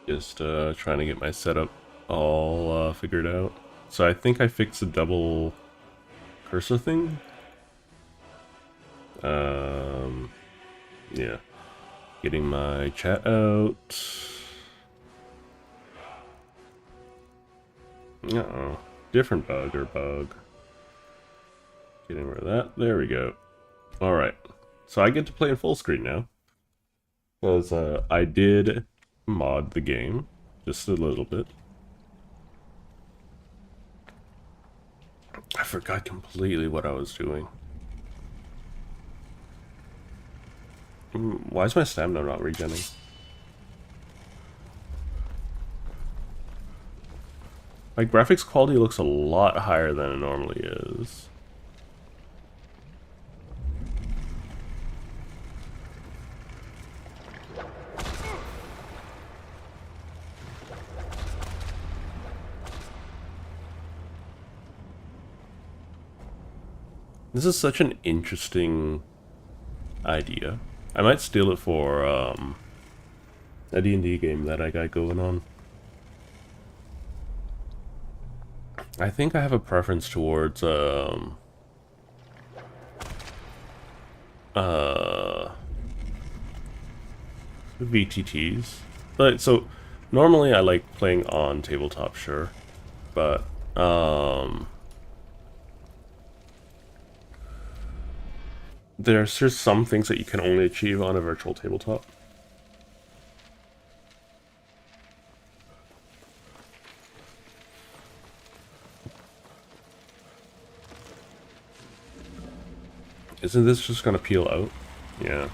Just trying to get my setup all figured out. So I think I fixed the double cursor thing. Yeah. Getting my chat out. Uh-oh. Different bug or bug. Getting rid of that. There we go. Alright. So I get to play in full screen now. Because I did mod the game. Just a little bit. I forgot completely what I was doing. Why is my stamina not regenning? My graphics quality looks a lot higher than it normally is. This is such an interesting idea. I might steal it for a D&D game that I got going on. I think I have a preference towards VTTs. But so normally I like playing on tabletop, sure, but there's just some things that you can only achieve on a virtual tabletop. Isn't this just gonna peel out? Yeah.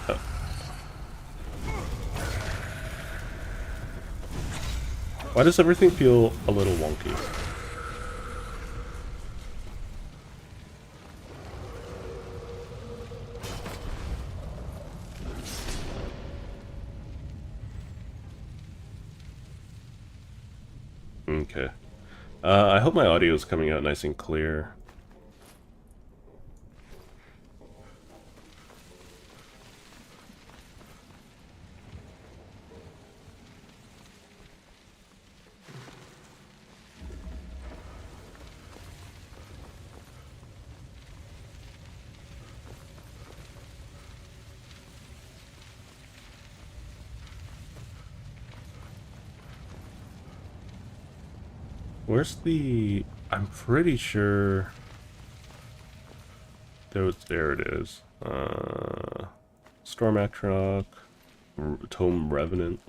Oh. Why does everything feel a little wonky? Okay. I hope my audio is coming out nice and clear. Where's the... I'm pretty sure... There it is. Storm Actrock, Tome Revenant.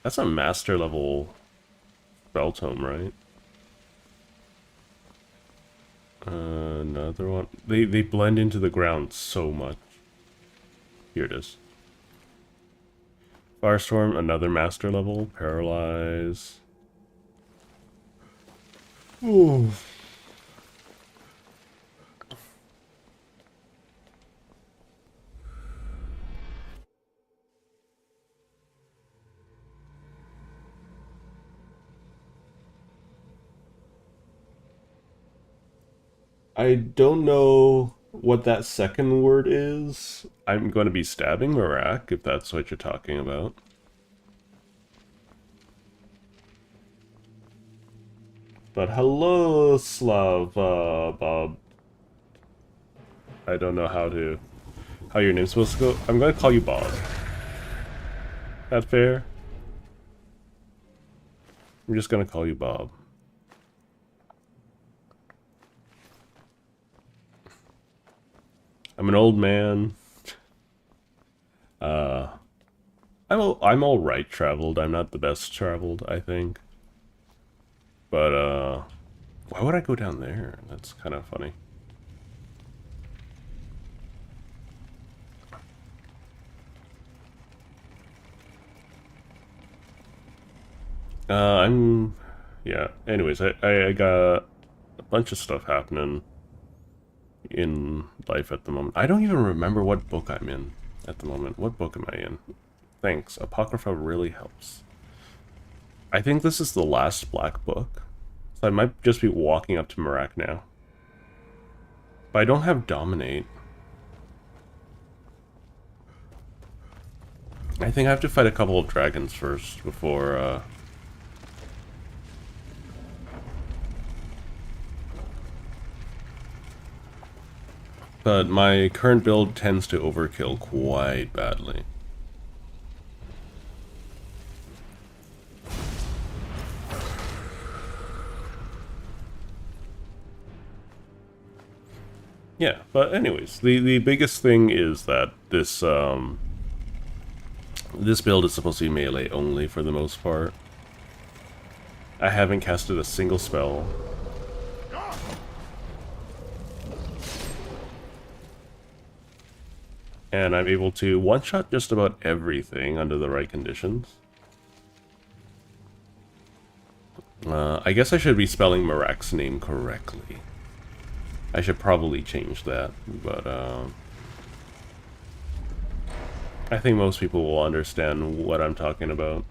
That's a master level spell tome, right? Another one. They blend into the ground so much. Here it is. Firestorm, another master level. Paralyze. Ooh. I don't know what that second word is. I'm going to be stabbing Miraak, if that's what you're talking about. But hello, Slav, Bob. I don't know how your name's supposed to go. I'm going to call you Bob. That fair? I'm just going to call you Bob. I'm an old man. I'm all right traveled. I'm not the best traveled, I think. But why would I go down there? That's kind of funny. Yeah. Anyways, I got a bunch of stuff happening in life at the moment. I don't even remember what book I'm in at the moment. What book am I in? Thanks. Apocrypha really helps. I think this is the last black book. So I might just be walking up to Miraak now. But I don't have Dominate. I think I have to fight a couple of dragons first before, But my current build tends to overkill quite badly. Yeah, but anyways, the biggest thing is that this this build is supposed to be melee only for the most part. I haven't casted a single spell. And I'm able to one-shot just about everything under the right conditions. I guess I should be spelling Miraak's name correctly. I should probably change that, but I think most people will understand what I'm talking about.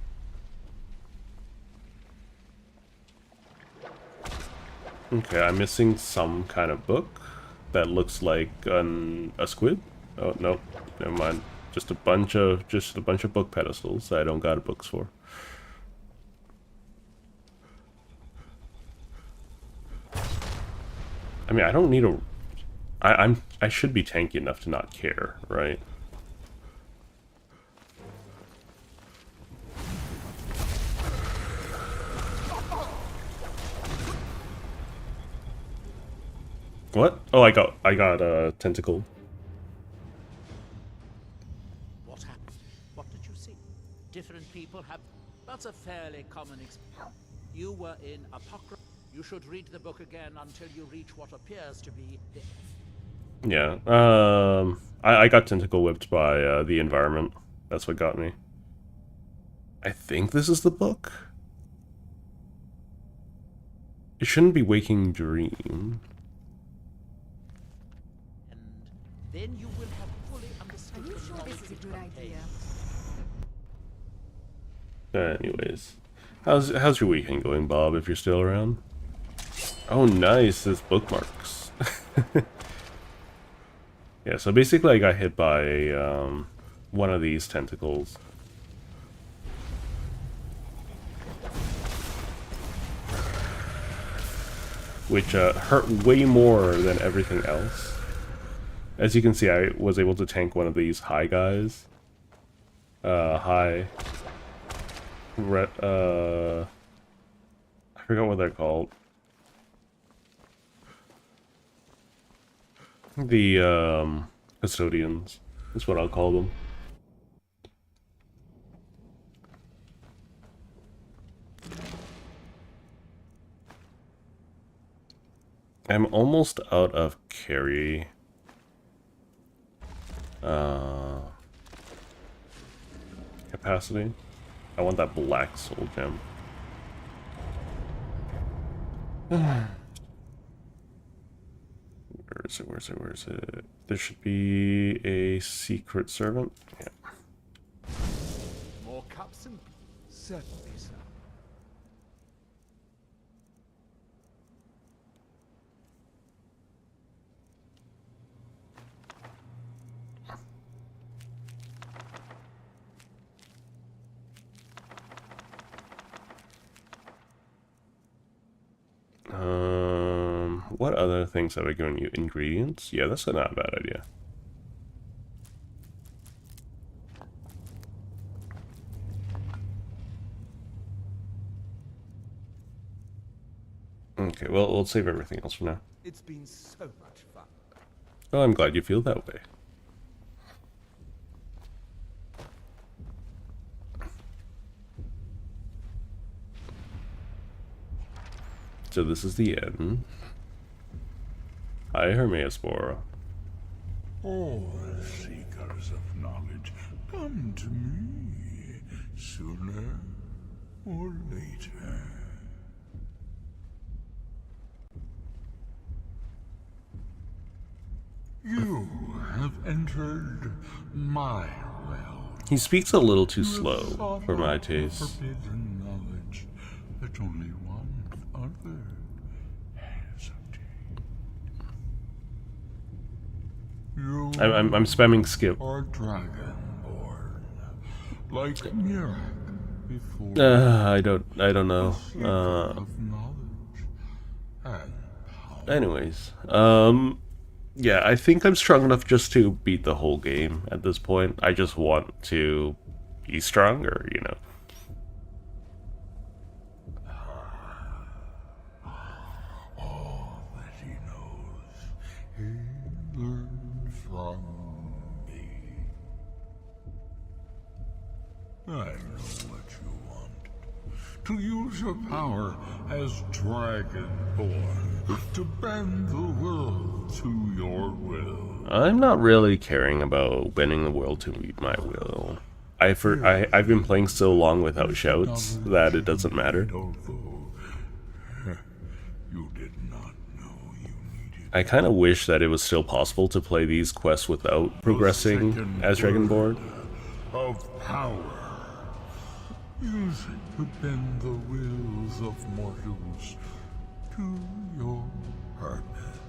Okay, I'm missing some kind of book that looks like a squid. Oh no, never mind. Just a bunch of book pedestals that I don't got books for. I mean, I don't need a. I should be tanky enough to not care, right? What? Oh, I got a tentacle. What happened? What did you see? Different people have. That's a fairly common experience. You were in Apocrypha. You should read the book again until you reach what appears to be the. Yeah. I got tentacle whipped by the environment. That's what got me. I think this is the book. It shouldn't be Waking Dream. And then you will have fully understood. Are you sure this is a good idea? Anyways, how's your weekend going, Bob? If you're still around. Oh, nice. There's bookmarks. Yeah. So basically, I got hit by one of these tentacles. Which hurt way more than everything else. As you can see, I was able to tank one of these high guys. I forgot what they're called. The custodians is what I'll call them. I'm almost out of carry. Capacity. I want that black soul gem. Where is it? Where is it? Where is it? There should be a secret servant. Yeah. More cups and certainly, sir. What other things have I given you? Ingredients? Yeah, that's not a bad idea. Okay, well, we'll save everything else for now. It's been so much fun. Oh, I'm glad you feel that way. So this is the end. Hi, Hermeaspora. All seekers of knowledge, come to me, sooner or later. You have entered my realm. He speaks a little too slow for my taste. Forbidden knowledge that only one others I'm spamming skip. Or dragonborn, like Miraak before. I don't know. Seeker of knowledge and power. Anyways, yeah, I think I'm strong enough just to beat the whole game at this point. I just want to be stronger, you know. All that he knows, he learned from me. I know what you want. To use your power as Dragonborn, to bend the world to your will. I'm not really caring about bending the world to meet my will. I've been playing so long without shouts that it doesn't matter. Although you did not know you needed I kind of wish that it was still possible to play these quests without progressing as Dragonborn. of power. Use it to bend the wills of mortals to your purpose.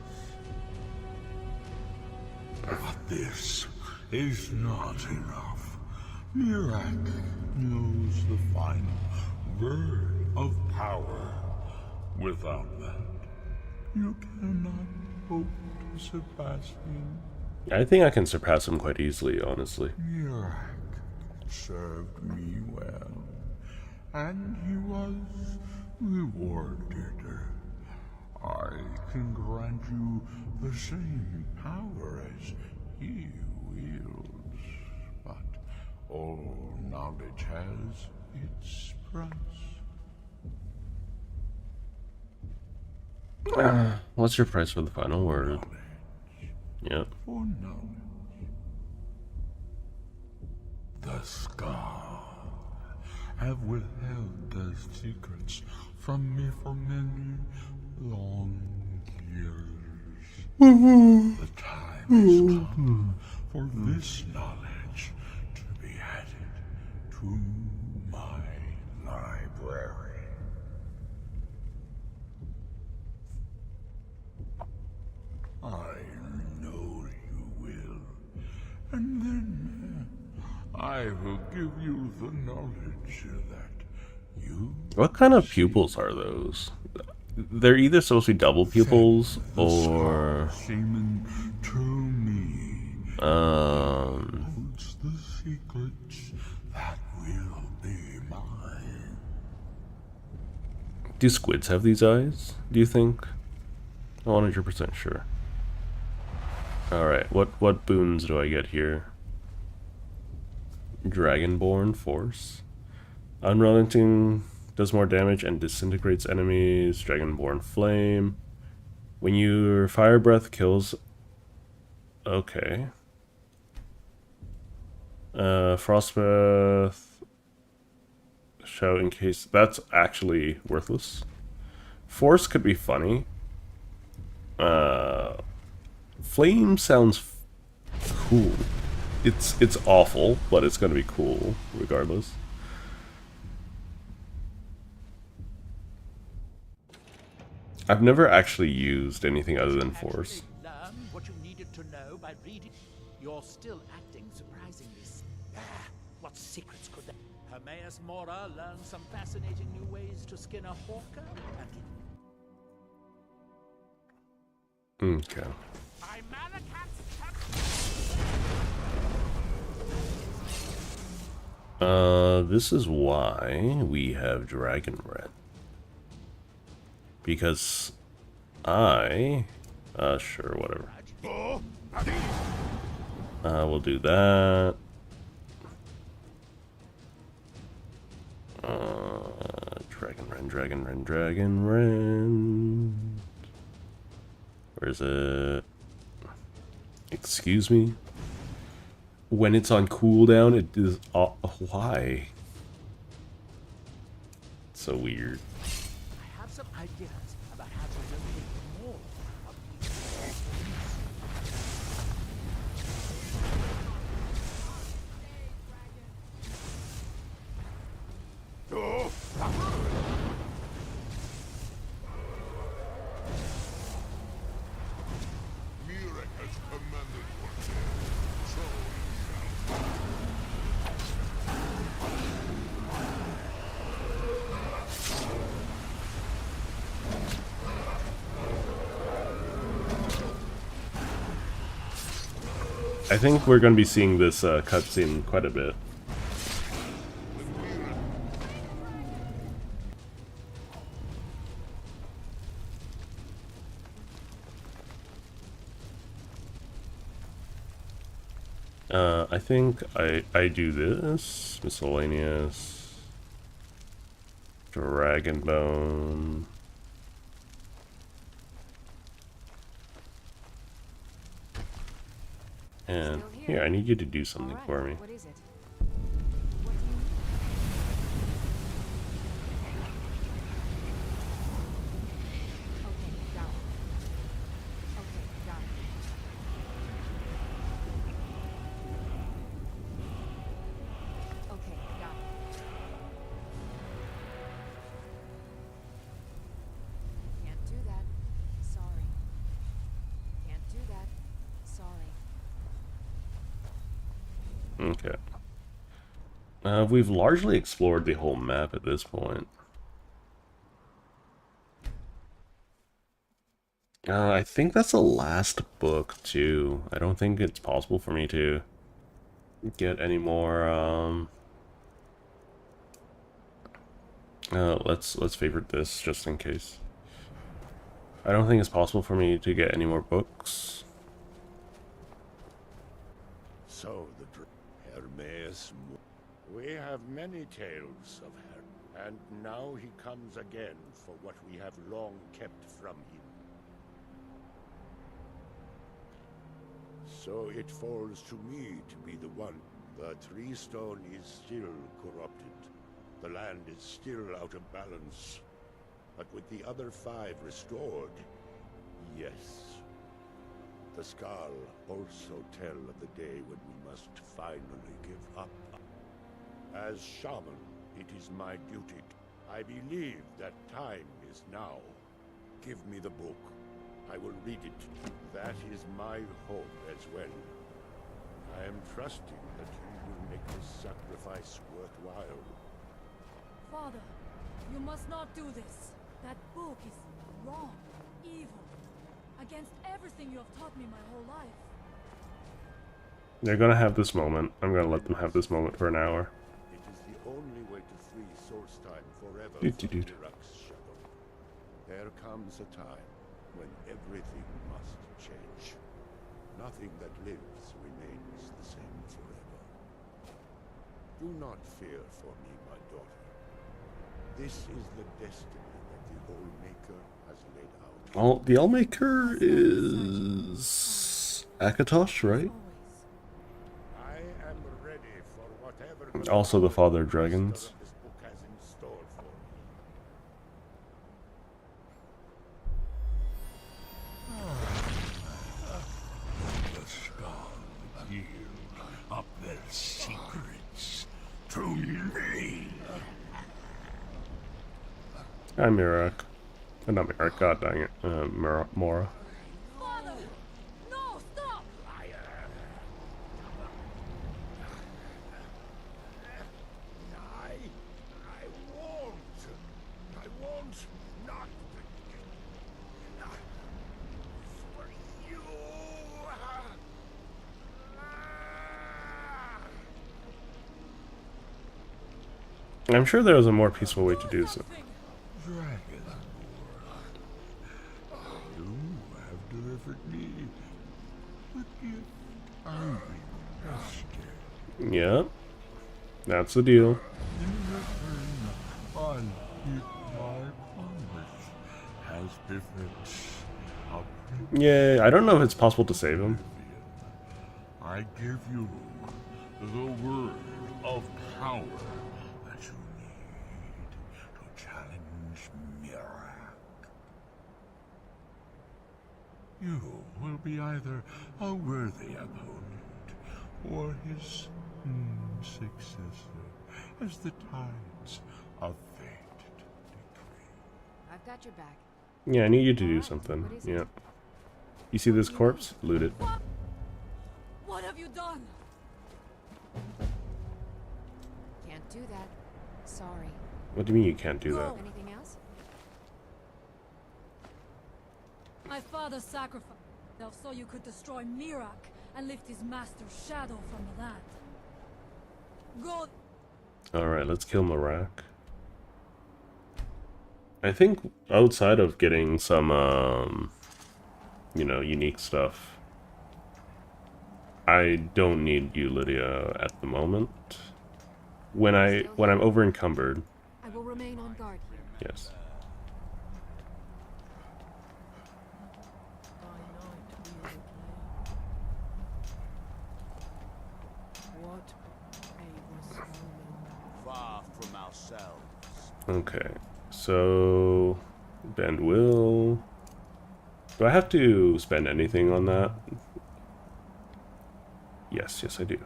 But this is not enough. Miraak knows the final word of power. Without that, you cannot hope to surpass him. I think I can surpass him quite easily, honestly. Miraak served me well, and he was rewarded. I can grant you the same power as he wields, but all knowledge has its price. What's your price for the final word? Knowledge Yep. for knowledge. The Scar have withheld their secrets from me for many long years. The time has come for this knowledge to be added to my library. I know you will. And then I will give you the knowledge that you... What kind of pupils are those? They're either supposed to be double pupils or Shaman to me holds the secrets that will be mine. do squids have these eyes? Do you think? I'm 100% sure. Alright, what boons do I get here? Dragonborn Force. Unrelenting does more damage and disintegrates enemies. Dragonborn Flame. When your fire breath kills... Okay. Frostbreath. Shout in case... That's actually worthless. Force could be funny. Flame sounds cool. It's awful, but it's gonna be cool regardless. I've never actually used anything other than Force. Learn what you needed to know by reading. You're still acting surprisingly. What secrets could they? Hermaeus Mora learned some fascinating new ways to skin a hawker and Okay. by Malakat's This is why we have Dragon Red. Because sure, whatever. We'll do that. Dragon Red. Where is it? Excuse me? When it's on cooldown, it is... why? It's so weird. I have some ideas about how to locate more of these. Miraak has commanded one. I think we're going to be seeing this cutscene quite a bit. I think I do this. Miscellaneous. Dragon Bone. And here, I need you to do something for me. What is it? Okay. We've largely explored the whole map at this point. I think that's the last book, too. I don't think it's possible for me to get any more, let's favorite this, just in case. I don't think it's possible for me to get any more books. So the Hermes. We have many tales of Hermes, and now he comes again for what we have long kept from him. So it falls to me to be the one. The Tree Stone is still corrupted. The land is still out of balance. But with the other 5 restored, yes. The Skal also tell of the day when we must finally give up. As shaman, it is my duty. I believe that time is now. Give me the book. I will read it. That is my hope as well. I am trusting that you will make this sacrifice worthwhile. Father, you must not do this. That book is wrong, evil, against everything you have taught me my whole life. They're gonna have this moment. I'm gonna let them have this moment for an hour. It is the only way to free source time forever Doot, from doot, doot. Miraak's shadow. There comes a time when everything must change. Nothing that lives remains the same forever. Do not fear for me, my daughter. This is the destiny that the Allmaker has laid out. Well, the Allmaker is Akatosh, right? I am ready for whatever Also the father of the master dragons. of this book has in store for me. The Skal yield up their secrets to me. I'm Miraak. Not Miraak, god dang it. Mora. Father! No, stop! I won't not for you. I'm sure there was a more peaceful way to do so. Dragon, you have delivered me the gift I requested. Yeah. That's the deal. In return, I keep my promise as befits a prince. Yeah, I don't know if it's possible to save him. I give you the word of power that you need to challenge Miraak. You will be either a worthy opponent or his successor, as the tides of fate decree. I've got your back. Yeah, I need you to do something. Yeah. You see this corpse? Loot it. What have you done? Can't do that. Sorry. What do you mean you can't do that? Anything else? My father sacrificed himself so you could destroy Miraak and lift his master's shadow from the land. Go. Alright, let's kill Miraak. I think outside of getting some, you know, unique stuff, I don't need you, Lydia, at the moment. When I'm over encumbered. I will remain on guard here. Yes. Far from ourselves. Okay, so bend will. Do I have to spend anything on that? Yes, yes I do.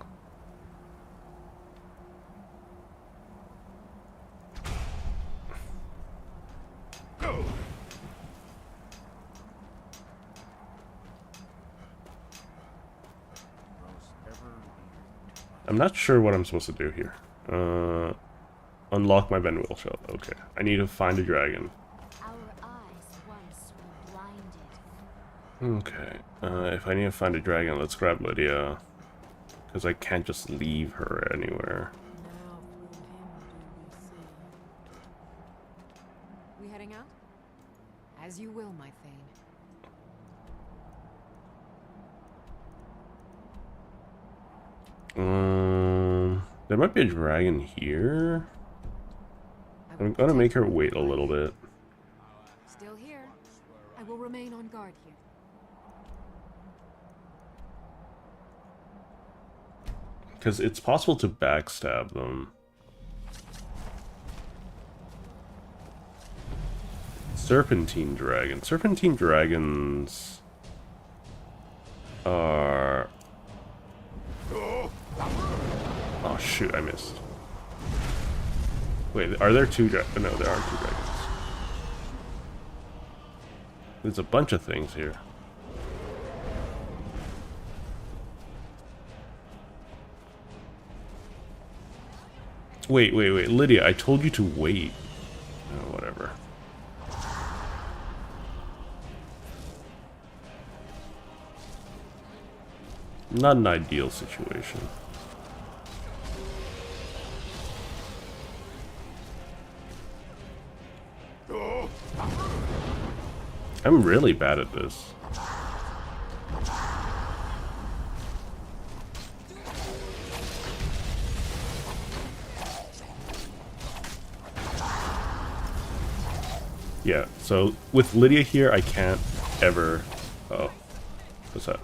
I'm not sure what I'm supposed to do here. Unlock my bend will shell. Okay, I need to find a dragon. Our eyes once were blinded. Okay, if I need to find a dragon, let's grab Lydia. Because I can't just leave her anywhere. Now through him do we see. We heading out? As you will, my Thane. There might be a dragon here. I'm gonna make her wait a little bit. Still here. I will remain on guard here. Because it's possible to backstab them. Serpentine dragon. Serpentine dragons are... Oh shoot, I missed. Wait, are there two dragons? No, there aren't two dragons. There's a bunch of things here. Wait, Lydia, I told you to wait. Oh, whatever. Not an ideal situation. I'm really bad at this. Yeah, so with Lydia here, I can't ever... Oh, what's that?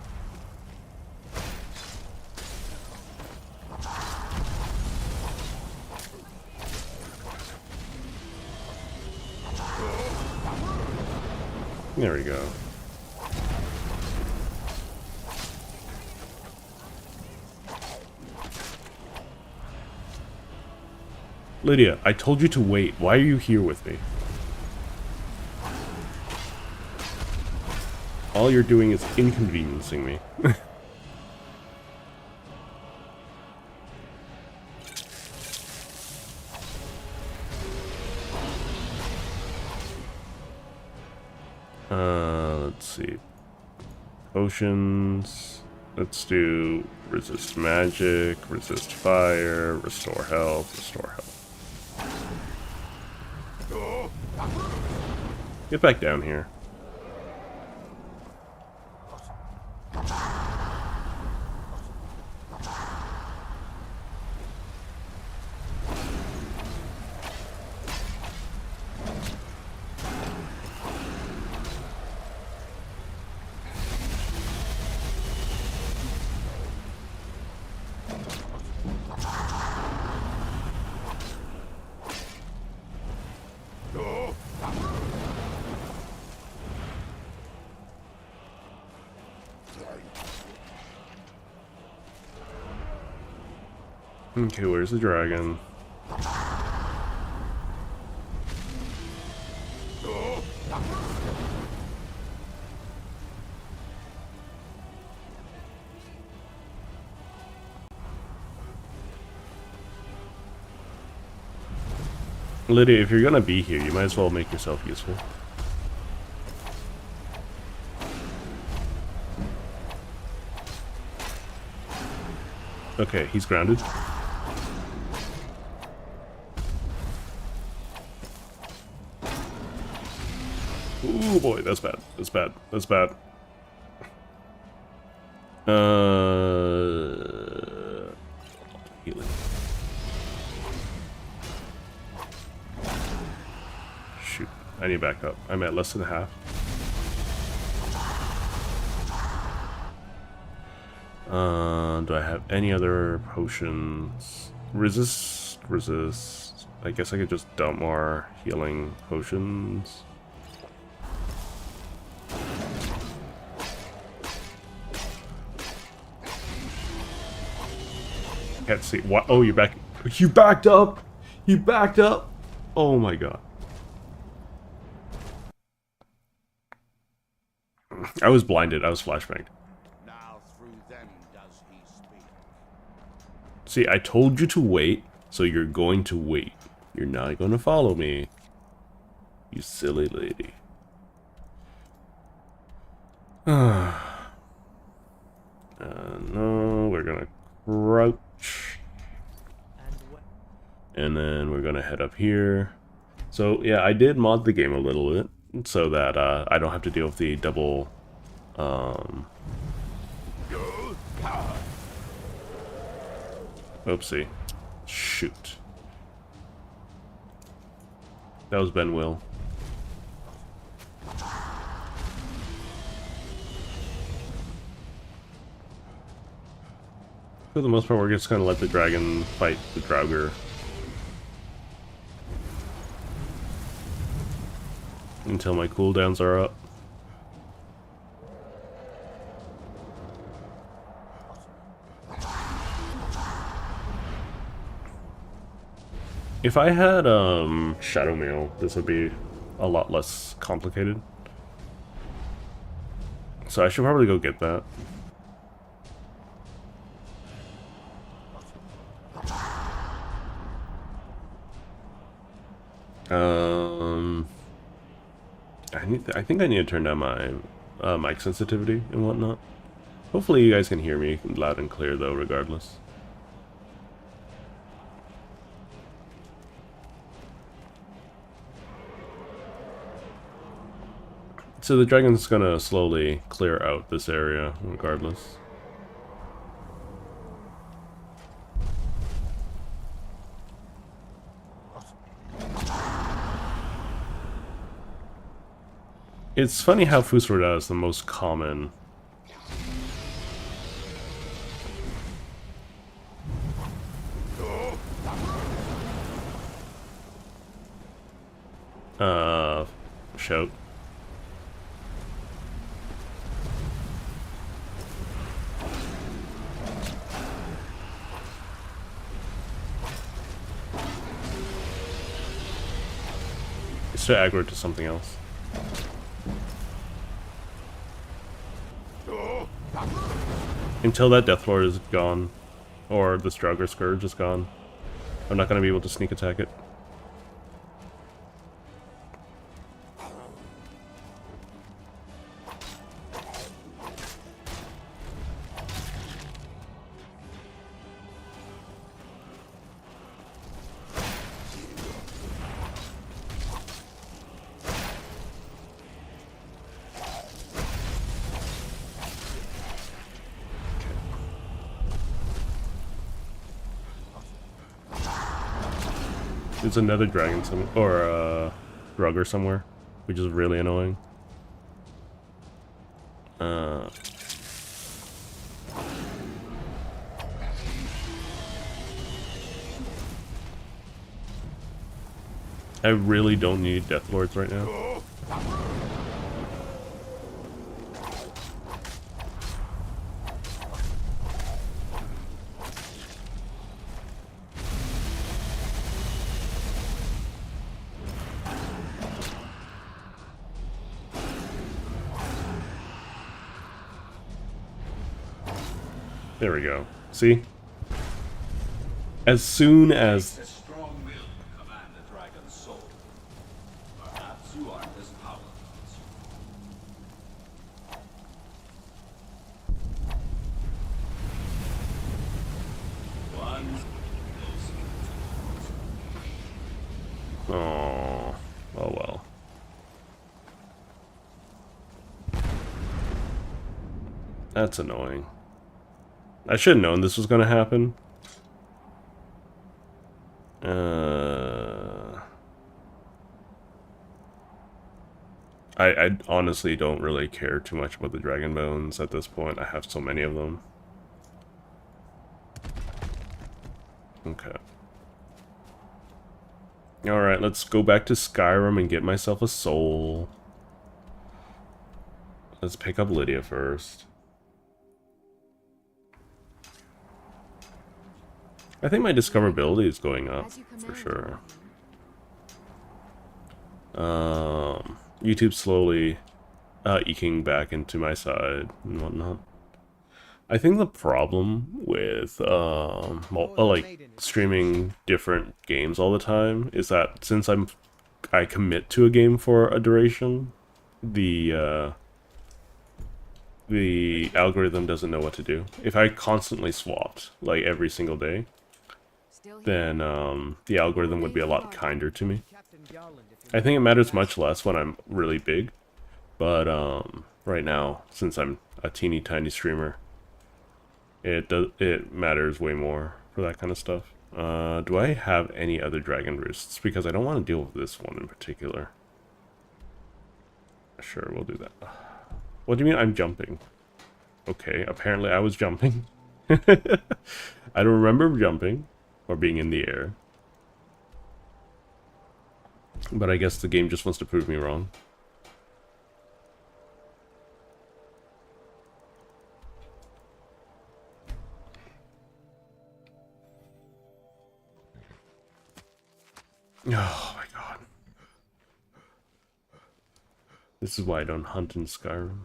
There we go. Lydia, I told you to wait. Why are you here with me? All you're doing is inconveniencing me. Let's see. Potions. Let's do resist magic, resist fire, restore health, restore health. Get back down here. Okay, where's the dragon? Lydia, if you're gonna be here, you might as well make yourself useful. Okay, he's grounded. Ooh boy, that's bad. That's bad. That's bad. Healing. Shoot, I need backup. I'm at less than half. Do I have any other potions? Resist, resist. I guess I could just dump more healing potions. Can't see. What? Oh, you back. You backed up. You backed up. Oh my god. I was blinded. I was flashbanged. Now through them does he speak. See, I told you to wait, so you're going to wait. You're not going to follow me. You silly lady. No, we're gonna crouch. And then we're gonna head up here. So, yeah, I did mod the game a little bit, so that I don't have to deal with the double, oopsie. Shoot. That was Ben Will. For the most part, we're just gonna let the dragon fight the Draugr. Until my cooldowns are up. If I had Shadow Mail, this would be a lot less complicated. So I should probably go get that. I think I need to turn down my mic sensitivity and whatnot. Hopefully you guys can hear me loud and clear though, regardless. So the dragon's gonna slowly clear out this area, regardless. It's funny how Fusrada is the most common. Shout. It's to aggro to something else. Until that Deathlord is gone, or the Draugr Scourge is gone, I'm not going to be able to sneak attack it. There's another dragon or Draugr somewhere, which is really annoying. I really don't need Deathlords right now. There we go. See? As soon as... A strong will to command the dragon's soul. Perhaps you aren't as powerful as you. That's annoying. I should have known this was going to happen. I honestly don't really care too much about the dragon bones at this point. I have so many of them. Okay. Alright, let's go back to Skyrim and get myself a soul. Let's pick up Lydia first. I think my discoverability is going up, for sure. YouTube slowly eking back into my side and whatnot. I think the problem with like streaming different games all the time is that since I commit to a game for a duration, the algorithm doesn't know what to do. If I constantly swapped like every single day, then the algorithm would be a lot kinder to me. I think it matters much less when I'm really big, but right now, since I'm a teeny tiny streamer, it matters way more for that kind of stuff. Do I have any other dragon roosts? Because I don't want to deal with this one in particular. Sure, we'll do that. What do you mean I'm jumping? Okay, apparently I was jumping. I don't remember jumping or being in the air. But I guess the game just wants to prove me wrong. Oh my god. This is why I don't hunt in Skyrim.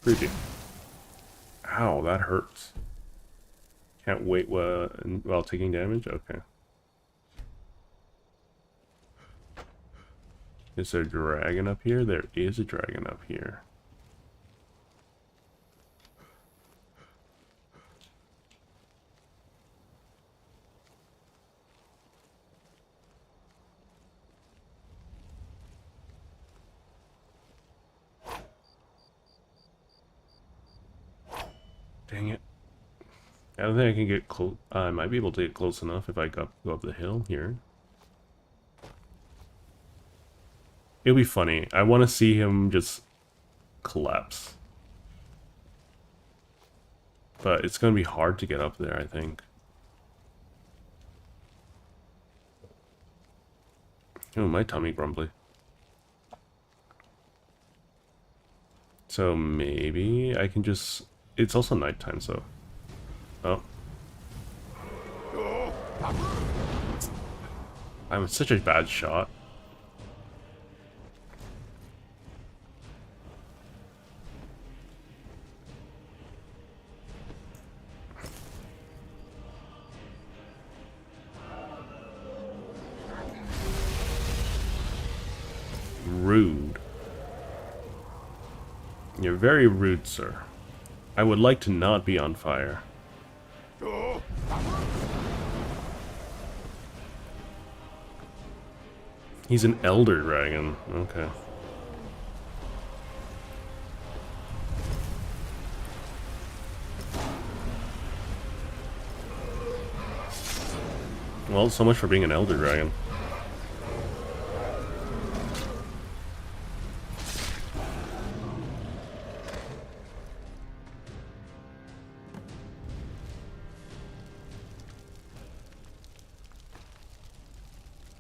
Creepy. Ow, that hurts. Can't wait while taking damage? Okay. Is there a dragon up here? There is a dragon up here. Dang it. I don't think I can get close. I might be able to get close enough if I go up the hill here. It'll be funny. I want to see him just collapse. But it's going to be hard to get up there, I think. Oh, my tummy grumbly. So maybe I can just... It's also nighttime, so... Oh. I'm such a bad shot. Rude. You're very rude, sir. I would like to not be on fire. He's an elder dragon. Okay. Well, so much for being an elder dragon.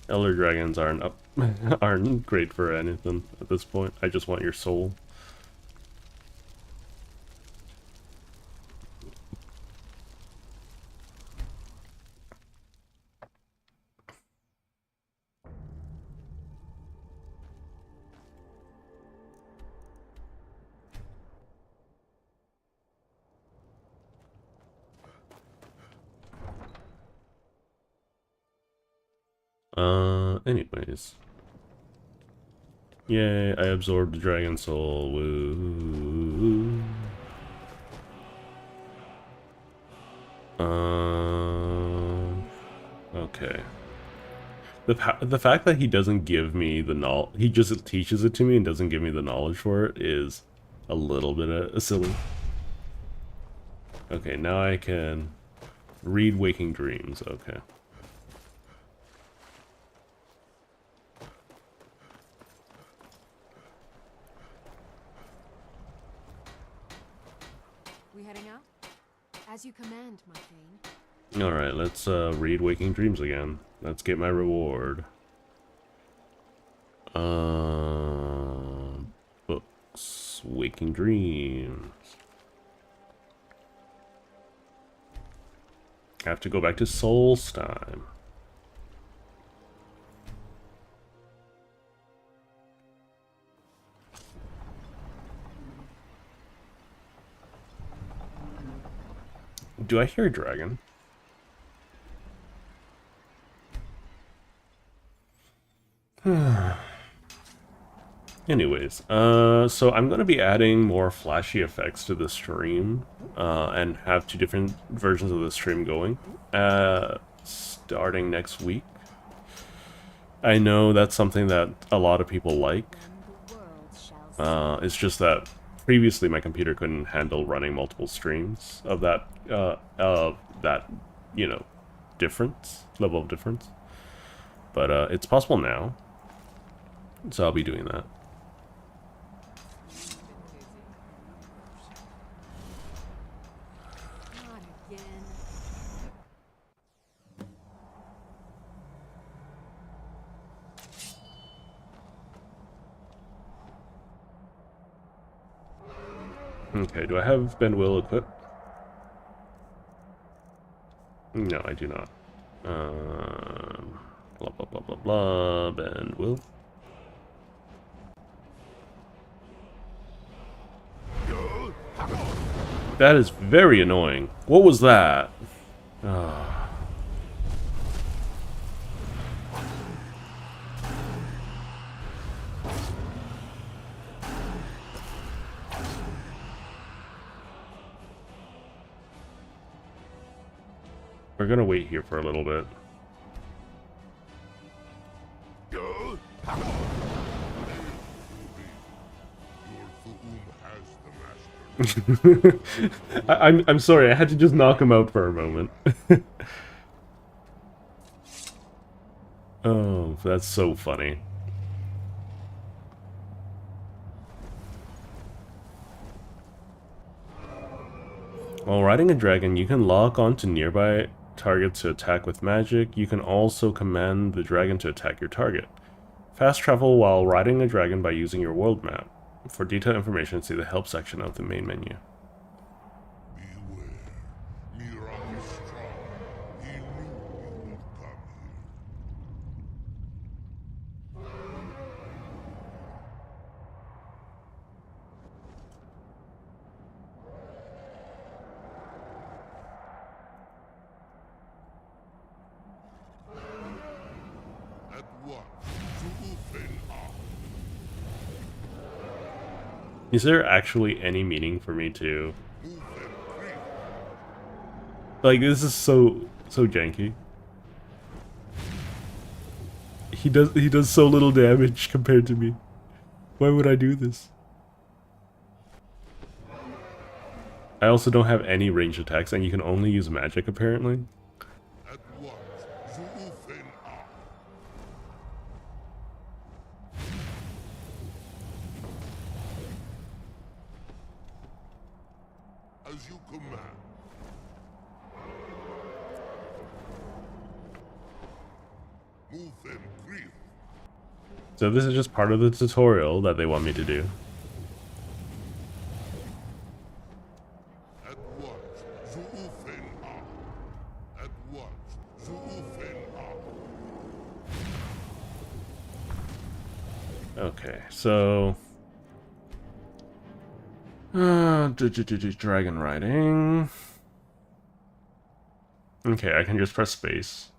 Elder dragons aren't great for anything at this point. I just want your soul. Anyways. Yay, I absorbed the dragon soul. Woo. Okay. The fact that he doesn't give me the knowledge, he just teaches it to me and doesn't give me the knowledge for it is a little bit silly. Okay, now I can read waking dreams. Okay. We heading out? As you command, my Thane. Alright, let's read waking dreams again. Let's get my reward. Books. Waking dreams. I have to go back to Solstheim. Do I hear a dragon? Anyways, so I'm going to be adding more flashy effects to the stream, and have 2 different versions of the stream going, starting next week. I know that's something that a lot of people like. It's just that previously my computer couldn't handle running multiple streams of that, you know, level of difference. But it's possible now, so I'll be doing that. Not again. Okay, do I have Ben Will equipped? No, I do not. Blah blah blah blah blah. Ben Will. That is very annoying. What was that? Ah. We're gonna wait here for a little bit. I'm sorry, I had to just knock him out for a moment. Oh, that's so funny. While riding a dragon, you can lock onto nearby targets to attack with magic. You can also command the dragon to attack your target. Fast travel while riding a dragon by using your world map. For detailed information, see the help section of the main menu. Beware. Miraak is strong. He knew you would come here. At once, to open up. Is there actually any meaning for me to... Like, this is so janky. He does so little damage compared to me. Why would I do this? I also don't have any ranged attacks, and you can only use magic, apparently. At once, to open up. As you command. Move them, grief. So this is just part of the tutorial that they want me to do. At once, to open up. At once, to open up. Okay, so... dragon riding... Okay, I can just press space.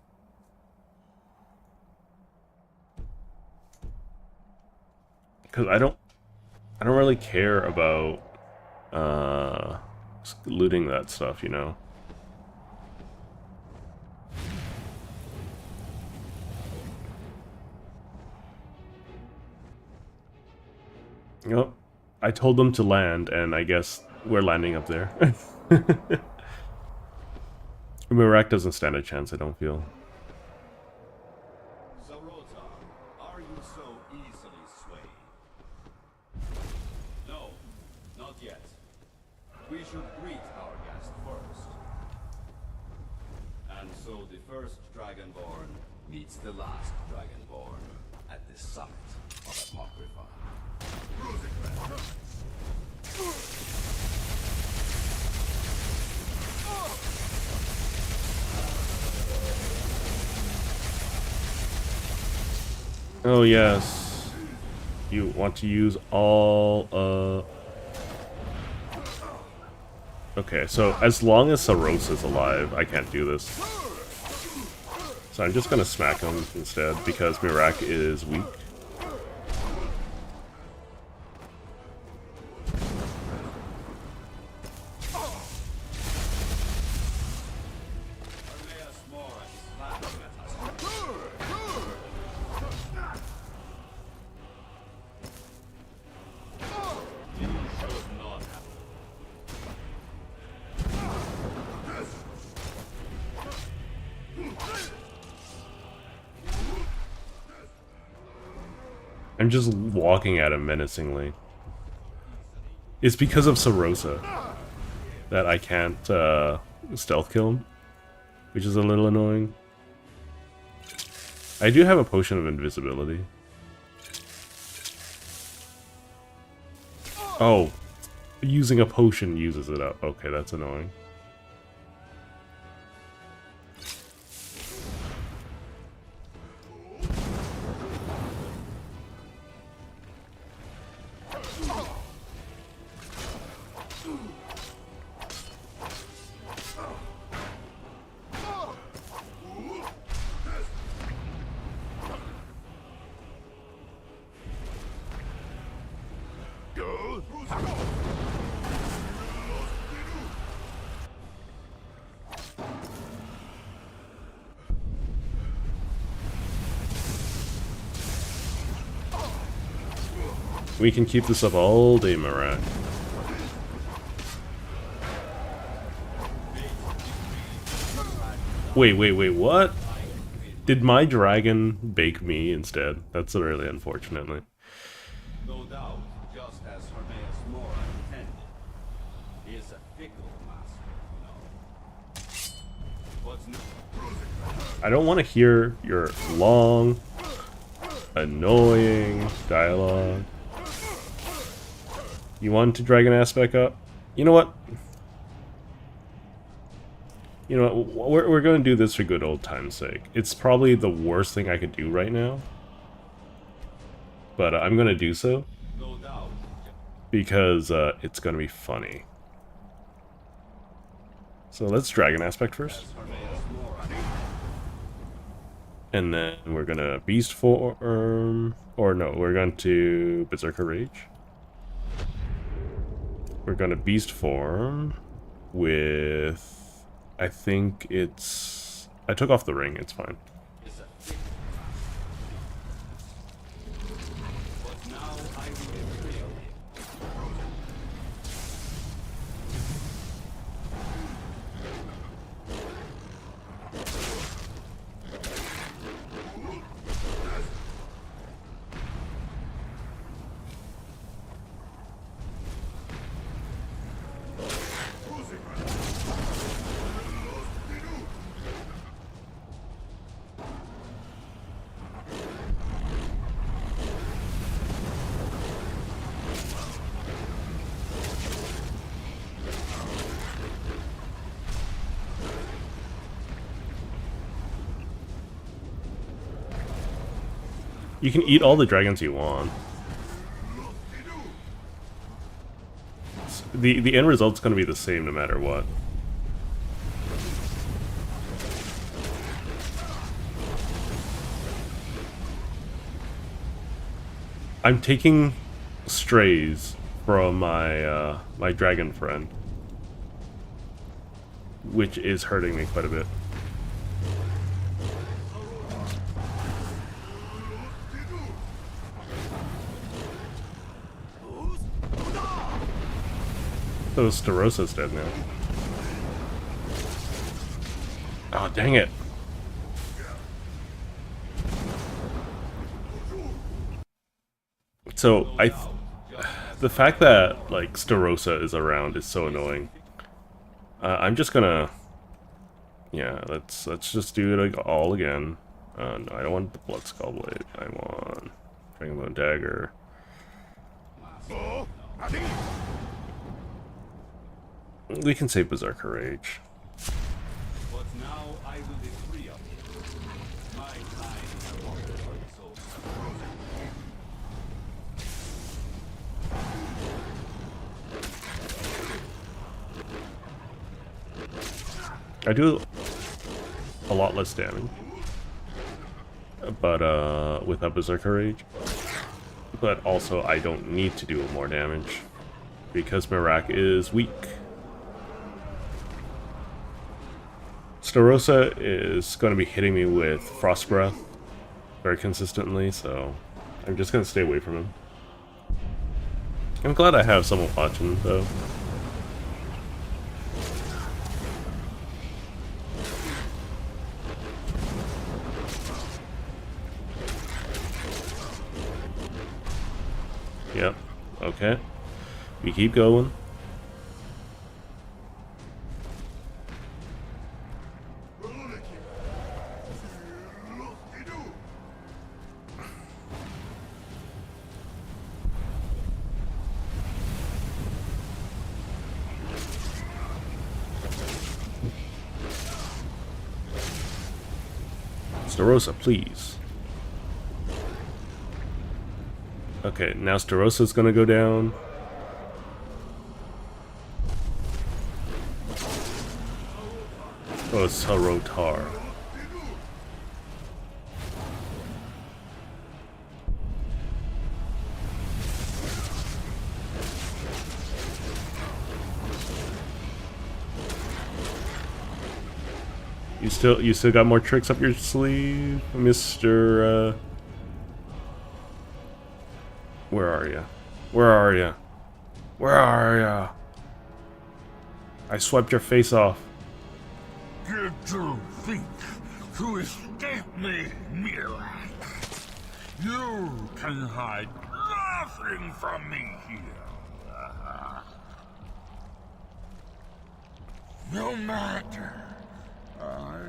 Because I don't really care about looting that stuff, you know. Yep. I told them to land, and I guess we're landing up there. Miraak doesn't stand a chance, I don't feel. Zarota, are you so easily swayed? No, not yet. We should greet our guest first. And so the first Dragonborn meets the last Dragonborn at the summit of Apocrypha. Oh yes. You want to use all Okay, so as long as Saros is alive, I can't do this. So I'm just gonna smack him instead because Miraak is weak. I'm just walking at him menacingly. It's because of Sarosa that I can't stealth kill him, which is a little annoying. I do have a potion of invisibility. Oh, using a potion uses it up. Okay, that's annoying. We can keep this up all day, Miraak. Wait, what? Did my dragon bake me instead? That's really unfortunately. No doubt, just as Hermaeus Mora intended. He is a fickle master, you know. But no. I don't want to hear your long, annoying dialogue. You want to dragon aspect up? You know what? You know what? We're going to do this for good old time's sake. It's probably the worst thing I could do right now. But I'm going to do so. No doubt. Because it's going to be funny. So let's dragon aspect first. And then we're going to beast form. Or no, we're going to Berserker Rage. We're gonna beast form with, I think it's, I took off the ring, it's fine. You can eat all the dragons you want. The end result's gonna be the same no matter what. I'm taking strays from my my dragon friend, which is hurting me quite a bit. Oh, Starosa's dead now. Oh, dang it. So, the fact that, like, Starosa is around is so annoying. I'm just gonna... Yeah, let's just do it all again. No, I don't want the Blood Skull Blade. I want Dragonbone Dagger. We can save Berserker Rage. But now I will be free of you. My time is appointed for the soul. I do a lot less damage, but without Berserker Rage. But also, I don't need to do more damage because Miraak is weak. Starosa is going to be hitting me with Frost Breath very consistently, so I'm just going to stay away from him. I'm glad I have someone watching, though. Yep, okay. We keep going. Starosa, please. Okay, now Starosa's gonna go down. Oh, Sarotar. You still got more tricks up your sleeve, Mr. Where are ya? Where are ya? Where are ya? I swiped your face off. Did you think to escape me, Miraak? You can hide nothing from me here. No matter. I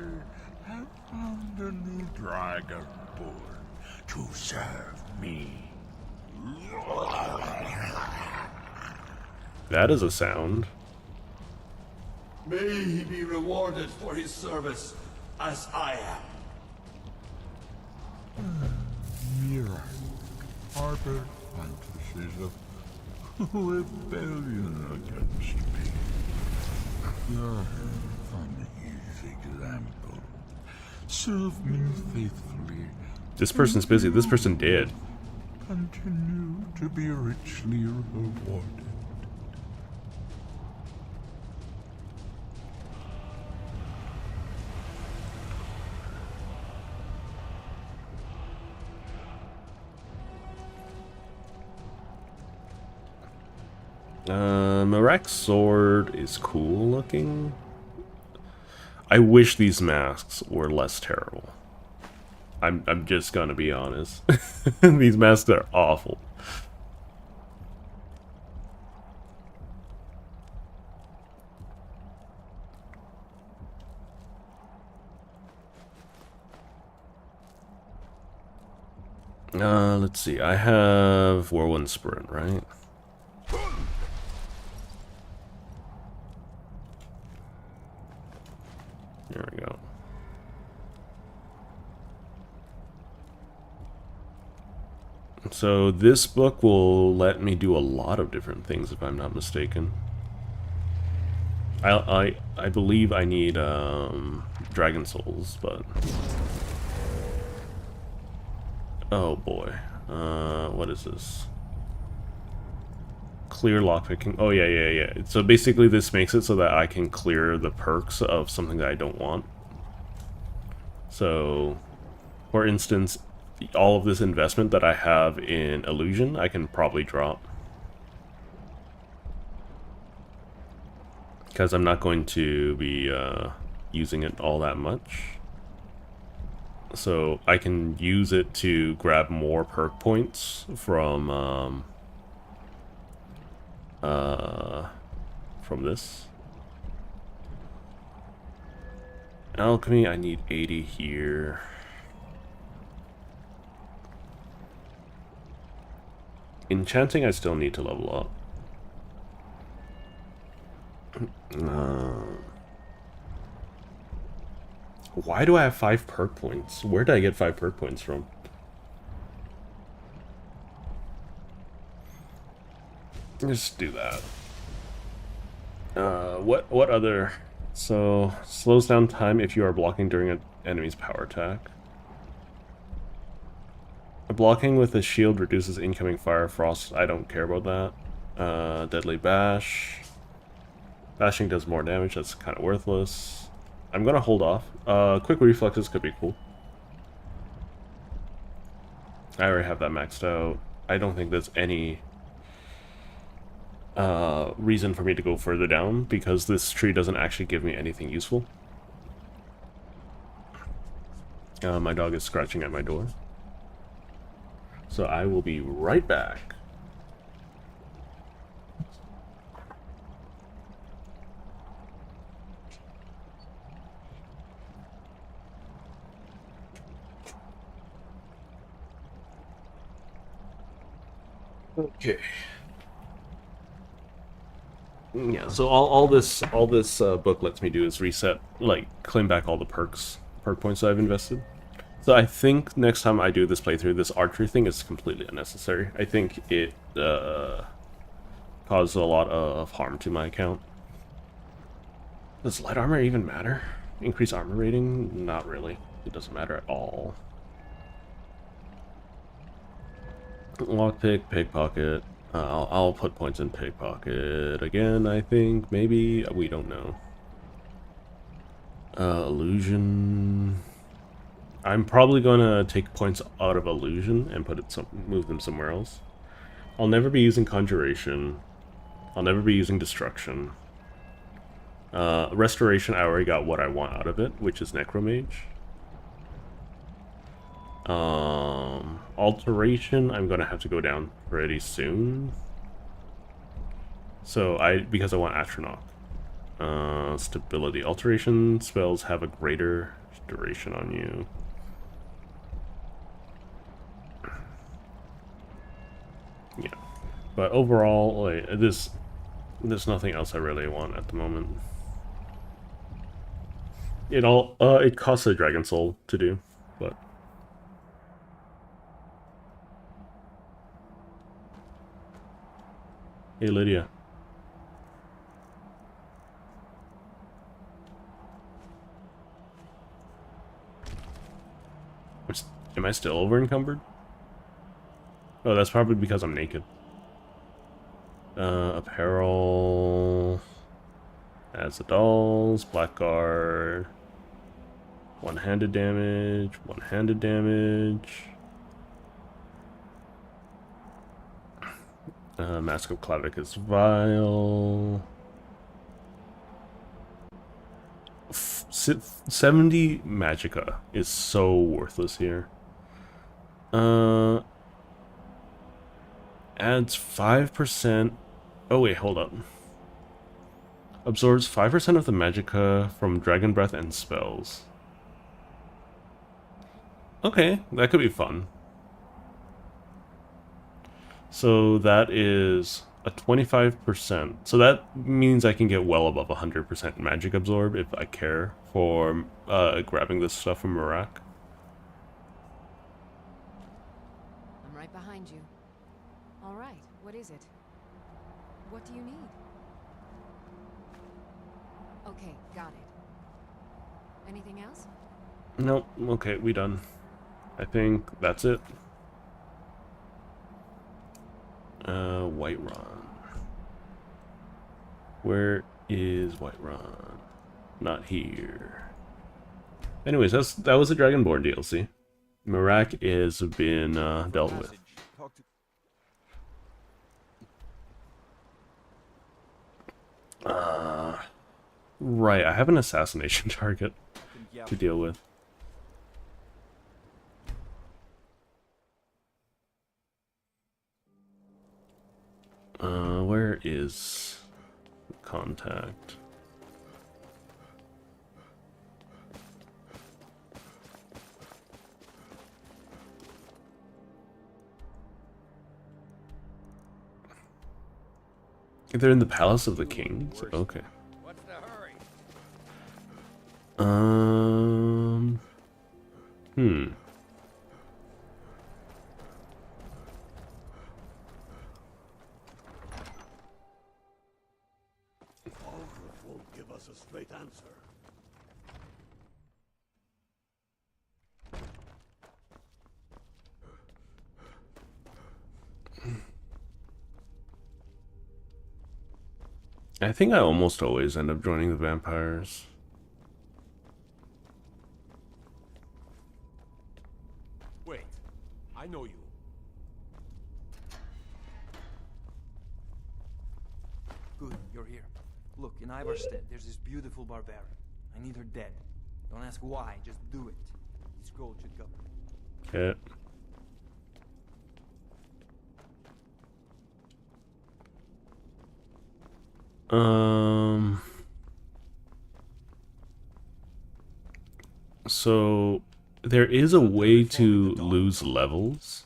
have found a new dragon born to serve me. That is a sound. May he be rewarded for his service, as I am. Miraak, harbor fantasies of rebellion against me. You're an easy example. Serve me faithfully. This person's busy. This person dead. Continue to be richly rewarded. Miraak's sword is cool looking. I wish these masks were less terrible. I'm just gonna be honest. These masks are awful. Let's see. I have Whirlwind Sprint, right? There we go. So this book will let me do a lot of different things if I'm not mistaken. I believe I need Dragon Souls, but oh boy. What is this? Clear lockpicking. Oh yeah. So basically this makes it so that I can clear the perks of something that I don't want. So, for instance, all of this investment that I have in illusion, I can probably drop. because I'm not going to be using it all that much. So I can use it to grab more perk points from this. Alchemy, I need 80 here. Enchanting, I still need to level up. Why do I have 5 perk points? Where did I get 5 perk points from? Just do that. What other? So, slows down time if you are blocking during an enemy's power attack. Blocking with a shield reduces incoming fire. Frost, I don't care about that. Deadly Bash. Bashing does more damage, that's kind of worthless. I'm gonna hold off. Quick Reflexes could be cool. I already have that maxed out. I don't think there's any reason for me to go further down, because this tree doesn't actually give me anything useful. My dog is scratching at my door. So I will be right back. Okay. Yeah, so all this book lets me do is reset, like, claim back all the perk points that I've invested. So I think next time I do this playthrough, this archery thing is completely unnecessary. I think it caused a lot of harm to my account. Does light armor even matter? Increase armor rating? Not really. It doesn't matter at all. Lockpick, pickpocket. I'll put points in pickpocket again, I think. Maybe. We don't know. Illusion. I'm probably gonna take points out of illusion and move them somewhere else. I'll never be using conjuration. I'll never be using destruction. Restoration, I already got what I want out of it, which is necromage. Alteration, I'm gonna have to go down pretty soon. So because I want Astronaut. Stability. Alteration spells have a greater duration on you. Yeah, but overall, like, there's nothing else I really want at the moment. It costs a dragon soul to do, but hey, Lydia. Am I still over encumbered? Oh, that's probably because I'm naked. Apparel. As the dolls, blackguard. One-handed damage, one-handed damage. Mask of Clavicus Vile. 70 Magicka is so worthless here. Adds 5%. Oh wait, hold up. Absorbs 5% of the Magicka from Dragon Breath and spells. Okay, that could be fun. So that is a 25%. So that means I can get well above 100% magic absorb if I care for grabbing this stuff from Miraak. I'm right behind you. All right, what is it? What do you need? Okay, got it. Anything else? Nope. Okay, we done. I think that's it. Whiterun. Where is Whiterun? Not here. Anyways, that was the Dragonborn DLC. Miraak has been dealt with. Right, I have an assassination target to deal with. Where is contact? They're in the Palace of the Kings? Okay. What's the hurry? Hmm. Algrove won't give us a straight answer. I think I almost always end up joining the vampires. Wait, I know you. Good, you're here. Look, in Ivarstead, there's this beautiful barbarian. I need her dead. Don't ask why, just do it. This gold should cover it. Okay. So there is a way to lose levels.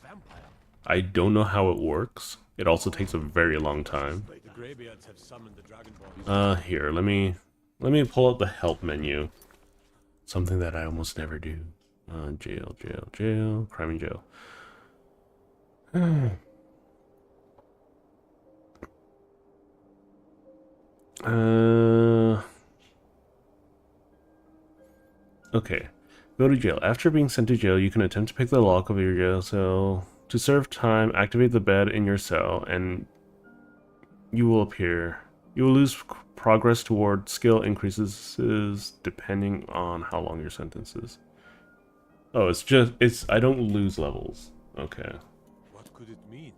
I don't know how it works. It also takes a very long time. The Greybeards have summoned the Dragonborn. Here, let me pull up the help menu. Something that I almost never do. Jail, jail, jail, crime and jail. Okay. Go to jail. After being sent to jail, you can attempt to pick the lock of your jail cell. To serve time, activate the bed in your cell, and you will appear. You will lose progress toward skill increases depending on how long your sentence is. Oh, I don't lose levels. Okay. What could it mean?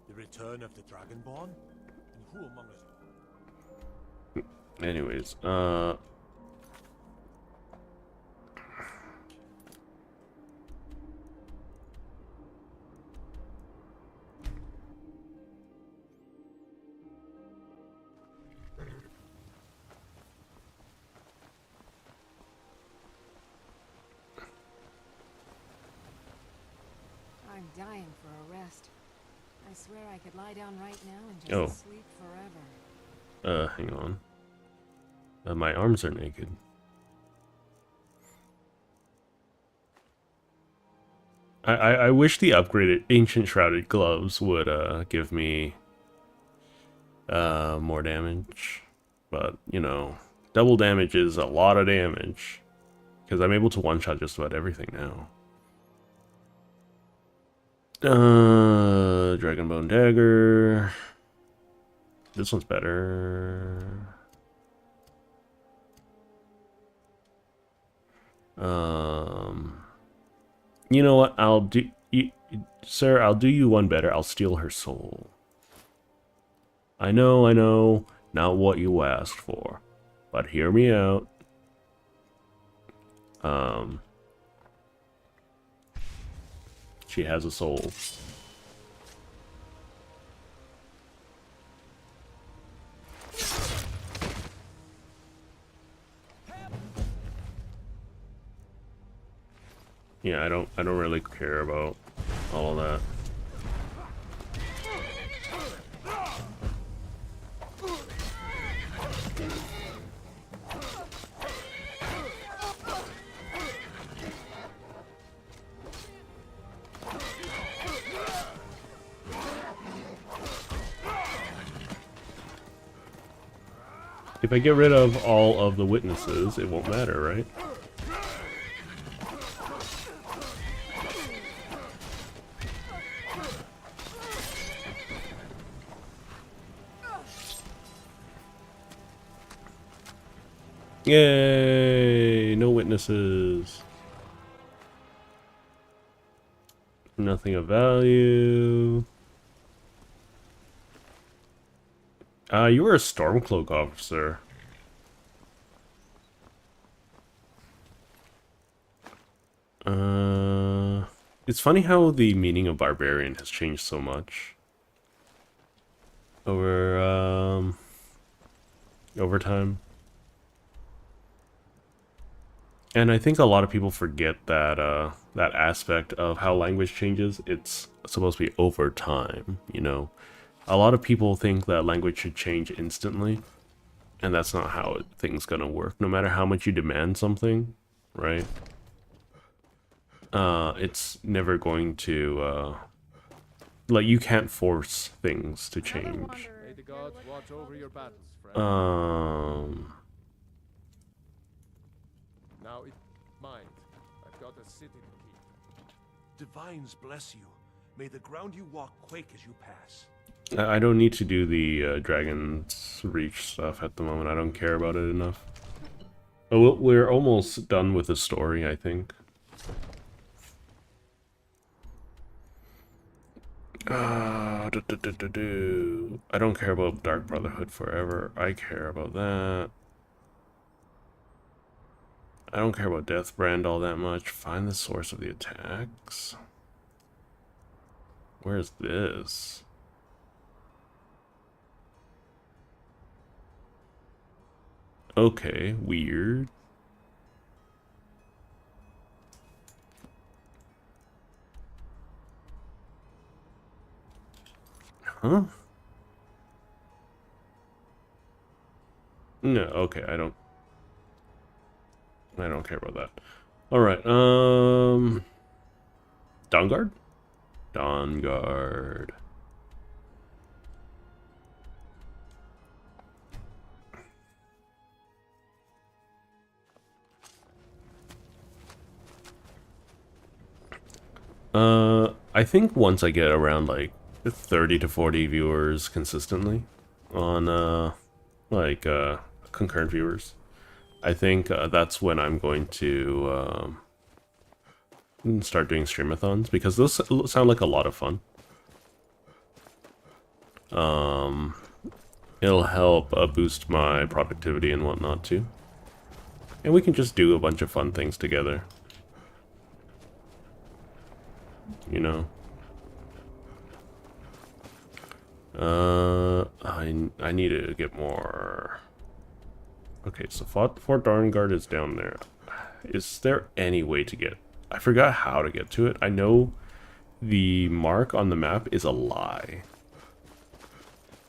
The return of the Dragonborn? And who among us? Anyways, I'm dying for a rest. I swear I could lie down right now and just sleep forever. hang on. My arms are naked. I wish the upgraded Ancient Shrouded Gloves would give me more damage. But, you know, double damage is a lot of damage. Because I'm able to one-shot just about everything now. Dragonbone Dagger. This one's better. You know what? Sir, I'll do you one better. I'll steal her soul. I know, not what you asked for, but hear me out. She has a soul. Yeah, I don't really care about all of that. If I get rid of all of the witnesses, it won't matter, right? Yay! No witnesses. Nothing of value. You were a Stormcloak officer. It's funny how the meaning of barbarian has changed so much over time. And I think a lot of people forget that that aspect of how language changes. It's supposed to be over time, you know. A lot of people think that language should change instantly, and that's not how things gonna work. No matter how much you demand something, right? It's never going to like, you can't force things to change. May the gods watch over your battles, friend. Now it mind. I've got a city to keep. Divines bless you. May the ground you walk quake as you pass. I don't need to do the Dragon's Reach stuff at the moment. I don't care about it enough. Oh, we're almost done with the story, I think. I don't care about Dark Brotherhood forever. I care about that. I don't care about Deathbrand all that much. Find the source of the attacks. Where's this? Okay, weird. Huh? No, okay, I don't care about that. Alright, Dawnguard? Dawnguard. I think once I get around like 30 to 40 viewers consistently on concurrent viewers, I think that's when I'm going to start doing streamathons, because those sound like a lot of fun. It'll help boost my productivity and whatnot too, and we can just do a bunch of fun things together, you know. I need to get more. Okay, so Fort Dawnguard is down there. Is there any way to get? I forgot how to get to it. I know the mark on the map is a lie.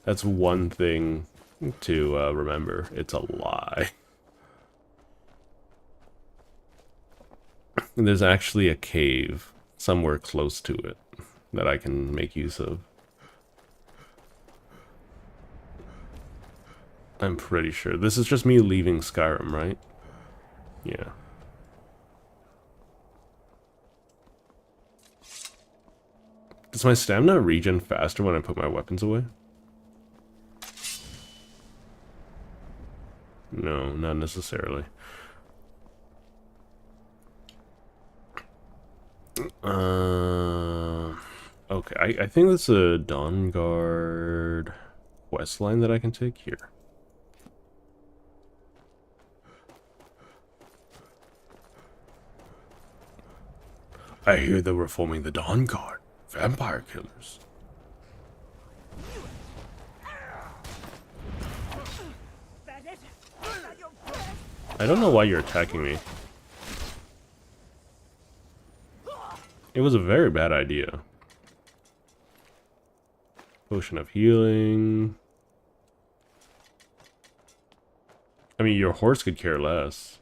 That's one thing to remember. It's a lie. And there's actually a cave somewhere close to it that I can make use of. I'm pretty sure. This is just me leaving Skyrim, right? Yeah. Does my stamina regen faster when I put my weapons away? No, not necessarily. Okay, I think this is a Dawnguard quest line that I can take here. I hear they were forming the Dawnguard. Vampire killers. I don't know why you're attacking me. It was a very bad idea. Potion of healing. I mean, your horse could care less.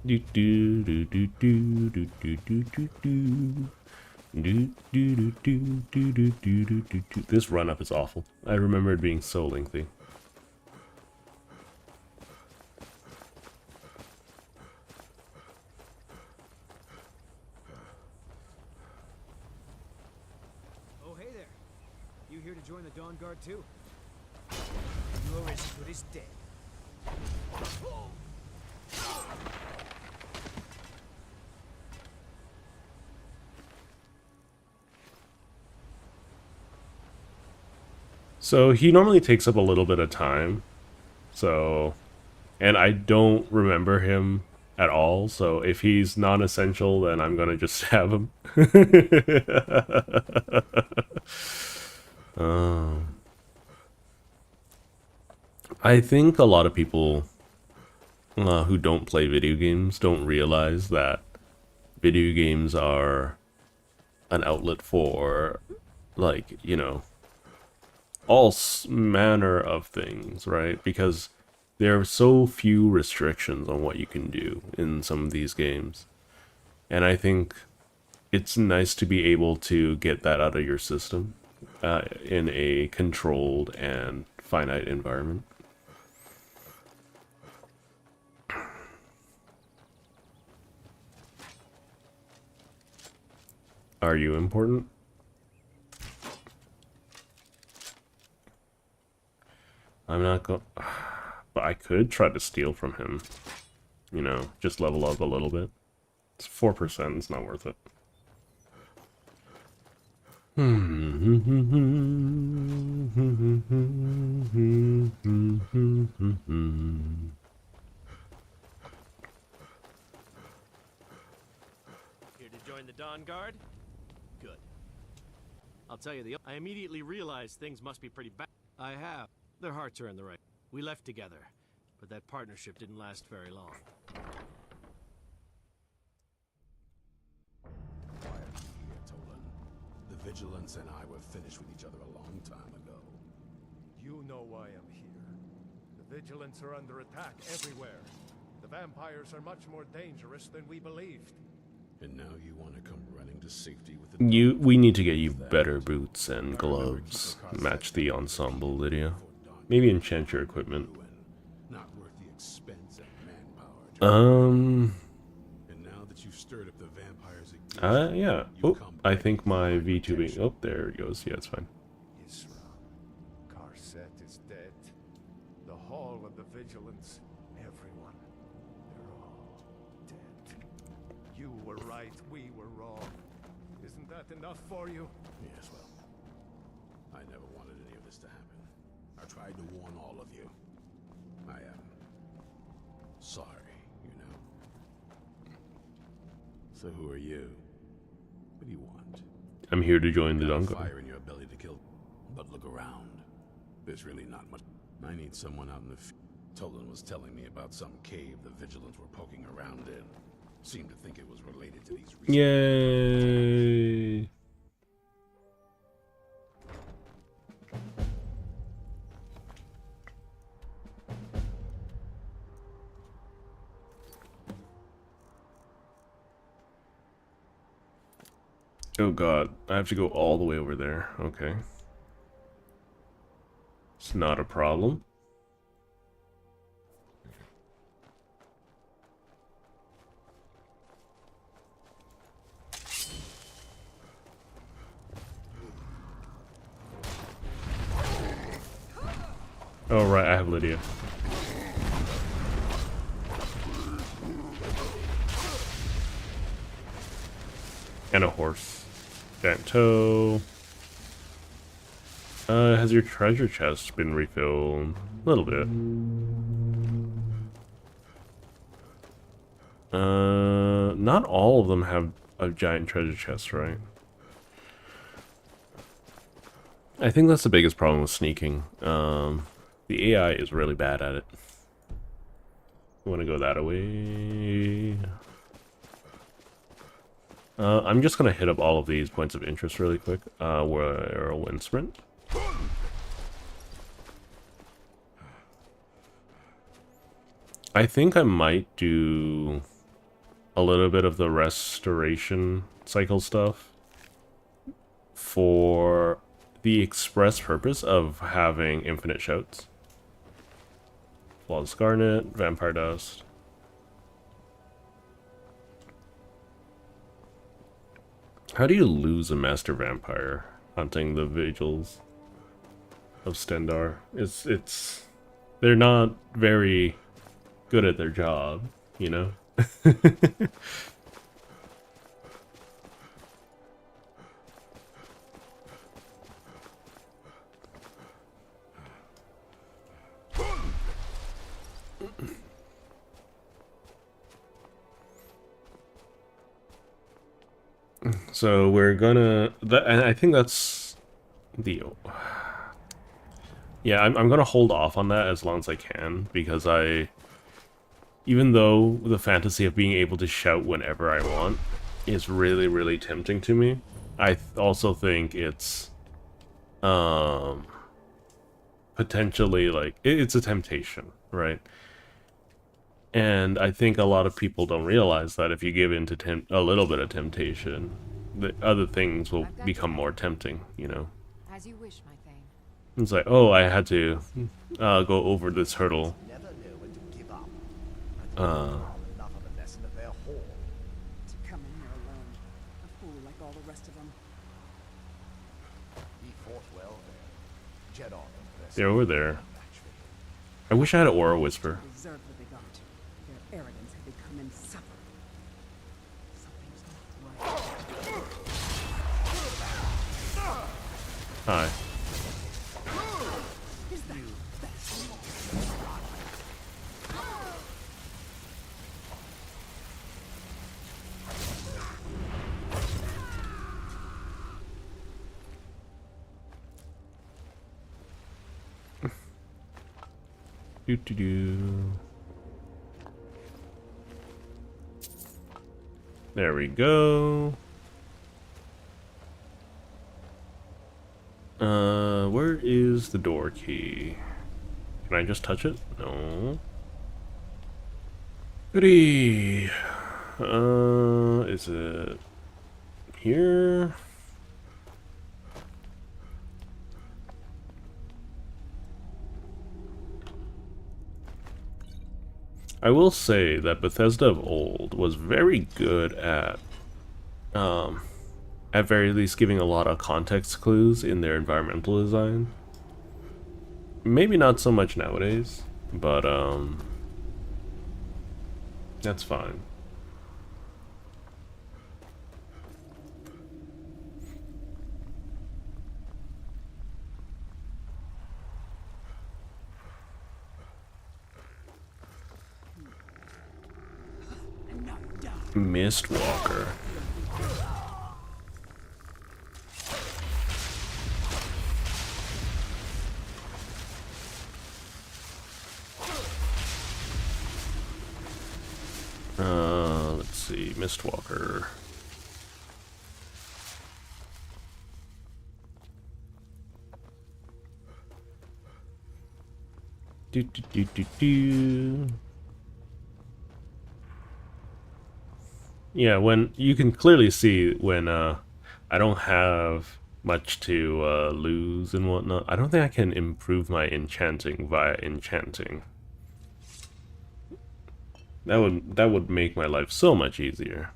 Do do do do do do do do do do. Do, do, do, do, do, do, do, do, do. This run up is awful. I remember it being so lengthy. Oh, hey there. You here to join the Dawnguard too? You You're as good as dead. So he normally takes up a little bit of time. So, and I don't remember him at all. So if he's non-essential, then I'm gonna just stab him. I think a lot of people who don't play video games don't realize that video games are an outlet for, like, you know, all manner of things, right? Because there are so few restrictions on what you can do in some of these games. And I think it's nice to be able to get that out of your system in a controlled and finite environment. Are you important? I'm not going... But I could try to steal from him. You know, just level up a little bit. It's 4%, it's not worth it. Here to join the Dawn Guard? Good. I'll tell you, I immediately realized things must be pretty bad. I have. Their hearts are in the right. We left together, but that partnership didn't last very long. Quiet here, Tolan. The Vigilance and I were finished with each other a long time ago. You know why I'm here. The Vigilants are under attack everywhere. The vampires are much more dangerous than we believed. And now you want to come running to safety with the... We need to get you better boots and gloves. Match the ensemble, Lydia. Maybe enchant your equipment. Not worth the expense and manpower. And now that you've stirred up the vampires again, yeah. Oh, I think my V2 oh, there it goes. Yeah, it's fine. Carset is dead. The Hall of the Vigilance. Everyone. They're all dead. You were right, we were wrong. Isn't that enough for you? Yes, well, I never wanted any of this to happen. I tried to warn all of you. I am sorry, you know. So who are you? What do you want? I'm here to join the Dawn Guard. Fire in your belly to kill. But look around. There's really not much. I need someone out in the Tolan was telling me about some cave the Vigilants were poking around in. Seemed to think it was related to these recent... Yay! Oh god, I have to go all the way over there. Okay. It's not a problem. Oh right, I have Lydia. And a horse. Danto. Has your treasure chest been refilled? A little bit. Not all of them have a giant treasure chest, right? I think that's the biggest problem with sneaking. The AI is really bad at it. You want to go that way? I'm just gonna hit up all of these points of interest really quick. Whirlwind Sprint. I think I might do a little bit of the restoration cycle stuff for the express purpose of having infinite shouts. Flawless Garnet, Vampire Dust. How do you lose a Master Vampire hunting the Vigils of Stendarr? It's they're not very good at their job, you know? So we're gonna, and I think that's the, yeah, I'm gonna hold off on that as long as I can, because even though the fantasy of being able to shout whenever I want is really, really tempting to me, I also think it's, potentially, like, it's a temptation, right? And I think a lot of people don't realize that if you give in to a little bit of temptation, the other things will become more tempting, you know? As you wish, my thane. It's like, oh, I had to go over this hurdle. Never know when to give up. Enough of a lesson of their whore. To come in here alone. A fool like all the rest of them. He fought well there. Jedon impressed. They're over there. I wish I had an aura whisper. Deserve what they got. Their arrogance had become insufferable. Something's not right. Hi. Is that Do. There we go. Where is the door key? Can I just touch it? No. Goody. Is it here? I will say that Bethesda of old was very good at very least giving a lot of context clues in their environmental design. Maybe not so much nowadays, but that's fine. Mistwalker. Let's see, Mistwalker. Do. Yeah, when you can clearly see when I don't have much to lose and whatnot. I don't think I can improve my enchanting via enchanting. That would make my life so much easier.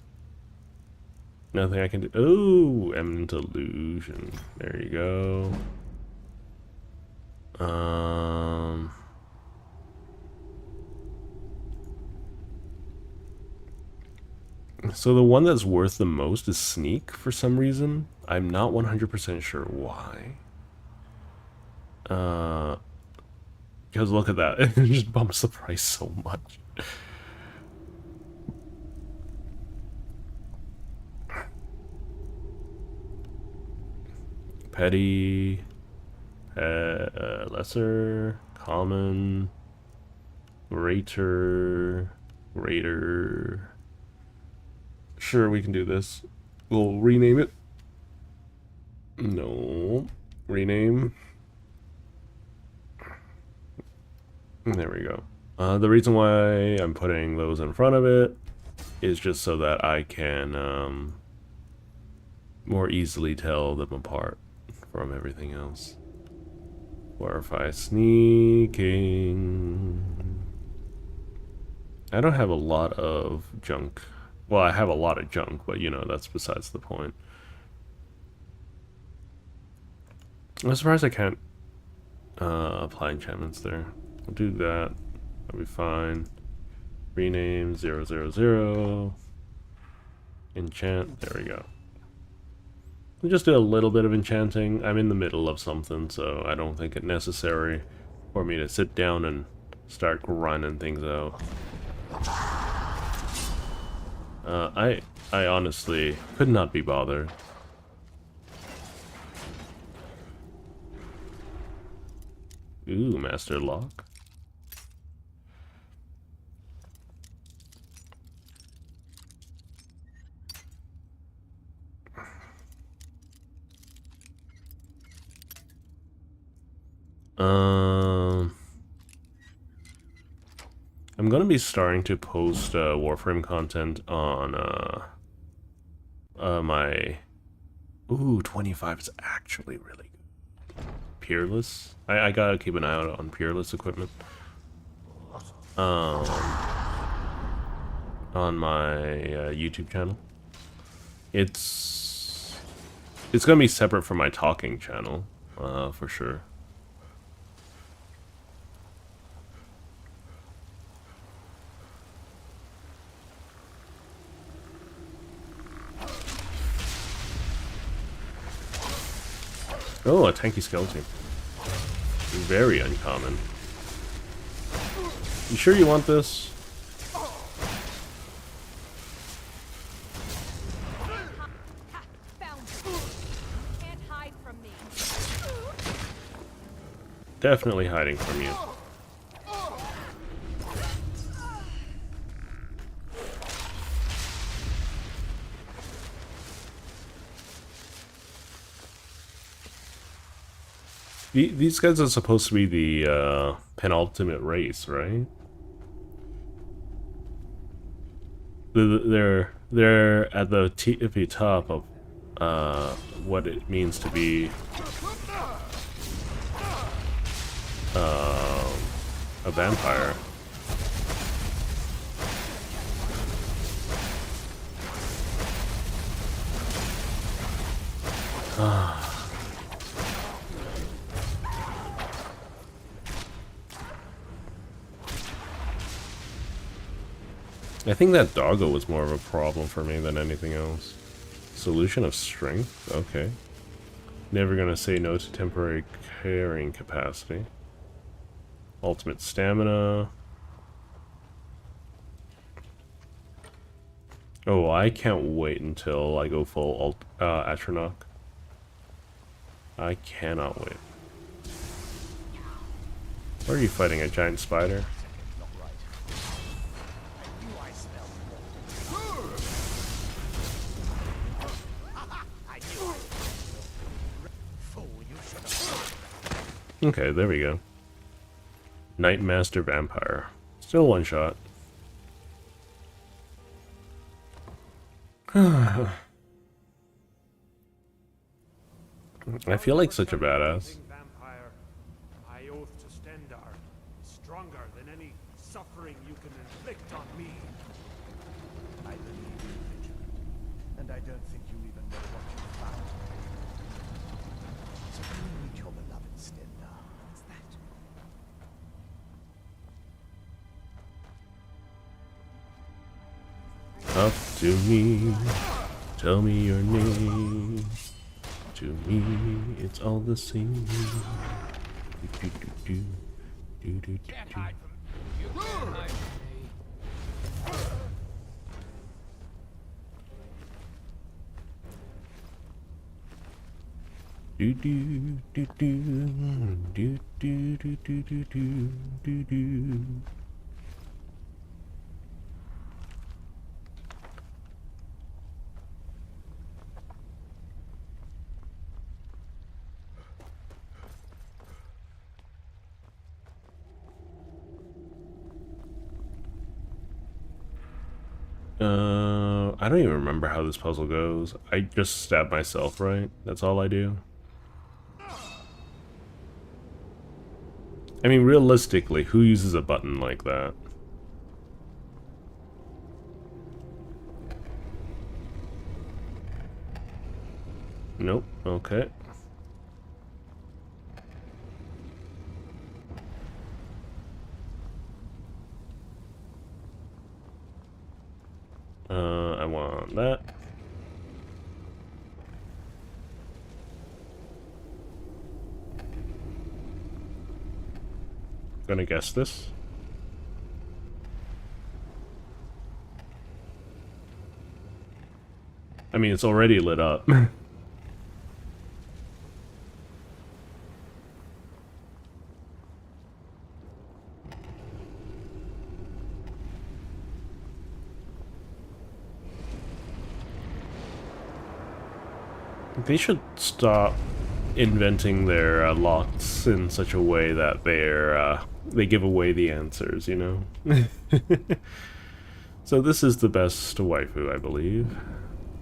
Nothing I can do. Oh, eminent illusion. There you go. So the one that's worth the most is sneak for some reason. I'm not 100% sure why. Because look at that. It just bumps the price so much. Petty, lesser, common, raider. Sure, we can do this. We'll rename it. No. Rename. There we go. The reason why I'm putting those in front of it is just so that I can more easily tell them apart from everything else. Glorify sneaking. I don't have a lot of junk. Well, I have a lot of junk, but you know, that's besides the point. I'm surprised I can't apply enchantments there. We'll do that. That'll be fine. Rename 000. Enchant. There we go. We'll just do a little bit of enchanting. I'm in the middle of something, so I don't think it's necessary for me to sit down and start grinding things out. I honestly could not be bothered. Ooh, Master Lock. I'm gonna be starting to post Warframe content on my... Ooh, 25 is actually really good. Peerless. I gotta keep an eye out on Peerless equipment. On my YouTube channel. It's gonna be separate from my talking channel, for sure. Oh, a tanky skeleton. Very uncommon. You sure you want this? Can't hide from me. Definitely hiding from you. These guys are supposed to be the penultimate race, right? They're at the tippy top of what it means to be a vampire. I think that doggo was more of a problem for me than anything else. Solution of strength? Okay. Never gonna say no to temporary carrying capacity. Ultimate stamina. Oh, I can't wait until I go full Atronach. I cannot wait. Why are you fighting a giant spider? Okay, there we go. Night Master Vampire. Still one shot. I feel like such a badass. Vampire, my oath to Stendar is stronger than any suffering you can inflict on me. I believe you, Vigilant, and I don't think you even know what you found. So can you meet your beloved Stendar? What's that? Up to me, tell me your name. To me, it's all the same. Can't hide from you. Can't hide from me. Do do do do do do do do do do do. I don't even remember how this puzzle goes. I just stab myself, right? That's all I do. I mean, realistically, who uses a button like that? Nope. Okay. I want that. Gonna guess this. I mean, it's already lit up. They should stop inventing their lots in such a way that they give away the answers, you know? So this is the best waifu, I believe,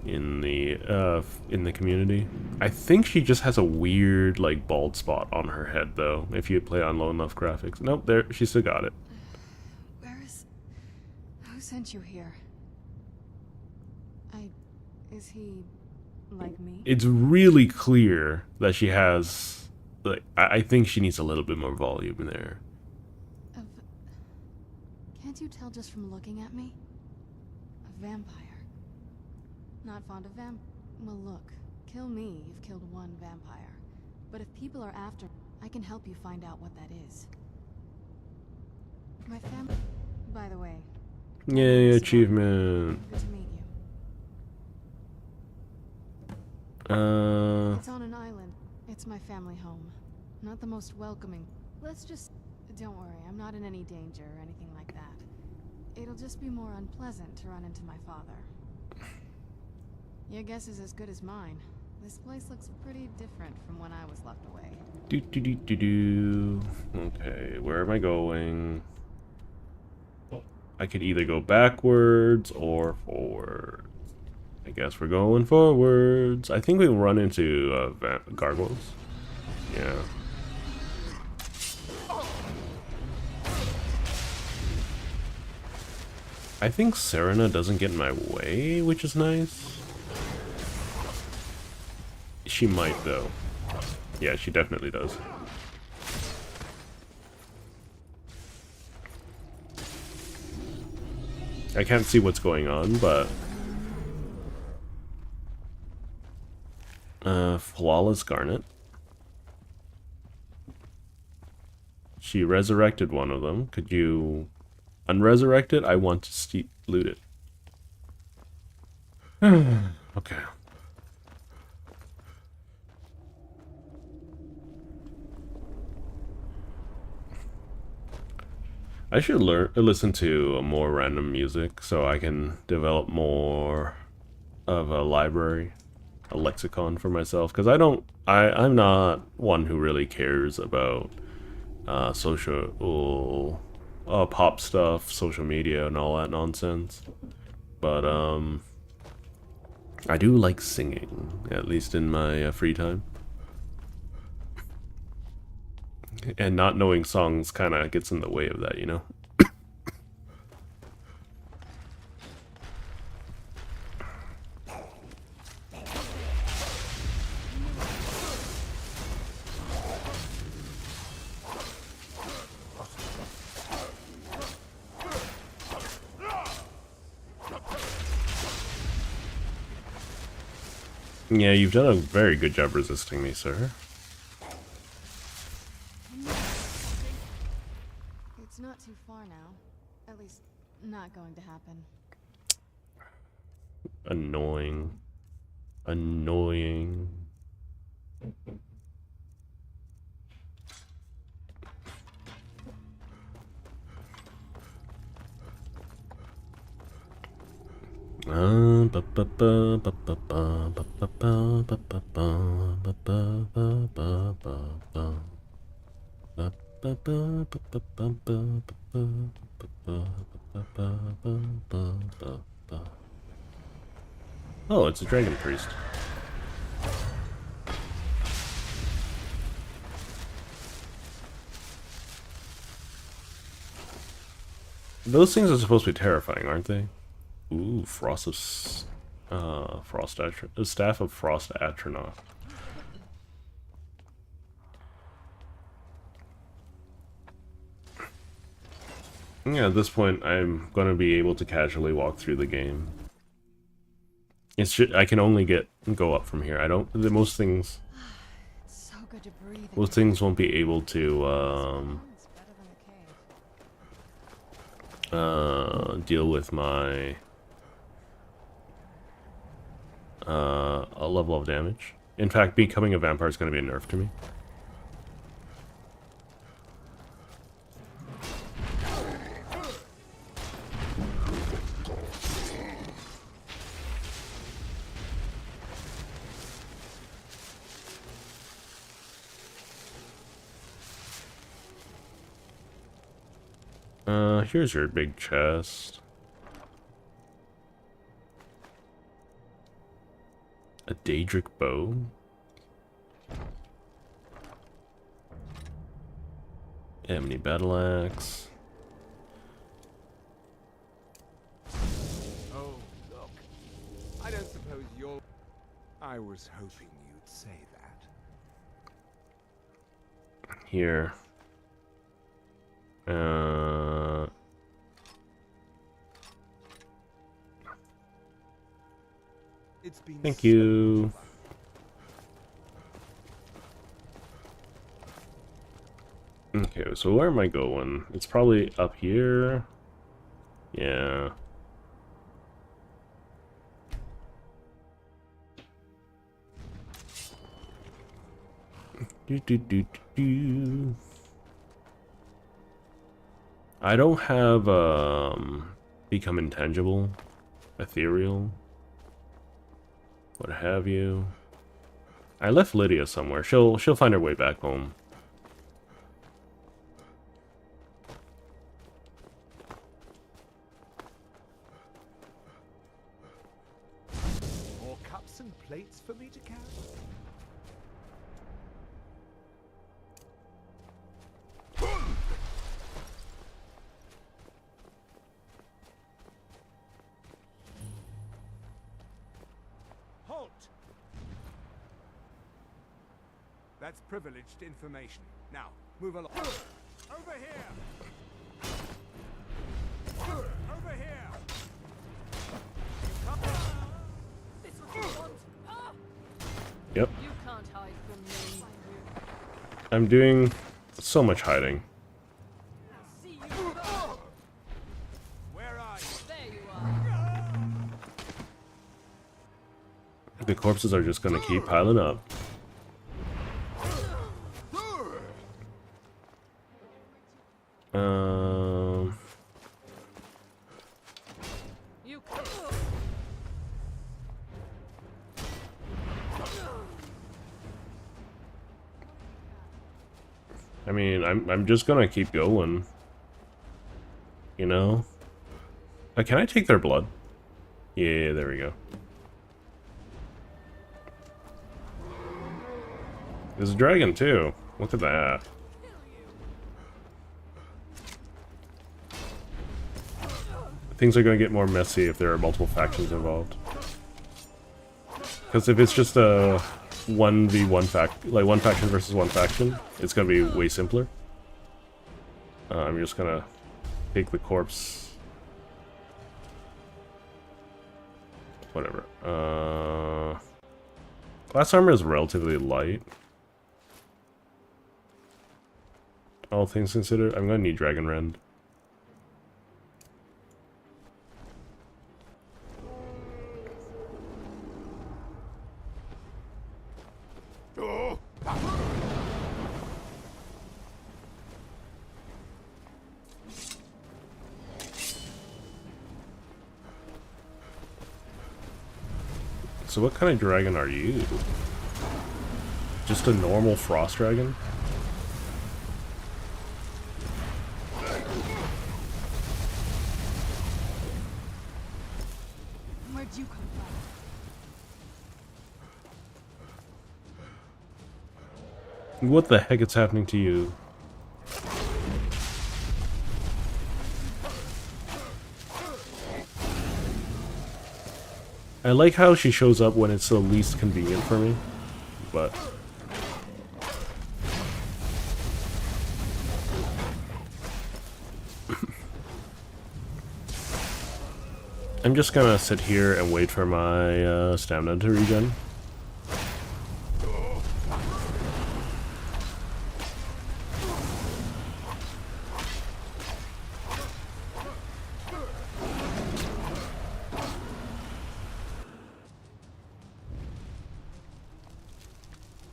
in the community. I think she just has a weird, like, bald spot on her head, though, if you play on low enough graphics. Nope, there, she still got it. Who sent you here? Is he like me? It's really clear that she has, like, I think she needs a little bit more volume in there. Can't you tell just from looking at me? A vampire. Not fond of Well, look. Kill me, you've killed one vampire. But if people are after, I can help you find out what that is. My family... By the way... Yay, achievement! Good to meet you. It's on an island. It's my family home. Not the most welcoming. Let's just... Don't worry, I'm not in any danger or anything like that. It'll just be more unpleasant to run into my father. Your guess is as good as mine. This place looks pretty different from when I was locked away. Okay, where am I going? I could either go backwards or forward. I guess we're going forwards. I think we'll run into gargoyles. Yeah. I think Serena doesn't get in my way, which is nice. She might, though. Yeah, she definitely does. I can't see what's going on, but... Flawless Garnet. She resurrected one of them. Could you unresurrect it? I want to loot it. Okay. I should listen to more random music so I can develop more of a library, a lexicon for myself, because I'm not one who really cares about social pop stuff, social media and all that nonsense. But I do like singing, at least in my free time. And not knowing songs kind of gets in the way of that, you know? Yeah, you've done a very good job resisting me, sir. It's not too far now. At least, not going to happen. Annoying. Annoying. Oh, it's a dragon priest. Those things are supposed to be terrifying, aren't they? Ooh, Staff of Frost Atronach. Yeah, at this point, I'm gonna be able to casually walk through the game. It's just, I can only go up from here. I don't. Most things. It's so good to breathe. Most things won't be able to It's better than the cave. deal with my a level of damage. In fact, becoming a vampire is going to be a nerf to me. Here's your big chest. A Daedric bow. Ebony battle axe. Oh, look. I don't suppose you're... I was hoping you'd say that. Here. It's been Thank so you. much fun. Okay, so where am I going? It's probably up here. Yeah. Do. I don't have become intangible, ethereal, what have you. I left Lydia somewhere. She'll find her way back home. More cups and plates for me to carry? Halt! That's privileged information. Now, move along. Over here! Over here! This is what you want. Ah! Yep. You can't hide from me. I'm doing so much hiding. I'll see you go. Where are you? There you are. The corpses are just gonna keep piling up. You can't. I mean, I'm just gonna keep going. You know? Can I take their blood? Yeah, there we go. There's a dragon too. Look at that. Things are going to get more messy if there are multiple factions involved. Because if it's just a 1v1 like one faction versus one faction, it's going to be way simpler. I'm just going to take the corpse. Whatever. Glass armor is relatively light. All things considered, I'm going to need Dragon Rend. So what kind of dragon are you? Just a normal frost dragon? Where'd you come from? What the heck is happening to you? I like how she shows up when it's the least convenient for me, but... I'm just gonna sit here and wait for my stamina to regen.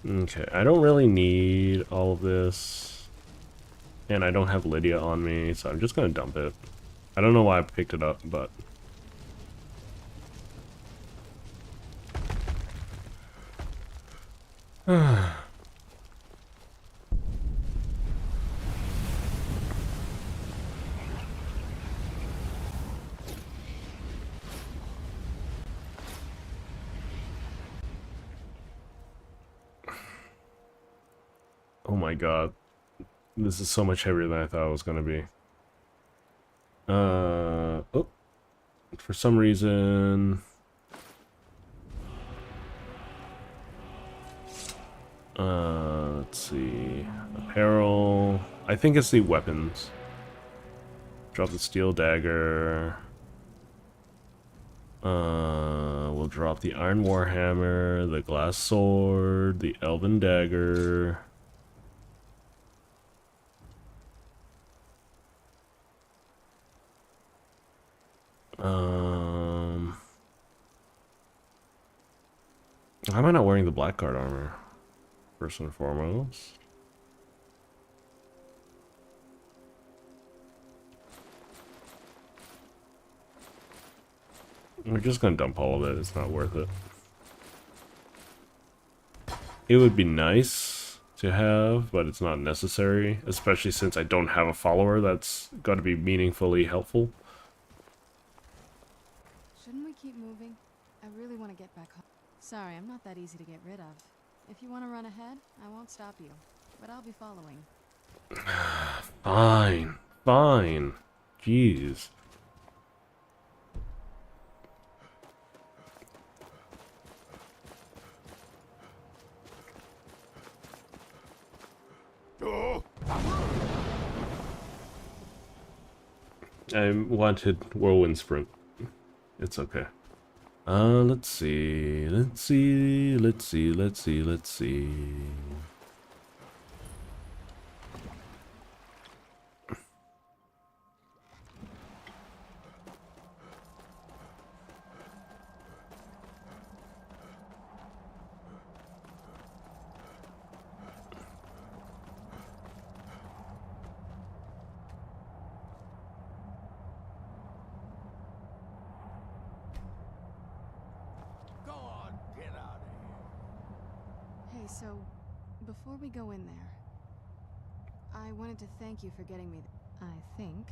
Okay, I don't really need all of this. And I don't have Lydia on me, so I'm just gonna dump it. I don't know why I picked it up, but... Oh my god. This is so much heavier than I thought it was gonna be. Oh. For some reason... let's see. Apparel. I think it's the weapons. Drop the steel dagger. We'll drop the iron warhammer, the glass sword, the elven dagger. Why am I not wearing the black card armor? First and foremost. We're just gonna dump all of it, it's not worth it. It would be nice to have, but it's not necessary, especially since I don't have a follower that's gotta be meaningfully helpful. Shouldn't we keep moving? I really want to get back home. Sorry, I'm not that easy to get rid of. If you want to run ahead, I won't stop you, but I'll be following. Fine, fine. Jeez. I wanted whirlwind sprint. It's okay. Let's see. Let's see. Let's see. Let's see. Let's see. Hey, so, before we go in there, I wanted to thank you for getting me I think.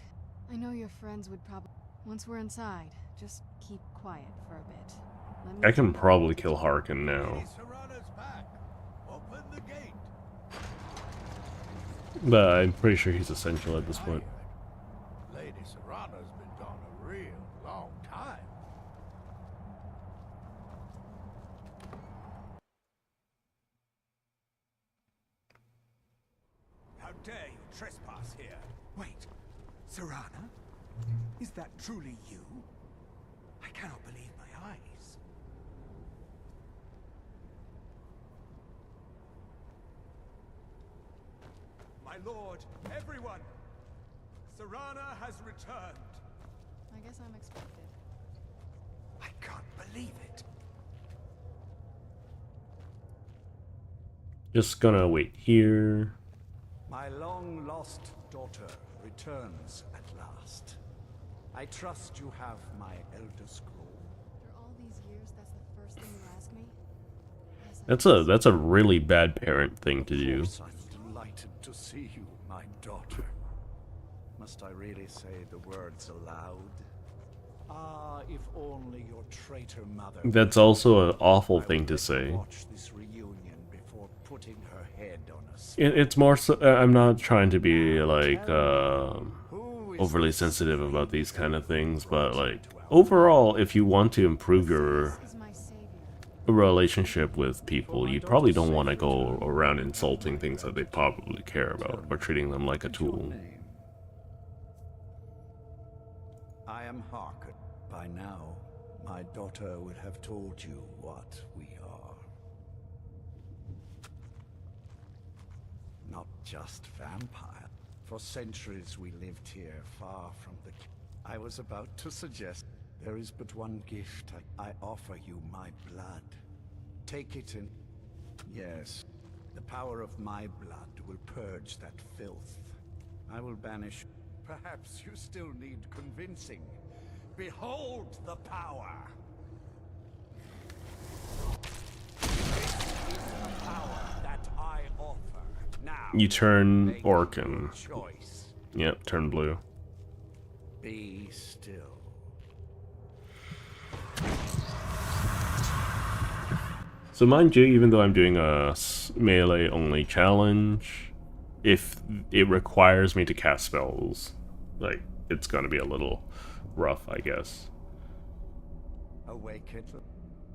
I know your friends would probably... Once we're inside, just keep quiet for a bit. Let me... I can probably kill Harkin now. But I'm pretty sure he's essential at this point. Lady Serrana's been gone a real long time. How dare you trespass here? Wait, Serrana? Is that truly you? I cannot believe my eyes. My lord, everyone! Serrana has returned. I guess I'm expected. I can't believe it. Just gonna wait here. My long-lost daughter returns at last. I trust you have my Elder Scroll. After all these years, that's the first thing you ask me? That's a really bad parent thing to do. I'm delighted to see you, my daughter. Must I really say the words aloud? Ah, if only your traitor mother... That's also an awful thing to say. Watch this reunion before putting her head on a... It's more so, I'm not trying to be like overly sensitive about these kind of things, but like overall, if you want to improve your relationship with people, you probably don't want to go around insulting things that they probably care about or treating them like a tool. I am Harkin, by now, my daughter would have told you what we are. Not just vampire. For centuries we lived here, far from the... I was about to suggest there is but one gift. I offer you my blood. Take it in... Yes, the power of my blood will purge that filth. I will banish... Perhaps you still need convincing. Behold the power! This is the power that I offer. Now, You turn make Orcan. your choice. Yep, turn blue. Be still. So mind you, even though I'm doing a melee only challenge, if it requires me to cast spells, like, it's gonna be a little rough, I guess. Awaken.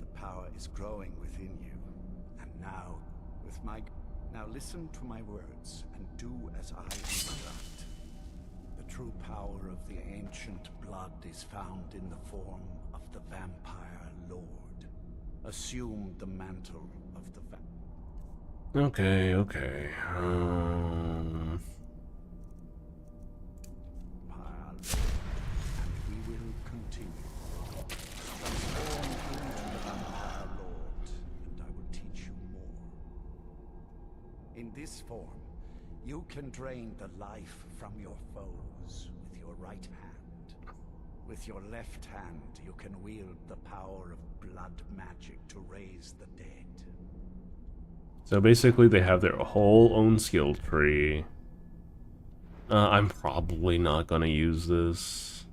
The power is growing within you. And now, with my... Now listen to my words, and do as I instruct. The true power of the ancient blood is found in the form of the Vampire Lord. Assume the mantle of the Okay. Vampire Lord, and we will continue. Transform into the Vampire Lord, and I will teach you more. In this form, you can drain the life from your foes with your right hand. With your left hand, you can wield the power of blood magic to raise the dead. So basically they have their whole own skill tree. I'm probably not gonna use this.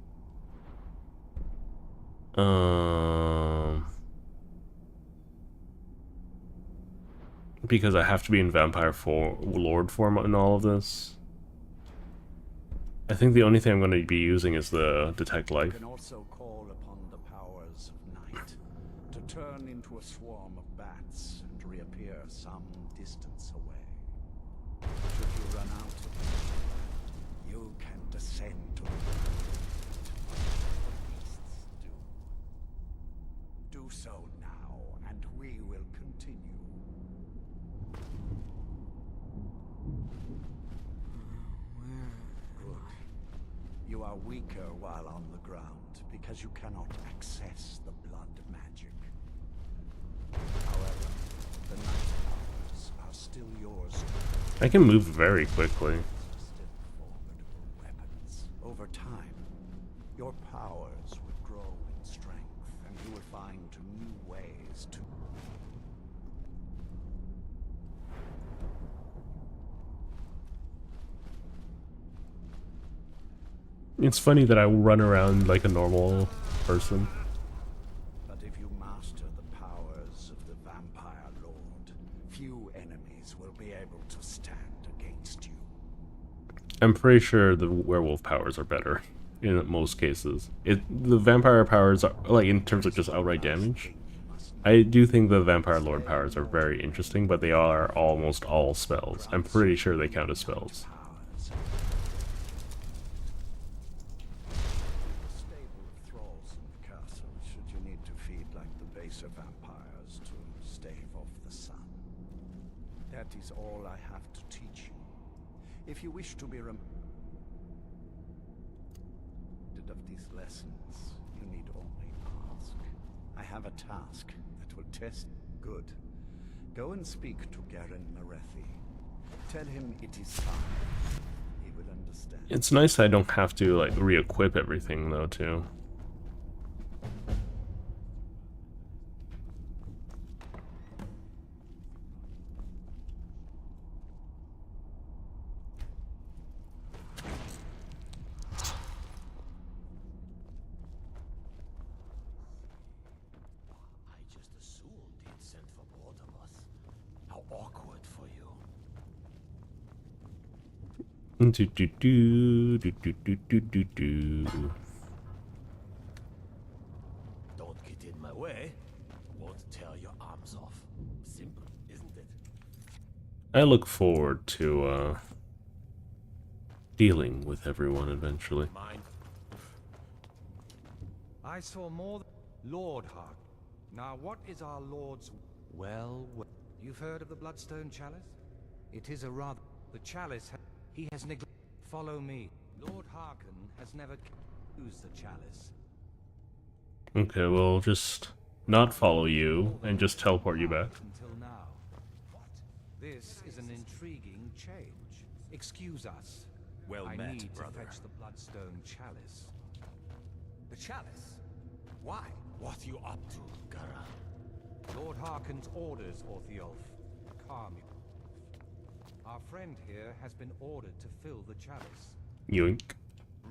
Because I have to be in Vampire Lord form in all of this. I think the only thing I'm going to be using is the Detect Life. You can also call upon the powers of night to turn into a swarm of bats and reappear some distance away. Should you run out of them, you can descend to the beasts do. Do so now, and we will continue. Good. You are weaker while on the ground because you cannot access the blood magic. However, the night powers are still yours. I can move very quickly. Still formidable weapons. Over time, your powers will grow in strength, and you will find new ways to... It's funny that I run around like a normal person. But if you master the powers of the Vampire Lord, few enemies will be able to stand against you. I'm pretty sure the werewolf powers are better in most cases. The vampire powers are, like, in terms of just outright damage, I do think the Vampire Lord powers are very interesting, but they are almost all spells. I'm pretty sure they count as spells. Stable of thralls in the castle, should you need to feed like the baser vampires to stave off the sun. That is all I have to teach you. If you wish to be reminded of these lessons, you need only ask. I have a task that will test. Good. Go and speak to Garen Marethi. Tell him it is time. He will understand. It's nice I don't have to, like, re-equip everything, though, too. I just assumed he'd sent for both of us. How awkward for you. Do do do do do do do do do. Don't get in my way. Won't tear your arms off. Simple, isn't it? I look forward to dealing with everyone eventually. Mine. I saw more Lord Hark. Now what is our Lord's... Well, you've heard of the Bloodstone Chalice? It is a rather... The Chalice, he has neglected... Follow me. Lord Harkin has never used the Chalice. Okay, we'll just not follow you and just teleport you back. Until now. This is an intriguing change. Excuse us. Well I met, need brother. to fetch the Bloodstone Chalice. The chalice? Why? What you up to, Gara? Lord Harkin's orders, Orthiolf. Calm you. Our friend here has been ordered to fill the chalice. Yoink.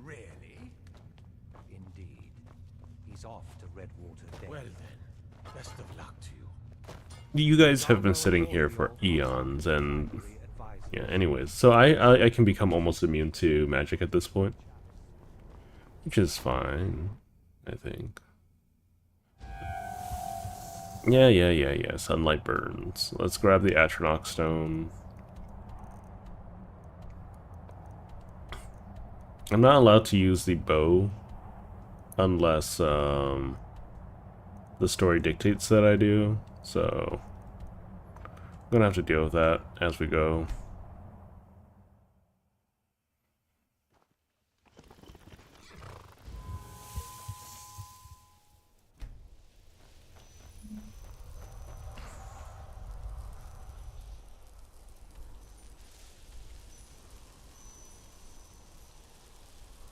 Really? Indeed. He's off to Redwater Dale. Well then, best of luck to you. You guys have been sitting here for eons, and yeah. Anyways, so I can become almost immune to magic at this point, which is fine, I think. Yeah. Sunlight burns. Let's grab the Atronach stone. I'm not allowed to use the bow unless the story dictates that I do, so I'm gonna have to deal with that as we go.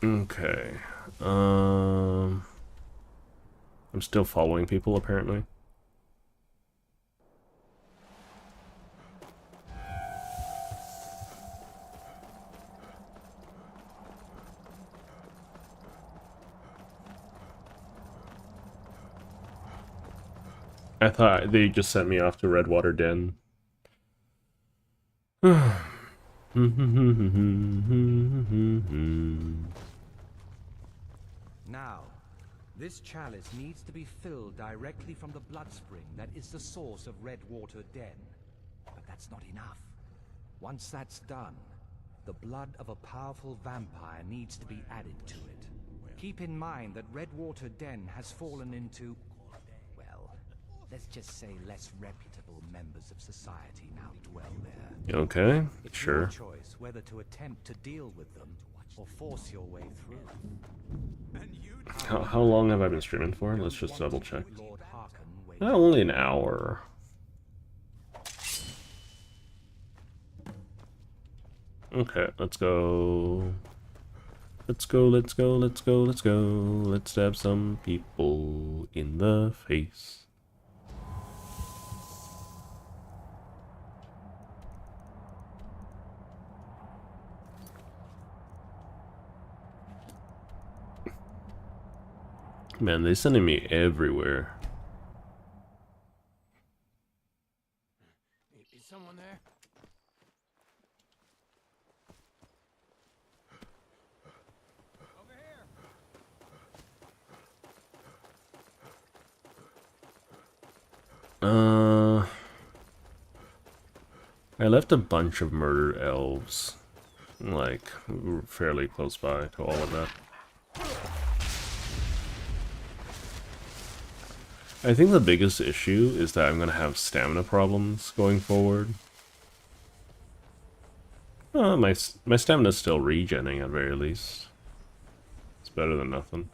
Okay. I'm still following people apparently. I thought they just sent me off to Redwater Den. Now, this chalice needs to be filled directly from the blood spring that is the source of Redwater Den. But that's not enough. Once that's done, the blood of a powerful vampire needs to be added to it. Keep in mind that Redwater Den has fallen into, well, let's just say less reputable members of society now dwell there. Okay, it's sure. your choice whether to attempt to deal with them or force your way through. How long have I been streaming for? Let's just double check. Only an hour. Okay, let's go. Let's go. Let's stab some people in the face. Man, they're sending me everywhere. Is someone there? I left a bunch of murdered elves, like, fairly close by to all of that. I think the biggest issue is that I'm going to have stamina problems going forward. My stamina's still regenning at very least. It's better than nothing.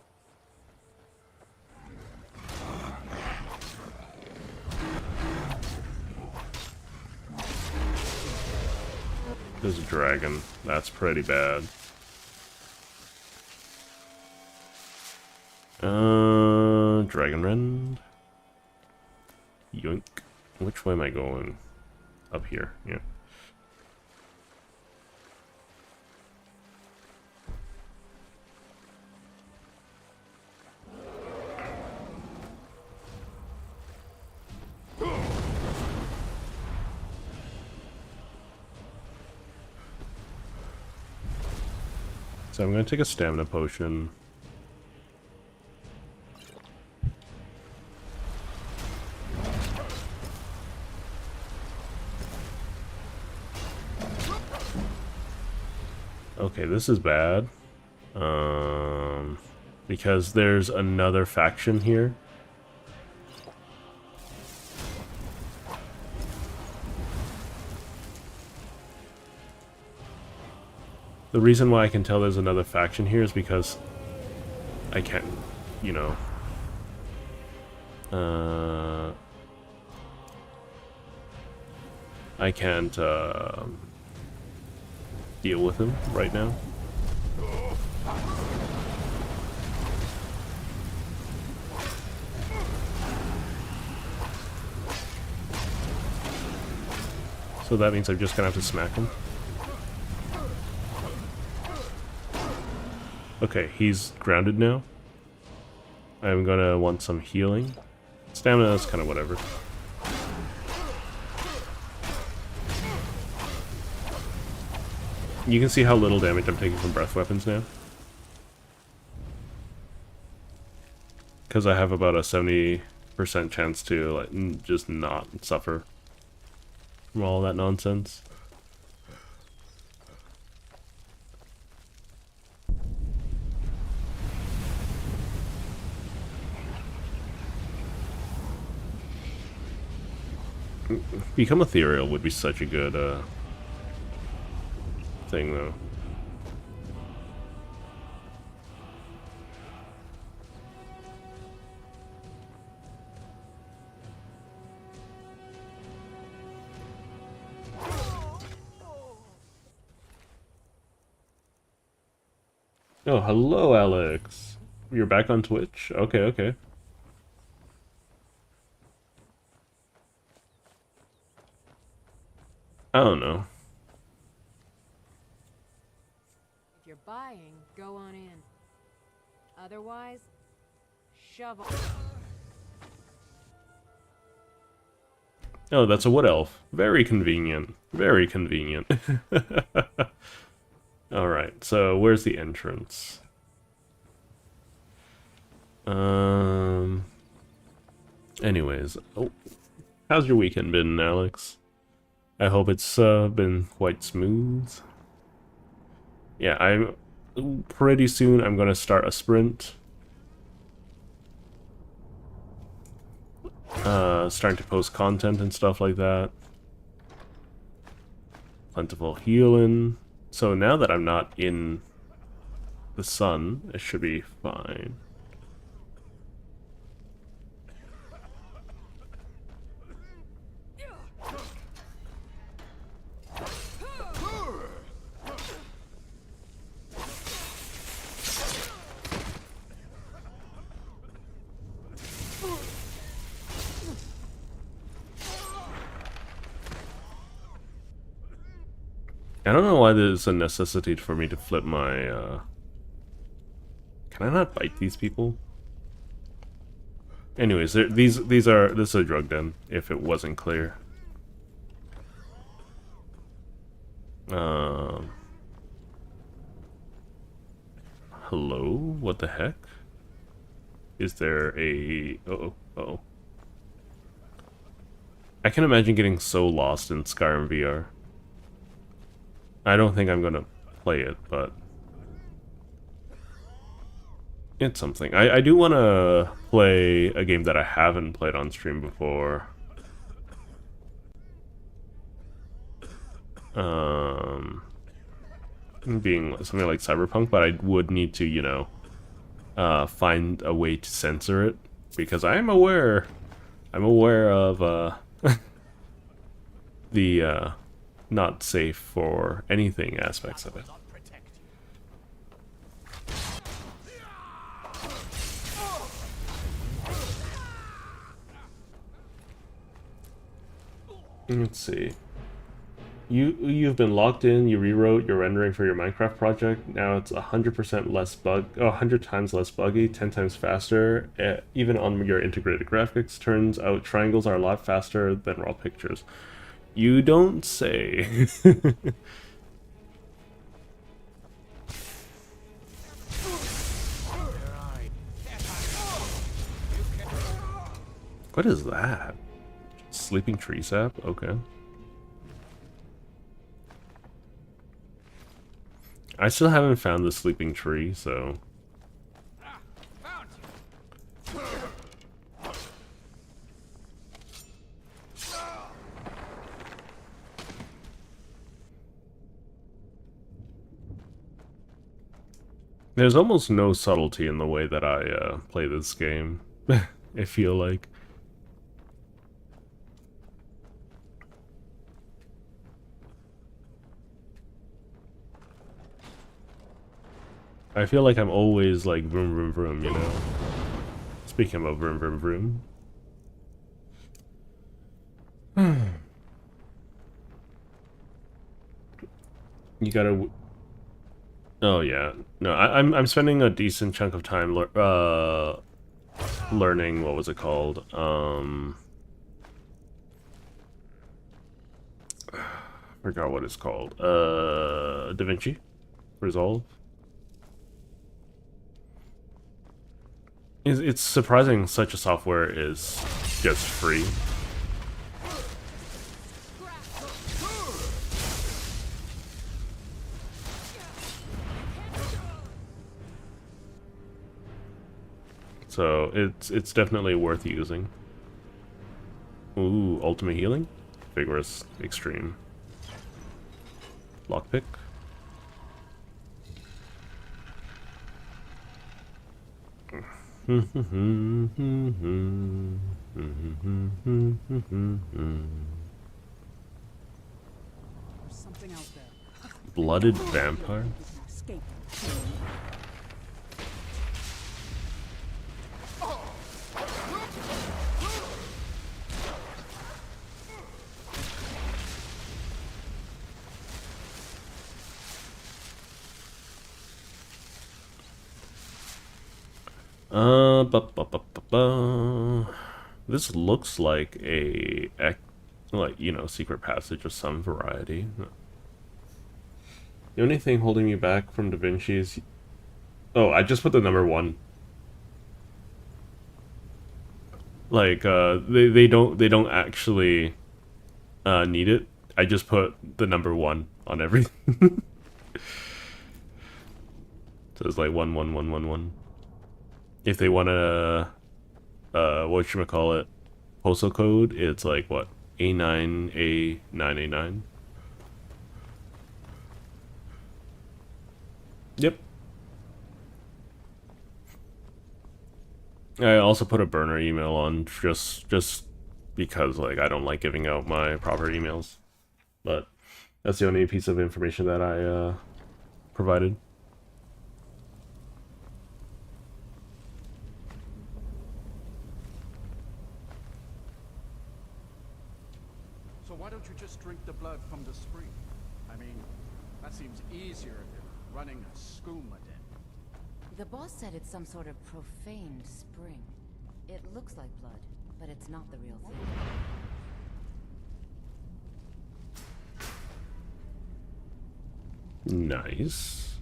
There's a dragon. That's pretty bad. Dragon Rend. Yoink. Which way am I going? Up here, yeah. So I'm going to take a stamina potion. Okay, this is bad. Because there's another faction here. The reason why I can tell there's another faction here is because I can't, you know, I can't deal with him right now. So that means I'm just gonna have to smack him. Okay, he's grounded now. I'm gonna want some healing. Stamina is kind of whatever. You can see how little damage I'm taking from breath weapons now. Because I have about a 70% chance to like just not suffer from all that nonsense. Become ethereal would be such a good thing, though. Oh, hello, Alex. You're back on Twitch? Okay, okay. I don't know. If you're buying, go on in. Otherwise, shovel. Oh, that's a wood elf. Very convenient. Very convenient. Alright, so where's the entrance? Anyways, oh, how's your weekend been, Alex? I hope it's been quite smooth. Yeah, pretty soon I'm gonna start a sprint. Starting to post content and stuff like that. Plentiful healing. So now that I'm not in the sun, it should be fine. I don't know why there's a necessity for me to flip my, Can I not bite these people? Anyways, this is a drug den, if it wasn't clear. Hello? What the heck? Is there a... Uh-oh. I can imagine getting so lost in Skyrim VR. I don't think I'm gonna play it, but it's something. I do want to play a game that I haven't played on stream before. Being something like Cyberpunk, but I would need to, you know, find a way to censor it, because I'm aware of the not safe for anything aspects of it. Let's see. You've been locked in. You rewrote your rendering for your Minecraft project. Now it's 100% less 100 times less buggy, 10 times faster. Even on your integrated graphics, turns out triangles are a lot faster than raw pictures. You don't say. What is that? Sleeping tree sap? Okay. I still haven't found the sleeping tree, so There's almost no subtlety in the way that I play this game. I feel like. I feel like I'm always like vroom vroom vroom, you know? Speaking of vroom vroom vroom. You gotta... Oh yeah. No, I'm spending a decent chunk of time learning, what was it called? I forgot what it's called. DaVinci Resolve. It's surprising such a software is just free. So it's definitely worth using. Ooh, ultimate healing? Vigorous extreme. Lockpick. There's something out there. Blooded vampire? Escape. This looks like a, like, you know, secret passage of some variety. The only thing holding me back from DaVinci is... Oh, I just put the number 1. Like, they don't actually need it. I just put the number 1 on everything. So it's like 1 1 1 1 1. If they want to, whatchamacallit, postal code, it's like, what, A9, A9, A9? Yep. I also put a burner email on, just because, like, I don't like giving out my proper emails. But that's the only piece of information that I, provided. Why don't you just drink the blood from the spring? I mean, that seems easier than running a skooma den. The boss said it's some sort of profaned spring. It looks like blood, but it's not the real thing. Nice.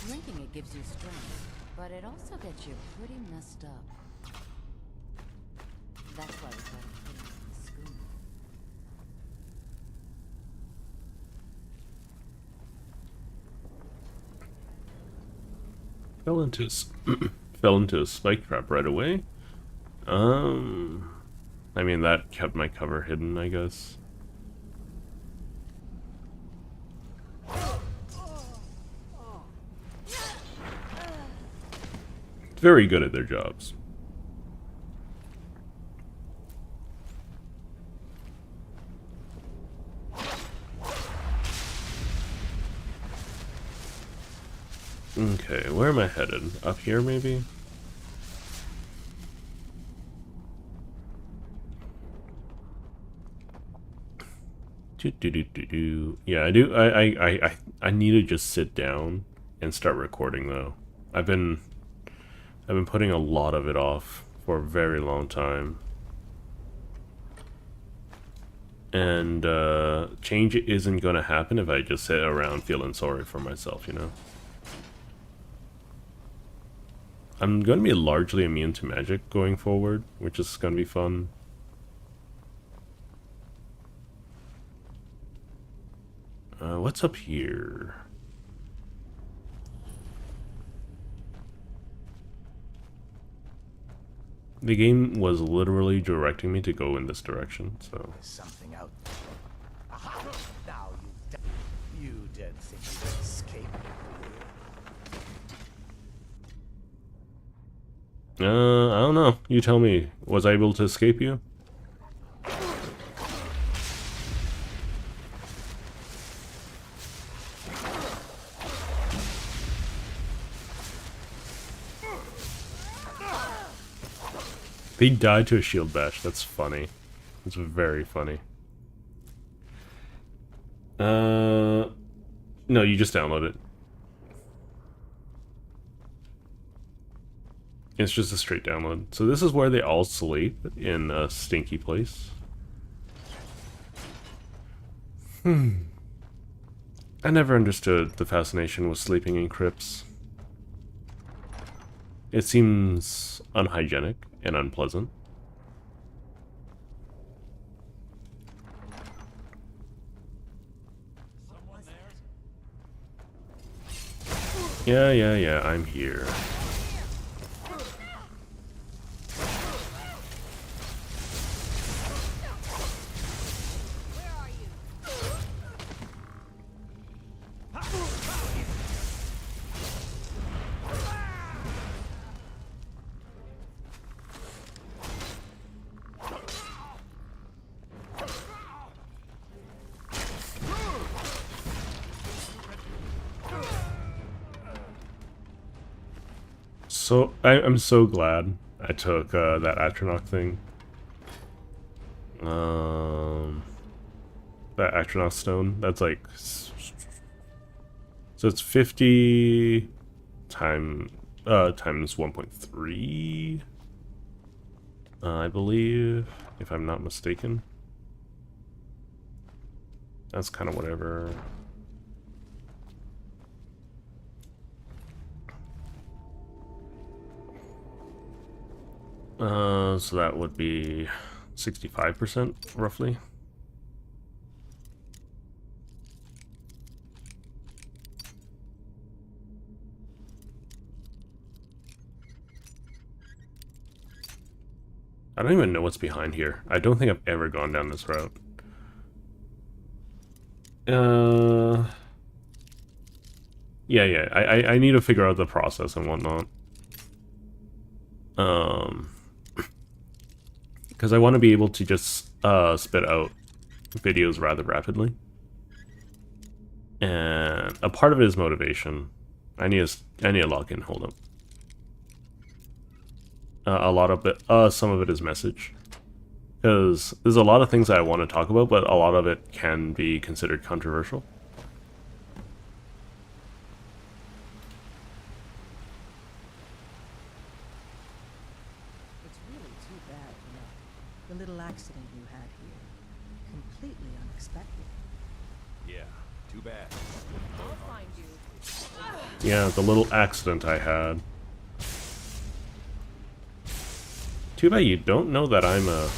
Drinking it gives you strength, but it also gets you pretty messed up. That's why we started putting it in the schooner. Fell into a spike trap right away. I mean, that kept my cover hidden, I guess. Very good at their jobs. Okay, where am I headed? Up here, maybe? Yeah, I do. I need to just sit down and start recording though. I've been putting a lot of it off for a very long time. And change isn't gonna happen if I just sit around feeling sorry for myself, you know? I'm gonna be largely immune to magic going forward, which is gonna be fun. What's up here? The game was literally directing me to go in this direction, so... There's something out there. Aha! Now you don't think you can escape. I don't know. You tell me. Was I able to escape you? He died to a shield bash. That's funny. That's very funny. No, you just download it. It's just a straight download. So this is where they all sleep, in a stinky place. I never understood the fascination with sleeping in crypts. It seems unhygienic and unpleasant. Yeah, I'm here. So, I'm so glad I took that Atronach thing. That Atronach stone, that's like... So it's 50 times 1.3, I believe, if I'm not mistaken. That's kind of whatever. So that would be 65% roughly. I don't even know what's behind here. I don't think I've ever gone down this route. Yeah, I need to figure out the process and whatnot. Because I want to be able to just spit out videos rather rapidly. And a part of it is motivation. I need to log in, hold up. A lot of it, some of it is message. Because there's a lot of things that I want to talk about, but a lot of it can be considered controversial. It's really too bad, you know. The little accident you had here. Completely unexpected. Yeah, too bad. I'll find you. Yeah, the little accident I had. Too bad you don't know that I'm a...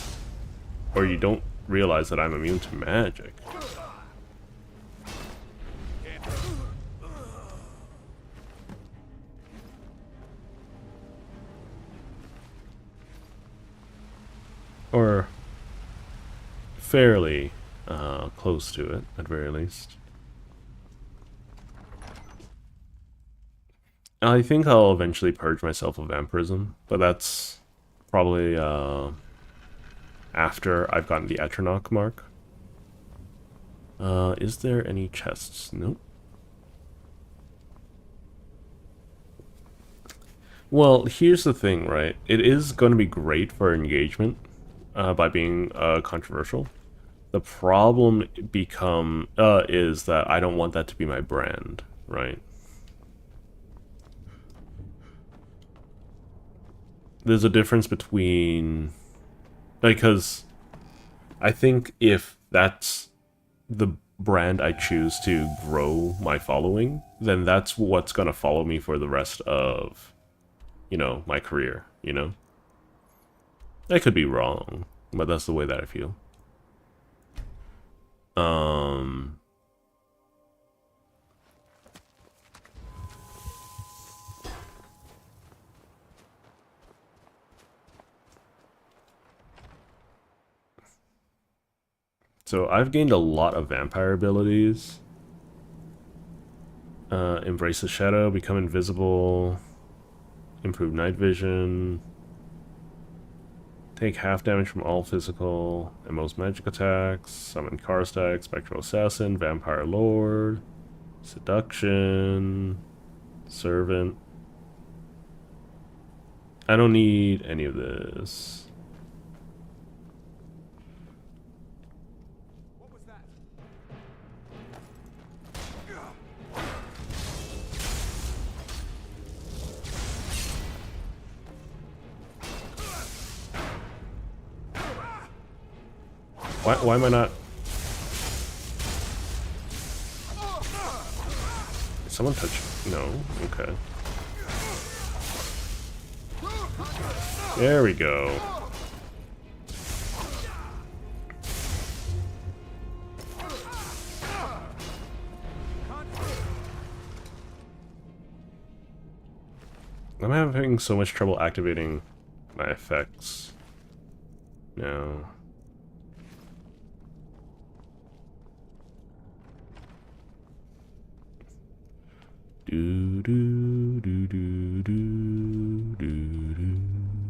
Or you don't realize that I'm immune to magic. Or fairly close to it, at very least. I think I'll eventually purge myself of vampirism, but that's probably after I've gotten the Atronach mark. Is there any chests? Nope. Well, here's the thing, right? It is going to be great for engagement by being controversial. The problem is that I don't want that to be my brand, right? There's a difference between... Because I think if that's the brand I choose to grow my following, then that's what's going to follow me for the rest of, you know, my career, you know? I could be wrong, but that's the way that I feel. So I've gained a lot of vampire abilities. Embrace the shadow, become invisible, improve night vision, take half damage from all physical and most magic attacks, summon Karstak, Spectral Assassin, Vampire Lord, Seduction, Servant. I don't need any of this. Why am I not? Did someone touch? No. Okay. There we go. I'm having so much trouble activating my effects now. Do do do do do do do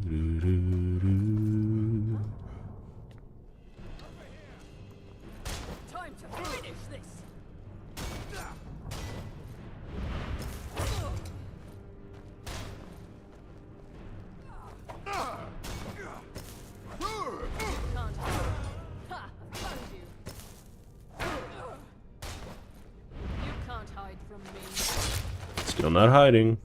do do. Time to finish this. Can't hide. Ha! Found you. You can't hide from me. Still not hiding.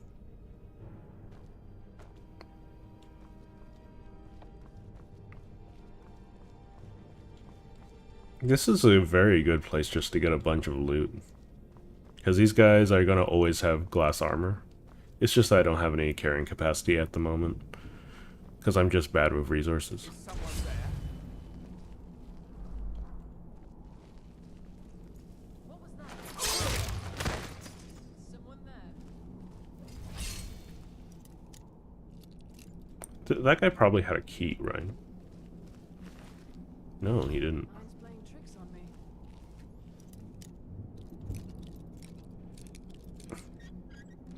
This is a very good place just to get a bunch of loot. Because these guys are going to always have glass armor. It's just that I don't have any carrying capacity at the moment. Because I'm just bad with resources. That guy probably had a key, right? No, he didn't.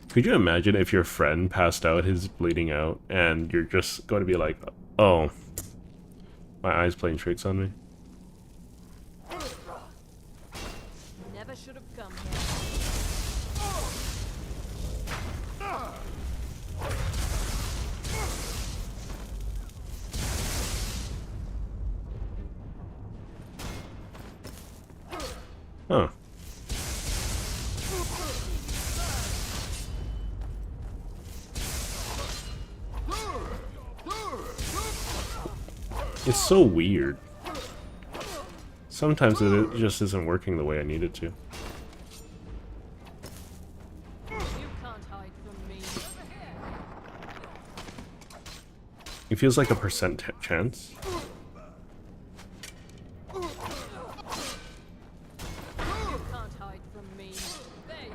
Could you imagine if your friend passed out, he's bleeding out, and you're just going to be like, oh, my eye's playing tricks on me? Never should have come Huh. It's so weird. Sometimes it just isn't working the way I need it to. You can't hide from me. It feels like a percent chance. You can't hide from me. There you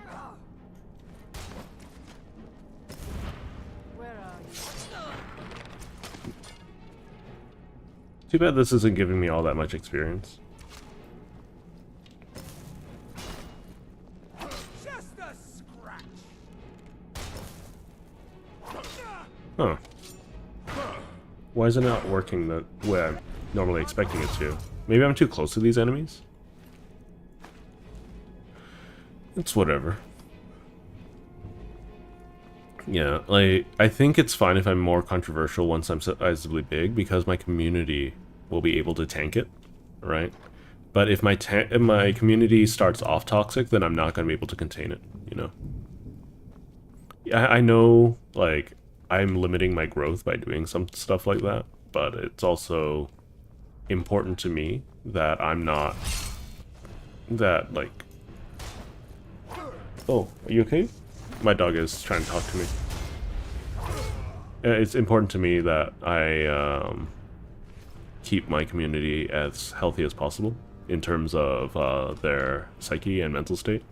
are. Where are you? Too bad this isn't giving me all that much experience. Just a scratch. Huh. Why is it not working the way I'm normally expecting it to? Maybe I'm too close to these enemies? It's whatever. Yeah, like, I think it's fine if I'm more controversial once I'm sizably big, because my community will be able to tank it, right? But if my community starts off toxic, then I'm not going to be able to contain it, you know? I know, like, I'm limiting my growth by doing some stuff like that, but it's also important to me that I'm not... that, like... Oh, are you okay? My dog is trying to talk to me. It's important to me that I keep my community as healthy as possible in terms of their psyche and mental state.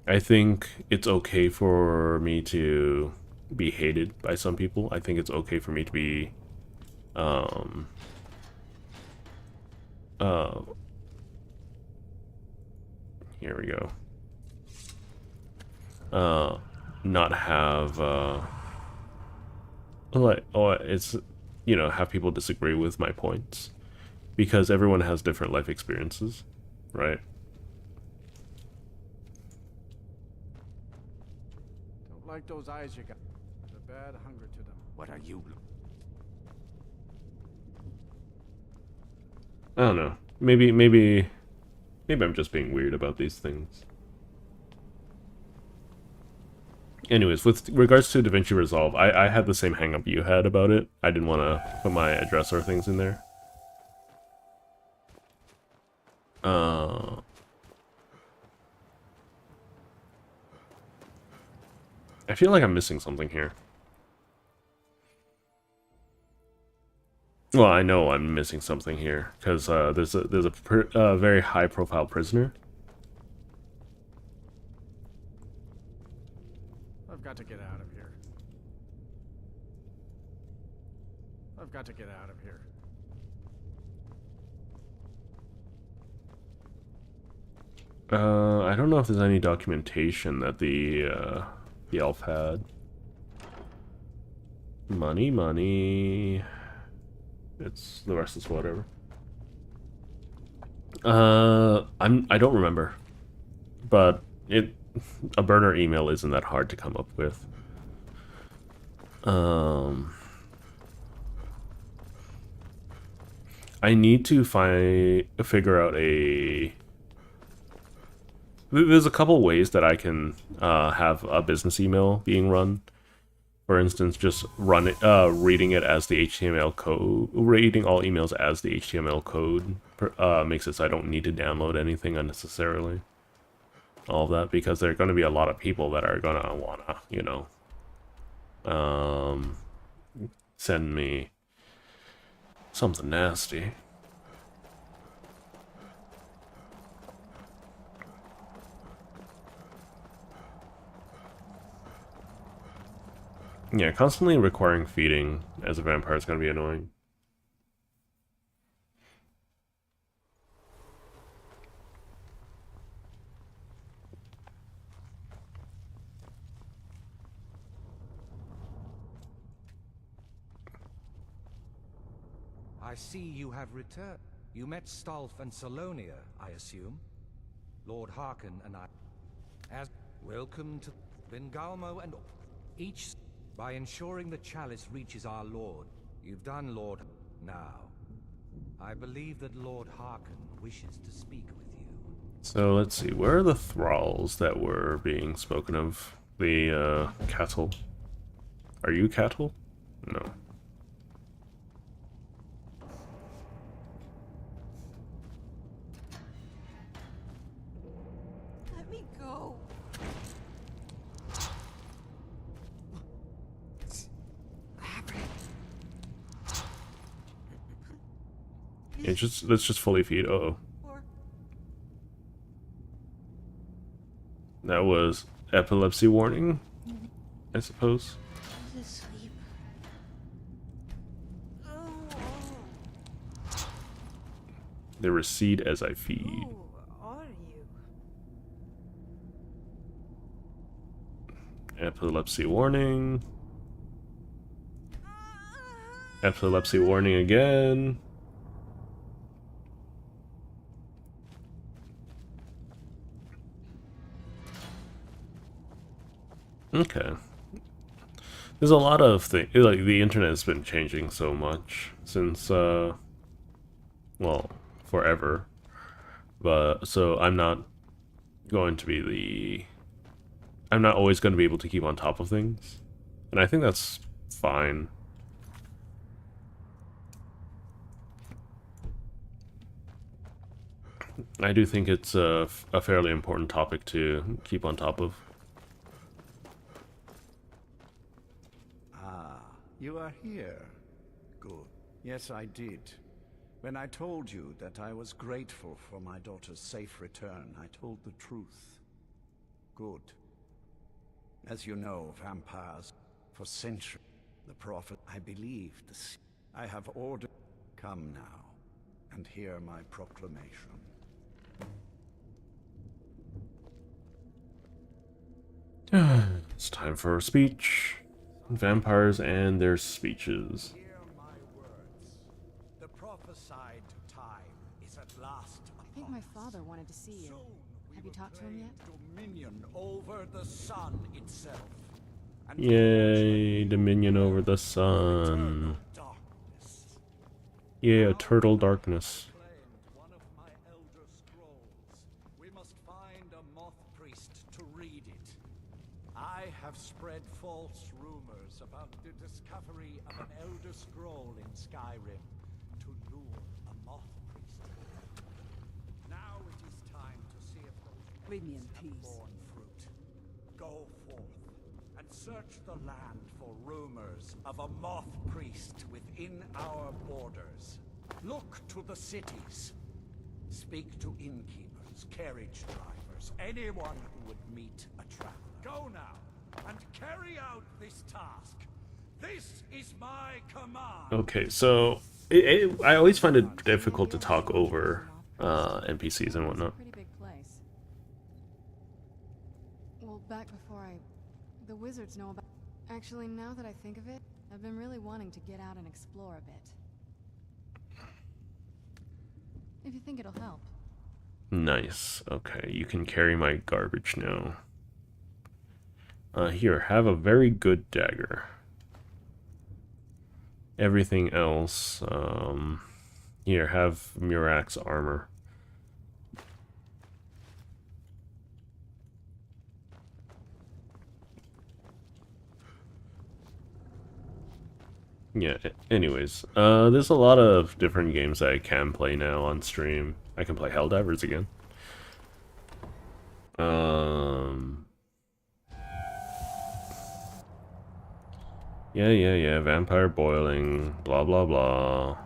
I think it's okay for me to be hated by some people. I think it's okay for me to be here we go. Not have like, oh, it's, you know, have people disagree with my points, because everyone has different life experiences, right? Don't like those eyes you got. There's a bad hunger to them. What are you? I don't know. Maybe I'm just being weird about these things. Anyways, with regards to DaVinci Resolve, I had the same hang up you had about it. I didn't want to put my address or things in there. I feel like I'm missing something here. Well, I know I'm missing something here, because there's a very high-profile prisoner. I've got to get out of here. I've got to get out of here. I don't know if there's any documentation that the elf had. Money. It's the rest is whatever. I don't remember, but a burner email isn't that hard to come up with. I need to figure out a. There's a couple ways that I can have a business email being run. For instance, just reading it as the HTML code, reading all emails as the HTML code makes it so I don't need to download anything unnecessarily. All of that, because there are going to be a lot of people that are going to want to, you know, send me something nasty. Yeah, constantly requiring feeding as a vampire is going to be annoying. I see you have returned. You met Stolf and Salonia, I assume? Lord Harkon and I... As welcome to Bengalmo and each... By ensuring the chalice reaches our Lord, you've done, Lord. Now, I believe that Lord Harkon wishes to speak with you. So let's see, where are the thralls that were being spoken of? The cattle. Are you cattle? No. Let me go. Let's just fully feed. Uh-oh. That was epilepsy warning, I suppose. They recede as I feed. Who are you? Epilepsy warning. Epilepsy warning again. Okay. There's a lot of things, like, the internet has been changing so much since, well, forever. But, so I'm not going to be I'm not always going to be able to keep on top of things. And I think that's fine. I do think it's a fairly important topic to keep on top of. You are here. Good. Yes, I did. When I told you that I was grateful for my daughter's safe return, I told the truth. Good. As you know, vampires, for centuries, the prophet, I believed the... I have ordered... Come now. and hear my proclamation. It's time for a speech. Vampires and their speeches. Hear my words. The prophesied time is at last upon I think my father wanted to see you. Have you talked to him yet? Dominion over the sun itself. And Yay, dominion over the sun. Yeah, turtle darkness. one of my elder scrolls. We must find a moth priest to read it. I have spread false rumors about the discovery of an elder scroll in Skyrim to lure a moth priest. Now it is time to see if those Leave me in have peace. borne fruit. Go forth and search the land for rumors of a moth priest within our borders. Look to the cities. Speak to innkeepers, carriage drivers, anyone who would meet a traveler. Go now and carry out this task. This is my command. Okay, so I always find it difficult to talk over NPCs and whatnot. Pretty big place. Well, back before the wizards know about... Actually, now that I think of it, I've been really wanting to get out and explore a bit. If you think it'll help. Nice. Okay, you can carry my garbage now. Here, have a very good dagger. Everything else, here, have Miraak's armor. Yeah, anyways, there's a lot of different games that I can play now on stream. I can play Helldivers again. Yeah, vampire boiling, blah blah blah.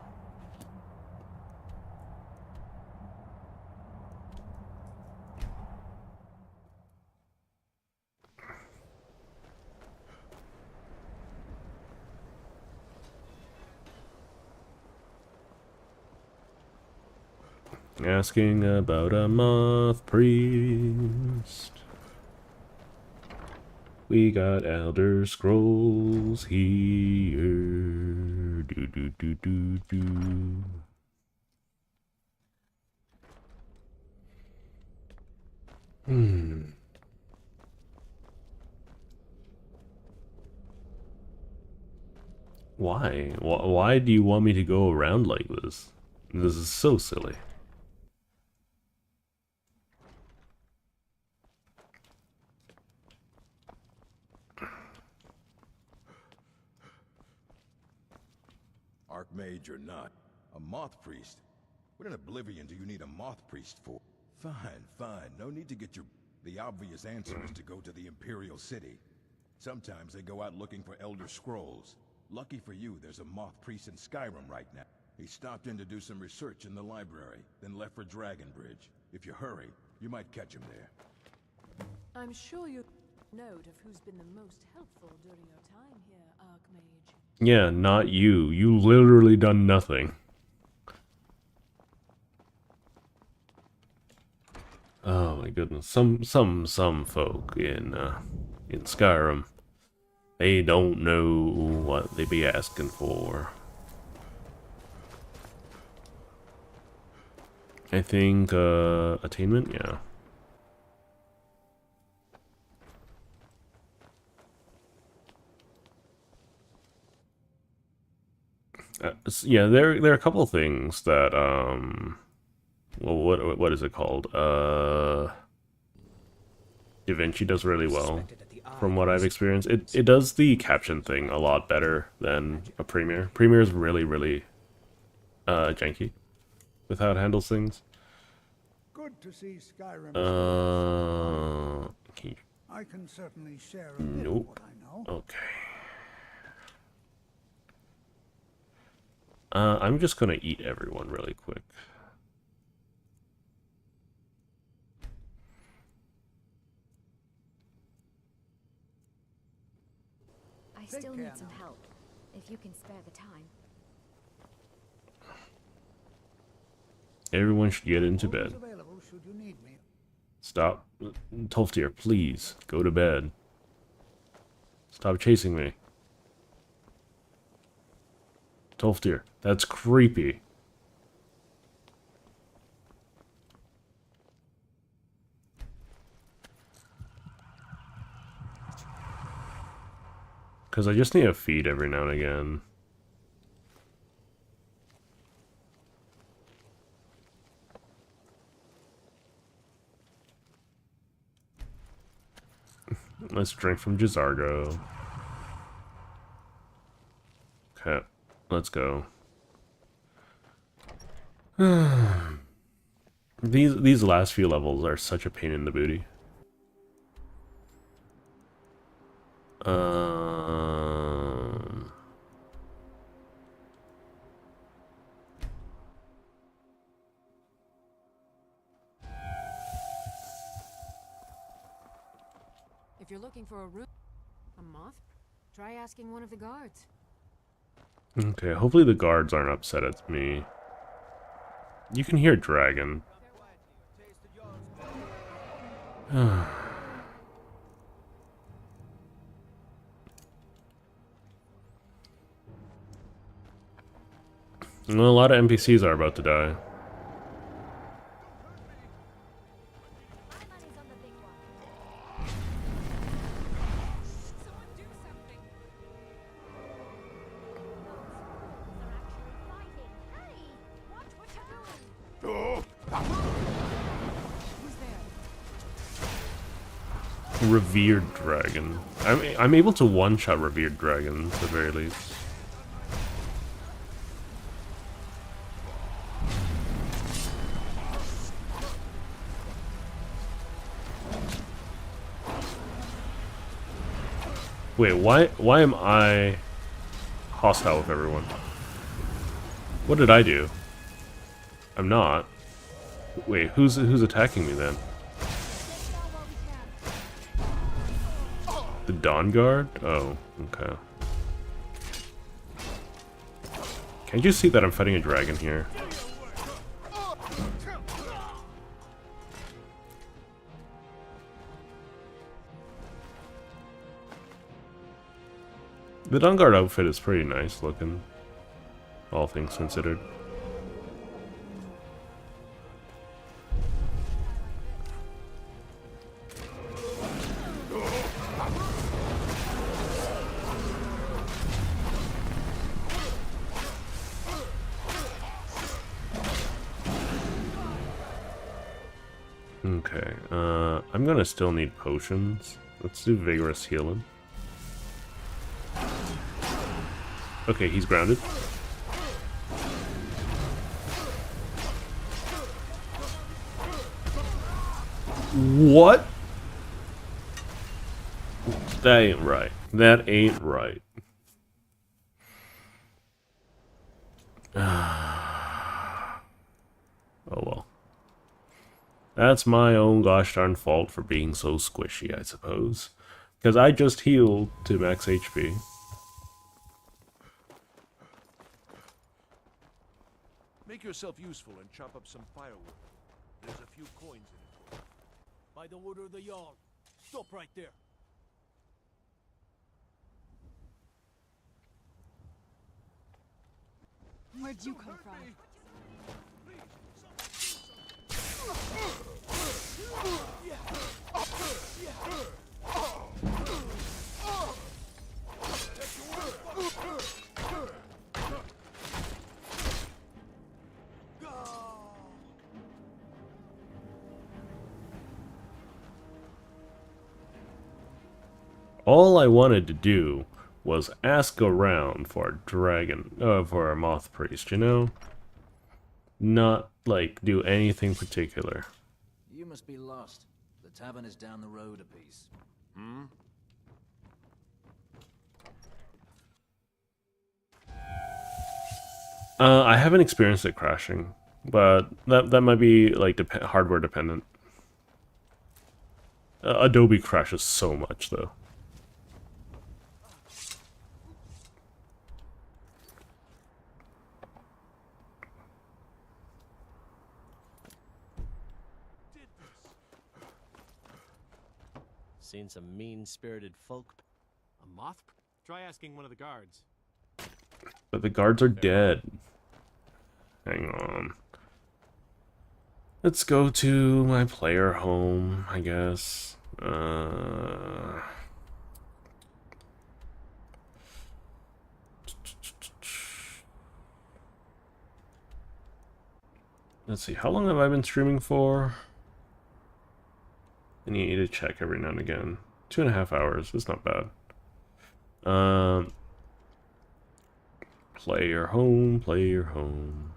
Asking about a moth priest. We got Elder Scrolls here. Do do do do do. Why? Why do you want me to go around like this? This is so silly. Archmage or not, a moth priest. What in Oblivion do you need a moth priest for? Fine. No need to get your... The obvious answer is to go to the Imperial City. Sometimes they go out looking for Elder Scrolls. Lucky for you, there's a moth priest in Skyrim right now. He stopped in to do some research in the library, then left for Dragonbridge. If you hurry, you might catch him there. I'm sure you note of who's been the most helpful during your time here, Archmage. Yeah, not you. You literally done nothing. Oh my goodness. Some folk in Skyrim, they don't know what they be asking for. I think attainment, yeah. Yeah, there are a couple things that well, what is it called? Da Vinci does really well, from what I've experienced. It does the caption thing a lot better than a Premiere. Premiere is really janky with how it handles things. Good to see Skyrim. I can certainly share a bit of what I know. Okay. I'm just gonna eat everyone really quick. I still need some help, if you can spare the time. Everyone should get into bed. Available should you need me. Stop. Tolftir, please, go to bed. Stop chasing me. Tolftir, that's creepy. Because I just need a feed every now and again. Let's drink from Jizargo. Okay, let's go. These last few levels are such a pain in the booty. If you're looking for a moth, try asking one of the guards. Okay, hopefully the guards aren't upset at me. You can hear dragon. Well, a lot of NPCs are about to die. Revered dragon. I'm able to one-shot revered dragons at the very least. Wait, why am I hostile with everyone? What did I do? I'm not. Wait, who's attacking me then? The Dawn Guard? Oh, okay. Can't you see that I'm fighting a dragon here? The Dawn Guard outfit is pretty nice looking, all things considered. Okay, I'm gonna still need potions. Let's do vigorous healing. Okay, he's grounded. What? That ain't right. That ain't right. Oh well. That's my own gosh darn fault for being so squishy, I suppose. Because I just healed to max HP. Make yourself useful and chop up some firewood. There's a few coins in it. By the order of the Jarl. Stop right there. Where'd you come from? All I wanted to do was ask around for a dragon, for a moth priest, you know? Not, like, do anything particular. You must be lost. The tavern is down the road a piece. Hmm? I haven't experienced it crashing, but that might be, like, hardware dependent. Adobe crashes so much, though. Seen some mean-spirited folk. A moth? Try asking one of the guards. But the guards are dead. Hang on. Let's go to my player home, I guess. Let's see, how long have I been streaming for? I need to check every now and again. 2.5 hours, that's not bad. Player home, player home.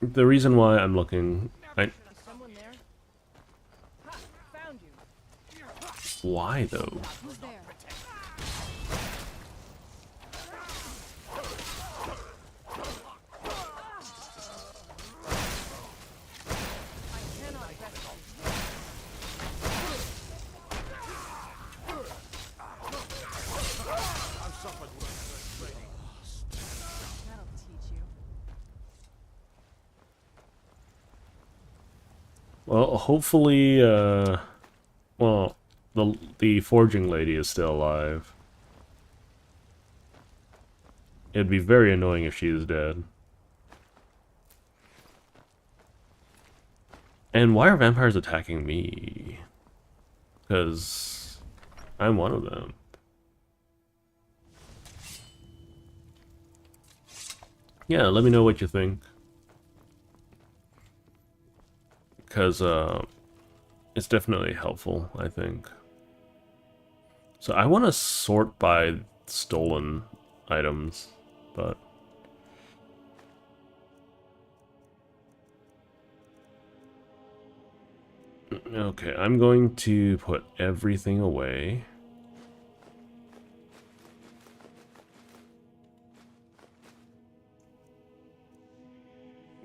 The reason why I'm looking... Someone there? Ha, found you. Why, though? Who's there? That'll teach you. Well, hopefully, well, the forging lady is still alive. It'd be very annoying if she is dead. And why are vampires attacking me? Because I'm one of them. Yeah, let me know what you think. Because it's definitely helpful, I think. So I want to sort by stolen items, but... Okay, I'm going to put everything away.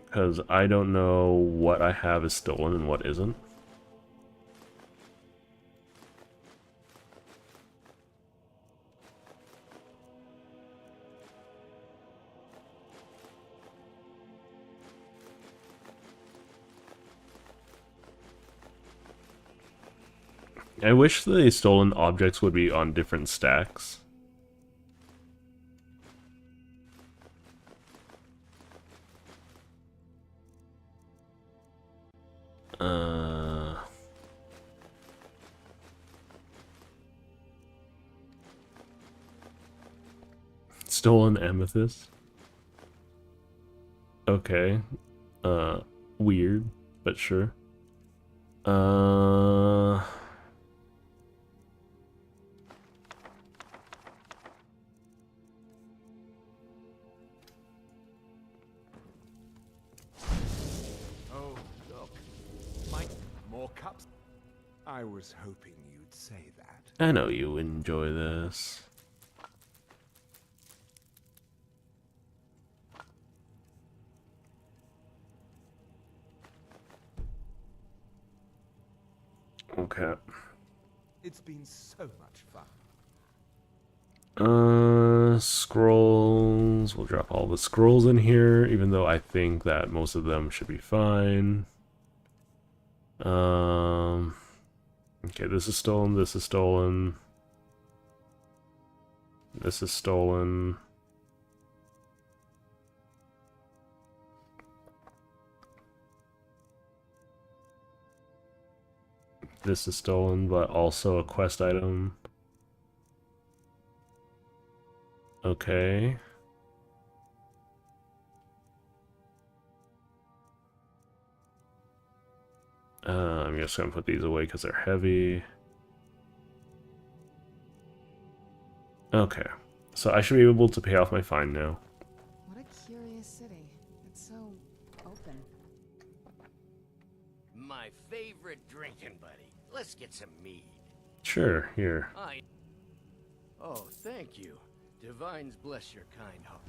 Because I don't know what I have is stolen and what isn't. I wish the stolen objects would be on different stacks. Stolen amethyst. Okay. Weird, but sure. Oh, look. More cups? I was hoping you'd say that. I know you enjoy this. Okay. It's been so much fun. Scrolls. We'll drop all the scrolls in here, even though I think that most of them should be fine. Okay, this is stolen, this is stolen. This is stolen. This is stolen, but also a quest item. Okay. I'm just gonna put these away because they're heavy. Okay, so I should be able to pay off my fine now. What a curious city. It's so open. My favorite drinking buddy. Let's get some mead. Sure, here. Oh, thank you. Divines bless your kind heart.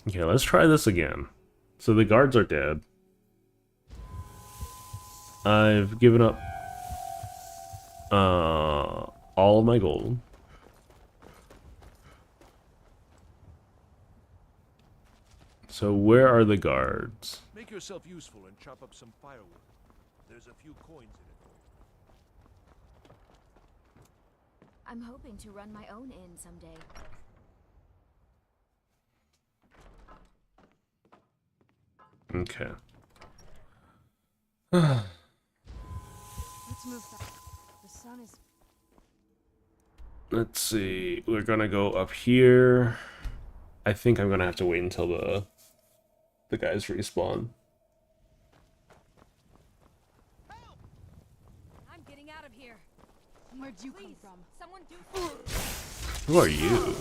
Okay, let's try this again. So the guards are dead. I've given up all of my gold. So where are the guards? Make yourself useful and chop up some firewood. There's a few coins in it for you. I'm hoping to run my own inn someday. Okay. Let's move fast. The sun is... Let's see. We're gonna go up here. I think I'm gonna have to wait until the guys respawn. I'm getting out of here. Where'd you come from? Someone do... Who are you?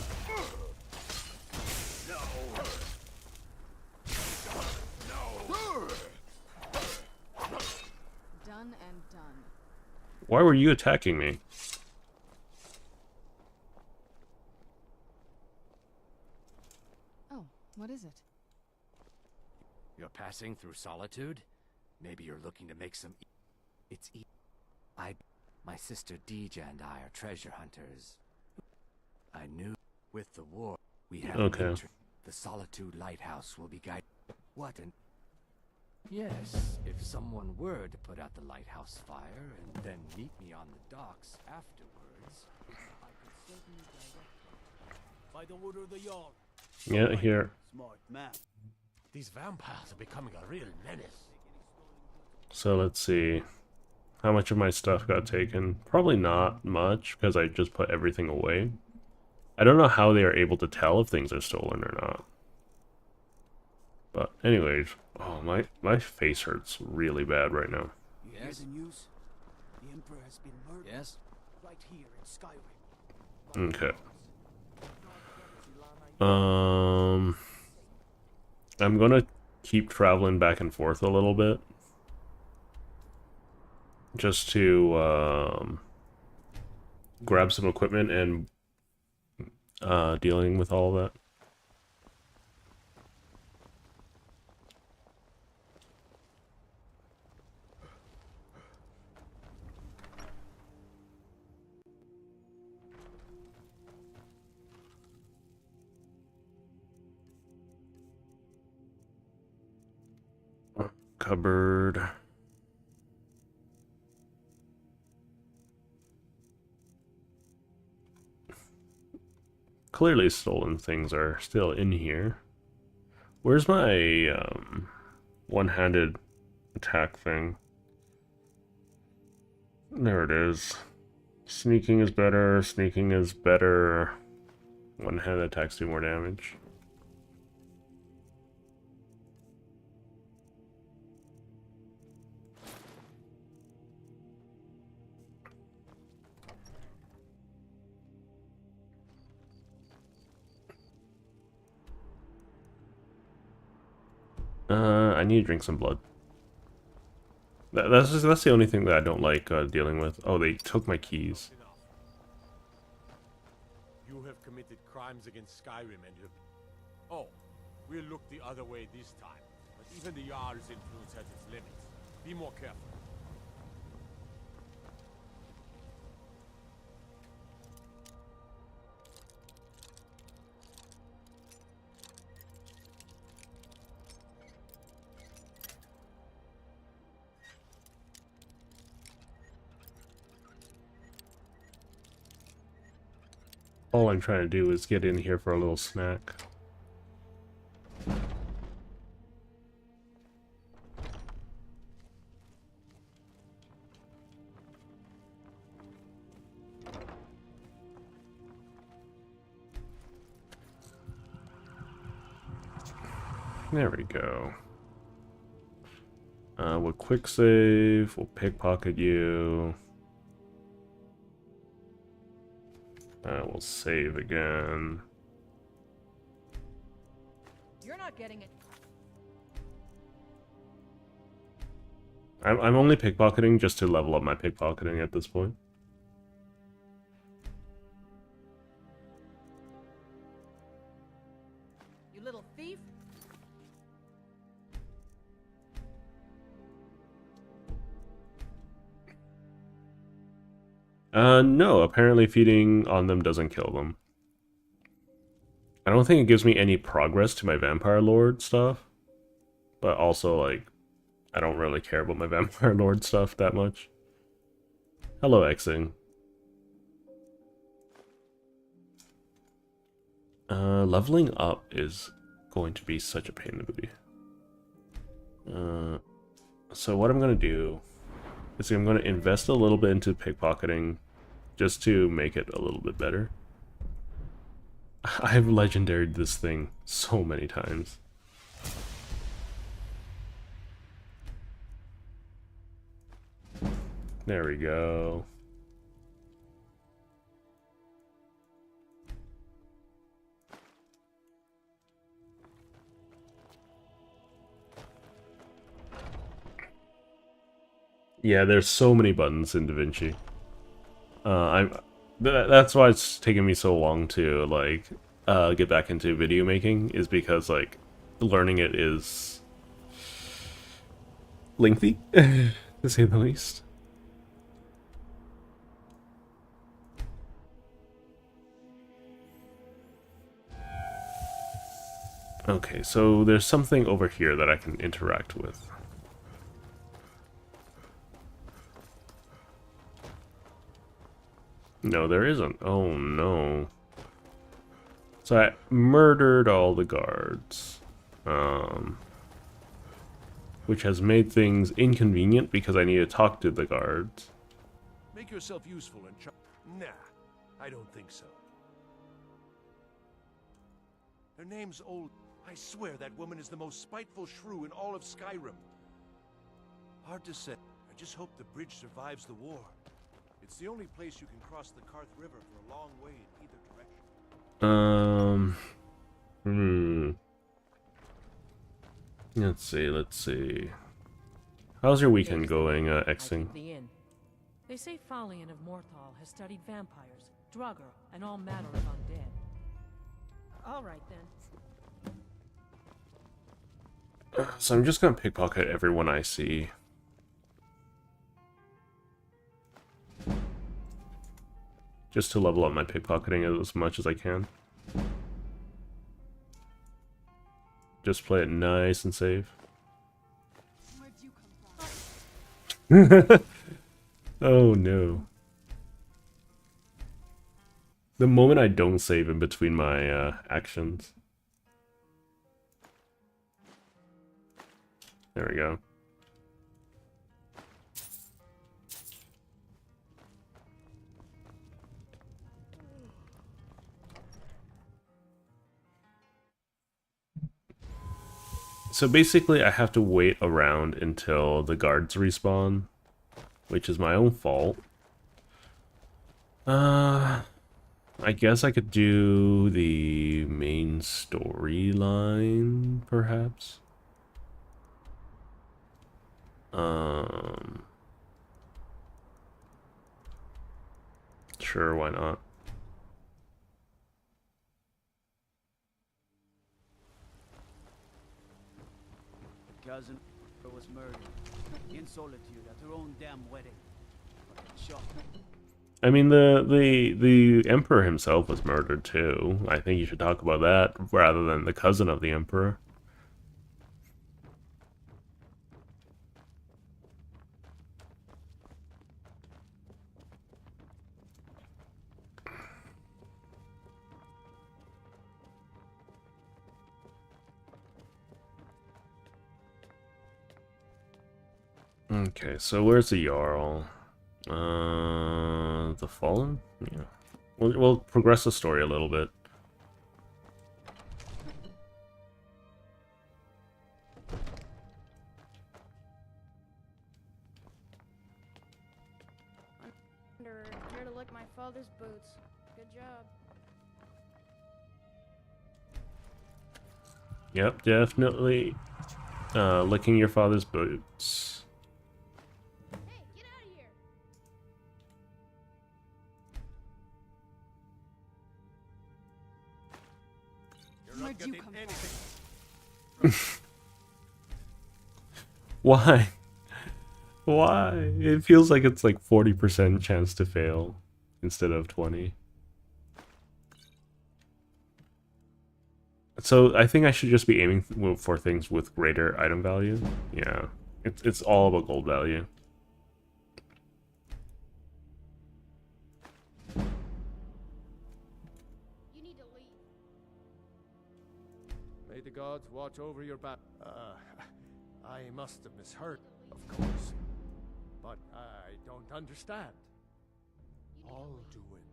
Done and done. Why were you attacking me? Oh, what is it? You're passing through Solitude? Maybe you're looking to make some... It's... My sister Deja and I are treasure hunters. I knew with the war we have Okay. the Solitude Lighthouse will be guided. What an... Yes, if someone were to put out the lighthouse fire and then meet me on the docks afterwards, I could certainly direct... By the order of the Jarl. Yeah, here. Smart man. These vampires are becoming a real menace. So let's see. How much of my stuff got taken? Probably not much, because I just put everything away. I don't know how they are able to tell if things are stolen or not. But anyways, oh, my face hurts really bad right now. You hear the news? The Emperor has been murdered. Yes? Right here in Skyrim. Okay. I'm gonna keep traveling back and forth a little bit. Just to grab some equipment and dealing with all of that. Cupboard. Clearly stolen things are still in here. Where's my one-handed attack thing? There it is. Sneaking is better, sneaking is better. One-handed attacks do more damage. I need to drink some blood. That's the only thing that I don't like dealing with. Oh, they took my keys. You have committed crimes against Skyrim and have... Oh, we'll look the other way this time. But even the Jarl's influence has its limits. Be more careful. All I'm trying to do is get in here for a little snack. There we go. We'll quick save, we'll pickpocket you. We'll save again. You're not getting it. I'm only pickpocketing just to level up my pickpocketing at this point. You little thief. No, apparently feeding on them doesn't kill them. I don't think it gives me any progress to my Vampire Lord stuff. But also, like, I don't really care about my Vampire Lord stuff that much. Hello, Xing. Leveling up is going to be such a pain in the booty. So what I'm going to do is I'm going to invest a little bit into pickpocketing just to make it a little bit better. I've legendaried this thing so many times. There we go. Yeah, there's so many buttons in DaVinci. That's why it's taken me so long to like get back into video making, is because like learning it is lengthy, to say the least. Okay, so there's something over here that I can interact with. No, there isn't. Oh no. So I murdered all the guards. Which has made things inconvenient because I need to talk to the guards. Make yourself useful and try. Nah, I don't think so. Her name's Old. I swear that woman is the most spiteful shrew in all of Skyrim. Hard to say. I just hope the bridge survives the war. It's the only place you can cross the Karth River for a long way in either direction. Let's see. How's your weekend going, Xing? They say Falion of Morthal has studied vampires, Draugr, and all manner of undead. All right then. So I'm just gonna pickpocket everyone I see. Just to level up my pickpocketing as much as I can. Just play it nice and safe. Oh no. The moment I don't save in between my actions. There we go. So basically I have to wait around until the guards respawn, which is my own fault. I guess I could do the main storyline, perhaps. Sure, why not? Cousin was murdered in solitude at her own damn wedding. Shock. I mean, the Emperor himself was murdered too. I think you should talk about that rather than the cousin of the Emperor. Okay, so where's the Jarl? The Fallen? Yeah. We'll progress the story a little bit. Here to lick my father's boots. Good job. Yep, definitely. Licking your father's boots. Where'd you come from? Why? Why? It feels like it's like 40% chance to fail instead of 20. So I think I should just be aiming for things with greater item value. Yeah, it's all about gold value. May the gods watch over your back. I must have misheard, of course. But I don't understand. Alduin,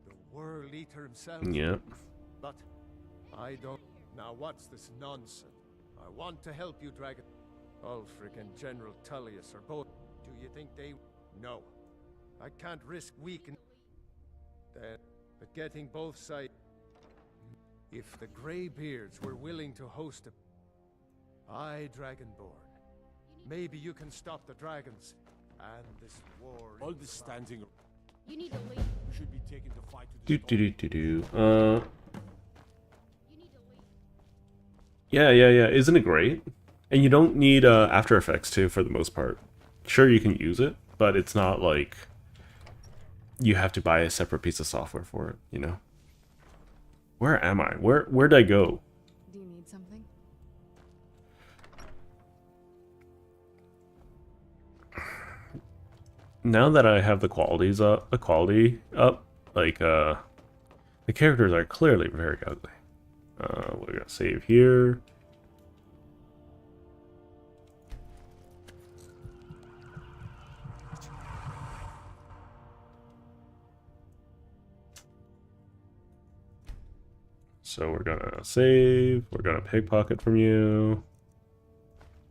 the World Eater himself. Yep. But I don't. Now what's this nonsense? I want to help you, Dragon. Ulfric and General Tullius are both. Do you think they? No. I can't risk weakening. Then, but getting both sides. If the Greybeards were willing to host a... I, Dragonborn. Maybe you can stop the dragons. And this war... All this standing... You need to leave. We should be taking the fight to the... Yeah. Isn't it great? And you don't need After Effects too, for the most part. Sure, you can use it, but it's not like you have to buy a separate piece of software for it, you know? Where am I? Where'd I go? Do you need something? Now that I have the quality up, like the characters are clearly very ugly. We're gonna save here. So we're gonna save, we're gonna pickpocket from you.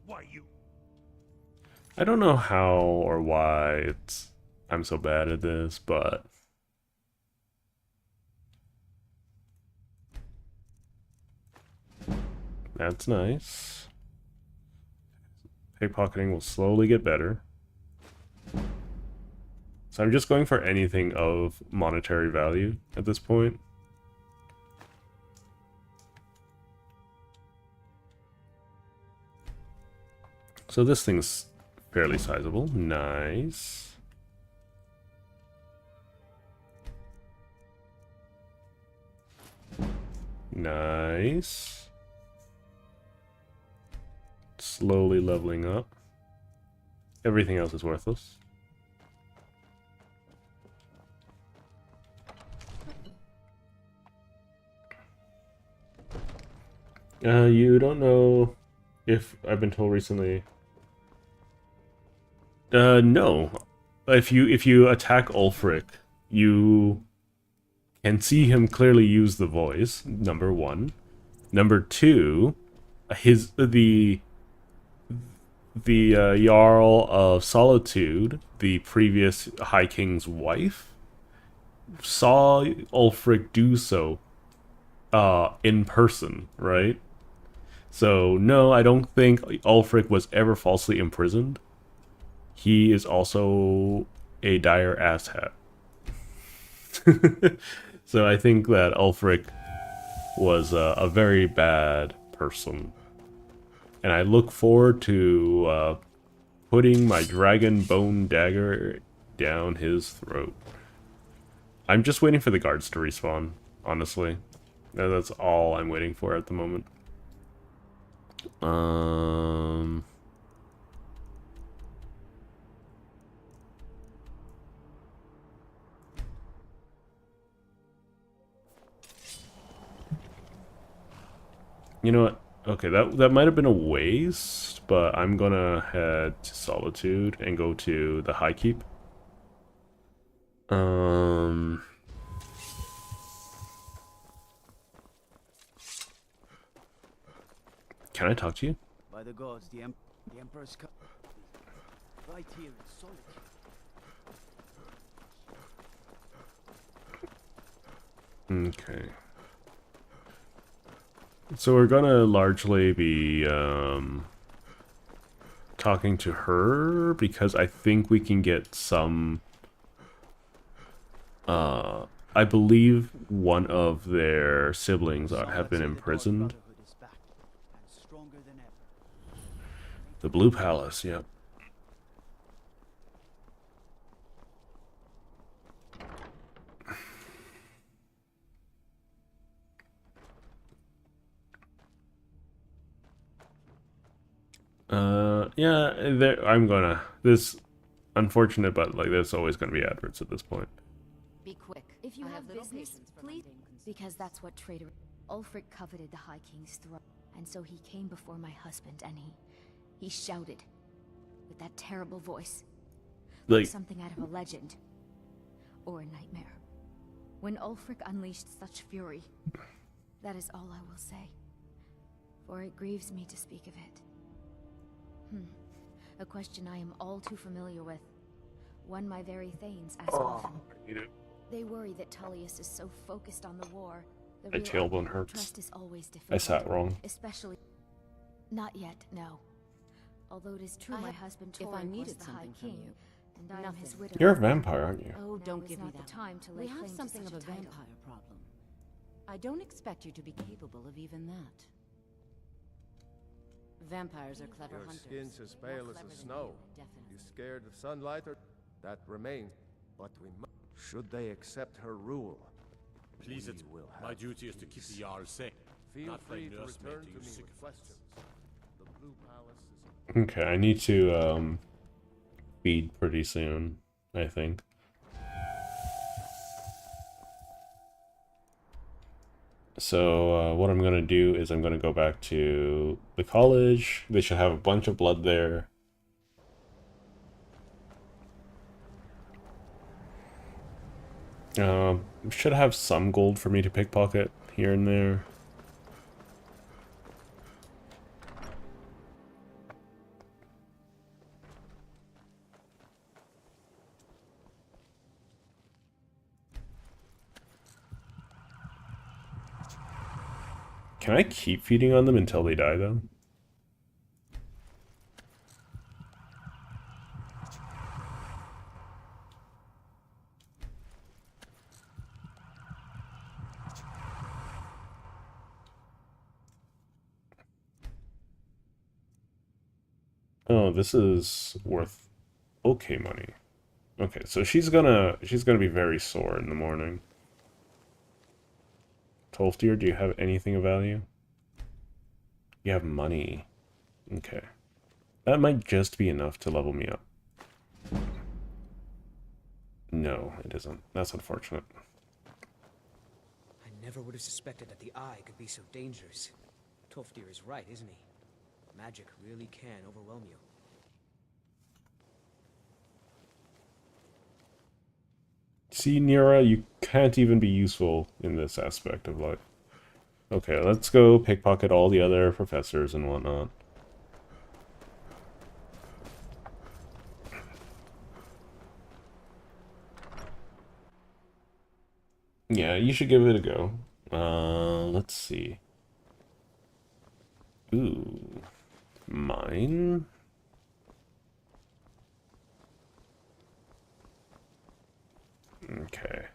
Why you? I don't know how or why I'm so bad at this, but that's nice. Pickpocketing will slowly get better. So I'm just going for anything of monetary value at this point. So this thing's fairly sizable. Nice. Nice. Slowly leveling up. Everything else is worthless. You don't know if I've been told recently. No. If you attack Ulfric, you can see him clearly use the voice, number one. Number two, the Jarl of Solitude, the previous High King's wife, saw Ulfric do so in person, right? So no, I don't think Ulfric was ever falsely imprisoned. He is also a dire asshat. So I think that Ulfric was a very bad person. And I look forward to putting my dragon bone dagger down his throat. I'm just waiting for the guards to respawn, honestly. That's all I'm waiting for at the moment. You know what? Okay, that might have been a waste, but I'm gonna head to Solitude and go to the High Keep. Can I talk to you? By the gods, the Emperor's come. Right here in Solitude. Okay. So we're gonna largely be talking to her because I think we can get some. I believe one of their siblings have been imprisoned. The Blue Palace, yep. Yeah, I'm gonna... This... Unfortunate, but, like, there's always gonna be adverts at this point. Be quick. If you have business, please. Because that's what traitor. Ulfric coveted the High King's throne, and so he came before my husband, and he shouted with that terrible voice, like something out of a legend or a nightmare. When Ulfric unleashed such fury, that is all I will say, for it grieves me to speak of it. A question I am all too familiar with. One my very thanes ask often. They worry that Tullius is so focused on the war. My tailbone hurts. Trust is always difficult. I sat wrong. Especially... Not yet, no. Although it is true my husband Torrent was the High King, and I am his widow. You're a vampire, aren't you? Oh, don't give me that. Time to lay we have claim something to of a such title. vampire problem. I don't expect you to be capable of even that. Vampires are clever Your hunters. skin's as pale as the snow. You scared of sunlight or... That remains. But we must... Should they accept her rule? Please, it's my duty is to keep the Jarl safe. Feel Not free like to nursemaid return to to use me with sycophants. questions. The Blue Palace is... Okay, I need to, feed pretty soon, I think. So, what I'm gonna do is I'm gonna go back to the college. They should have a bunch of blood there. Should have some gold for me to pickpocket here and there. Can I keep feeding on them until they die, though? Oh, this is worth okay money. Okay, so she's gonna be very sore in the morning. Tolfdir, do you have anything of value? You have money. Okay. That might just be enough to level me up. No, it isn't. That's unfortunate. I never would have suspected that the Eye could be so dangerous. Tolfdir is right, isn't he? Magic really can overwhelm you. See, Nira, you can't even be useful in this aspect of life. Okay, let's go pickpocket all the other professors and whatnot. Yeah, you should give it a go. Let's see. Ooh. Mine? Okay.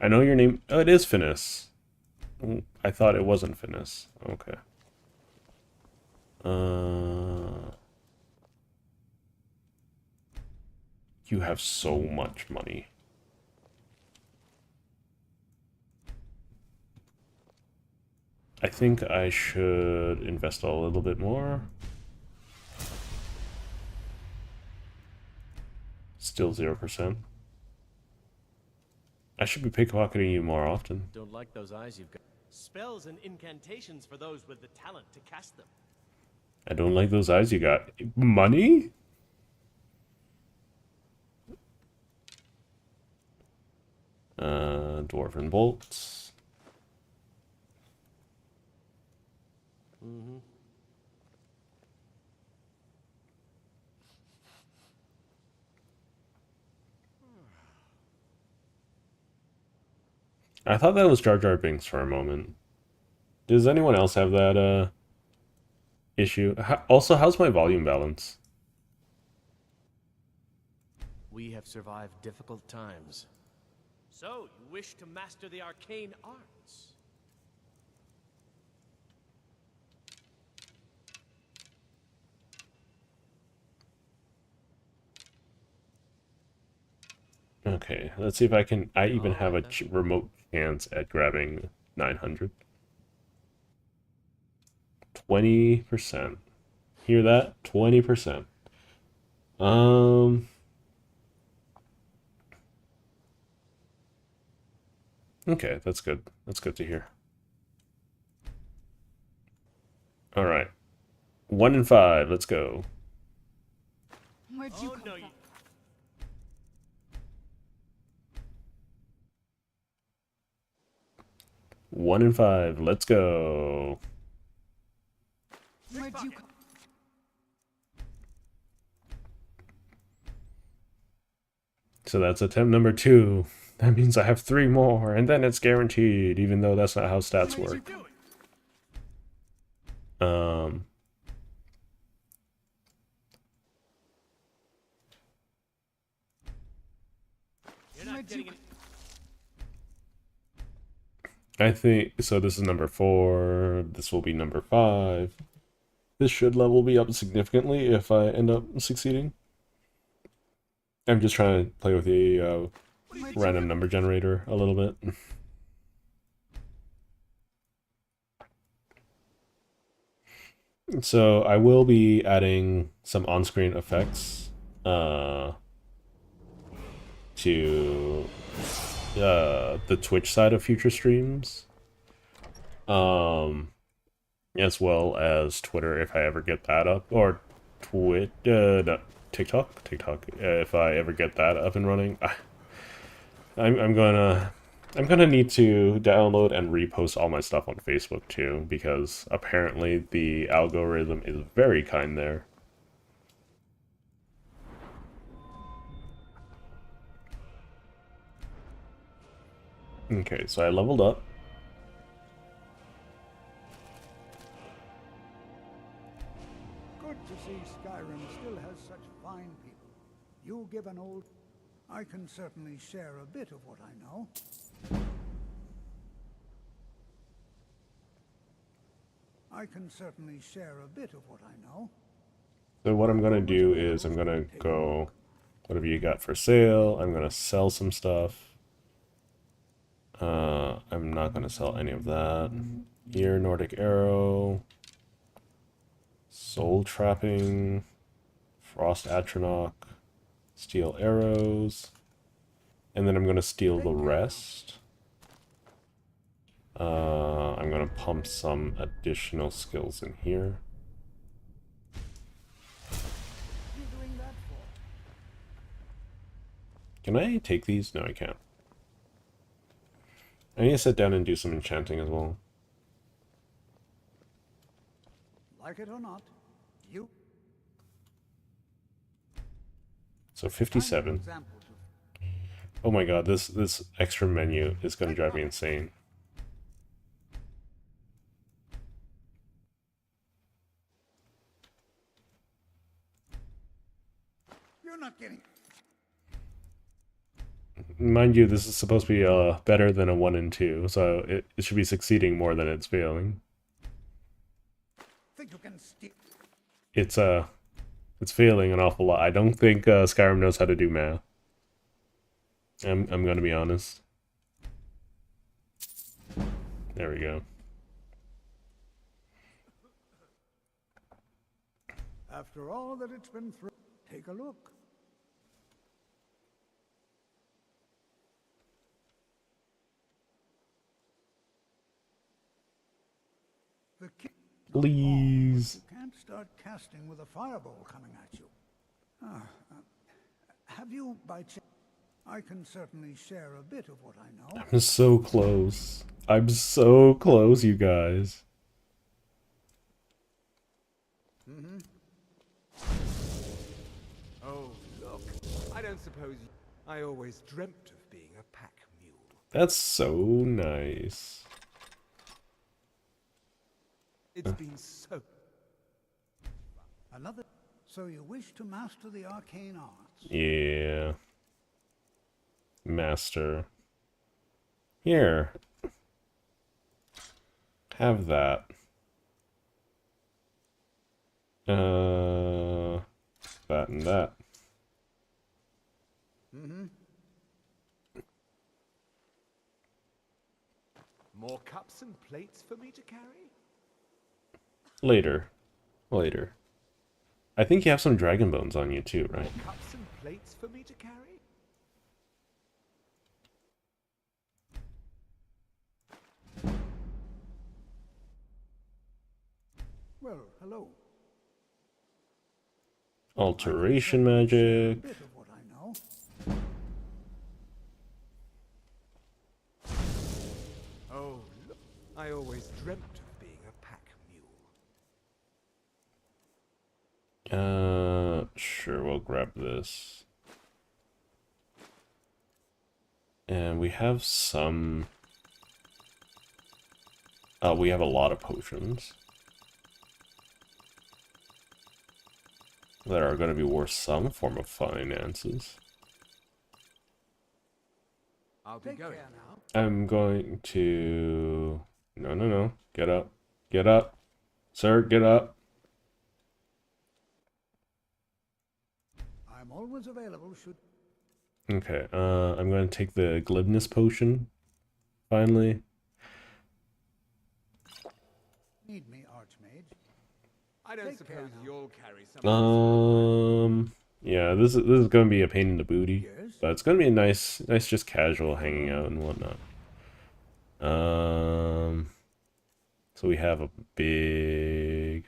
I know your name. Oh, it is Finis. I thought it wasn't Finis. Okay. You have so much money. I think I should invest a little bit more. Still 0%. I should be pickpocketing you more often. Don't like those eyes you've got. Spells and incantations for those with the talent to cast them. I don't like those eyes you got. Money? Dwarven bolts. Mm-hmm. I thought that was Jar Jar Binks for a moment. Does anyone else have that, issue? Also, how's my volume balance? We have survived difficult times. So, you wish to master the arcane arts? Okay, let's see if I can... I even have a remote chance at grabbing 900. 20%. Hear that? 20%. Okay, that's good. That's good to hear. All right. 1 in 5. Let's go. Where'd you come from? 1 in 5. Let's go. Where'd you come? So that's attempt number 2. That means I have 3 more, and then it's guaranteed, even though that's not how stats work. I think, so this is number 4, this will be number 5. This should level me up significantly if I end up succeeding. I'm just trying to play with the random number generator a little bit. So I will be adding some on-screen effects to the Twitch side of future streams, as well as Twitter if I ever get that up, or no, TikTok if I ever get that up and running. I'm gonna need to download and repost all my stuff on Facebook too, because apparently the algorithm is very kind there. Okay, so I leveled up. Good to see Skyrim still has such fine people. You give an old... I can certainly share a bit of what I know. I can certainly share a bit of what I know. So what I'm gonna do is I'm gonna go, whatever you got for sale, I'm gonna sell some stuff. I'm not gonna sell any of that. Here, Nordic Arrow, Soul Trapping, Frost Atronach, Steel Arrows, and then I'm gonna steal the rest. I'm gonna pump some additional skills in here. Can I take these? No, I can't. I need to sit down and do some enchanting as well. Like it or not, you... So 57. Oh my god, this extra menu is gonna drive me insane. You're not getting... Mind you, this is supposed to be better than a 1 and 2, so it should be succeeding more than it's failing. Think you can steal... It's failing an awful lot. I don't think Skyrim knows how to do math. I'm gonna be honest. There we go. After all that it's been through, take a look. The king... Please. You can't start casting with a fireball coming at you. Have you, by chance... I can certainly share a bit of what I know. I'm so close. I'm so close, you guys. Oh, look. I don't suppose... I always dreamt of being a pack mule. That's so nice. It's been so... Another... So you wish to master the arcane arts? Yeah. Master. Here. Have that. That and that. More cups and plates for me to carry? Later. Later. I think you have some dragon bones on you too, right? Cups and plates for me to carry? Well, hello. Alteration magic. A bit of what I know. Oh, look. I always dreamt of being a pack mule. Sure, we'll grab this. And we have some... we have a lot of potions. That are going to be worth some form of finances. I'll be going now. I'm going to... No. Get up. Get up. Sir, get up. I'm always available should... Okay, I'm going to take the glibness potion. Finally. Need me, Archmage? I don't suppose you'll carry something. Yeah, this is going to be a pain in the booty, but it's going to be a nice just casual hanging out and whatnot. So we have a big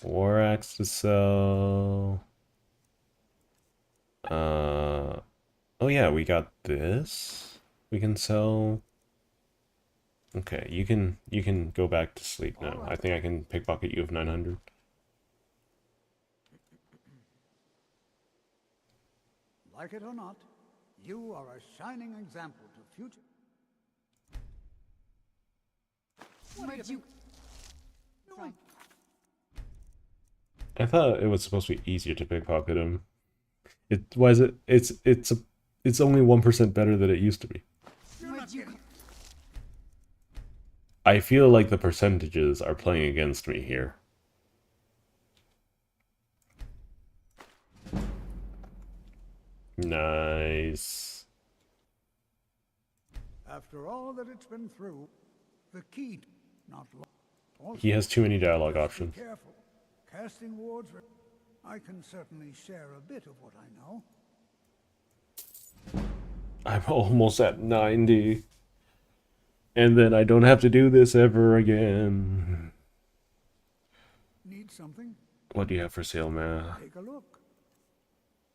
war axe to sell. Oh yeah, we got this. We can sell. Okay, you can go back to sleep now. I think I can pickpocket you of 900. Like it or not, you are a shining example to future... Where'd you... from? I thought it was supposed to be easier to pickpocket him. Why is it? It's only 1% better than it used to be. Where'd you... I feel like the percentages are playing against me here. Nice. After all that it's been through, the key, not long. He has too many dialogue options. Be careful. Casting wards, I can certainly share a bit of what I know. I'm almost at 90. And then I don't have to do this ever again. Need something? What do you have for sale, man? Take a look.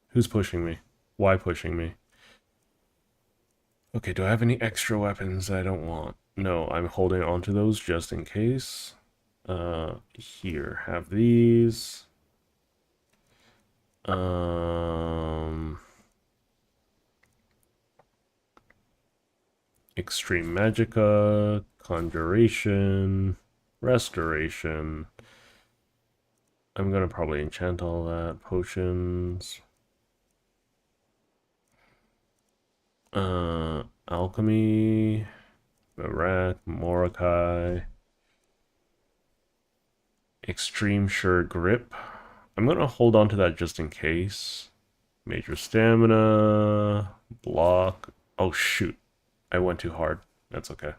Who's pushing me? Why pushing me? Okay, do I have any extra weapons that I don't want? No, I'm holding on to those just in case. Here, have these. Extreme Magicka, Conjuration, Restoration. I'm gonna probably enchant all that. Potions. Alchemy, Miraak, Miraak, Extreme Sure Grip. I'm gonna hold on to that just in case. Major Stamina, Block. Oh shoot, I went too hard. That's okay.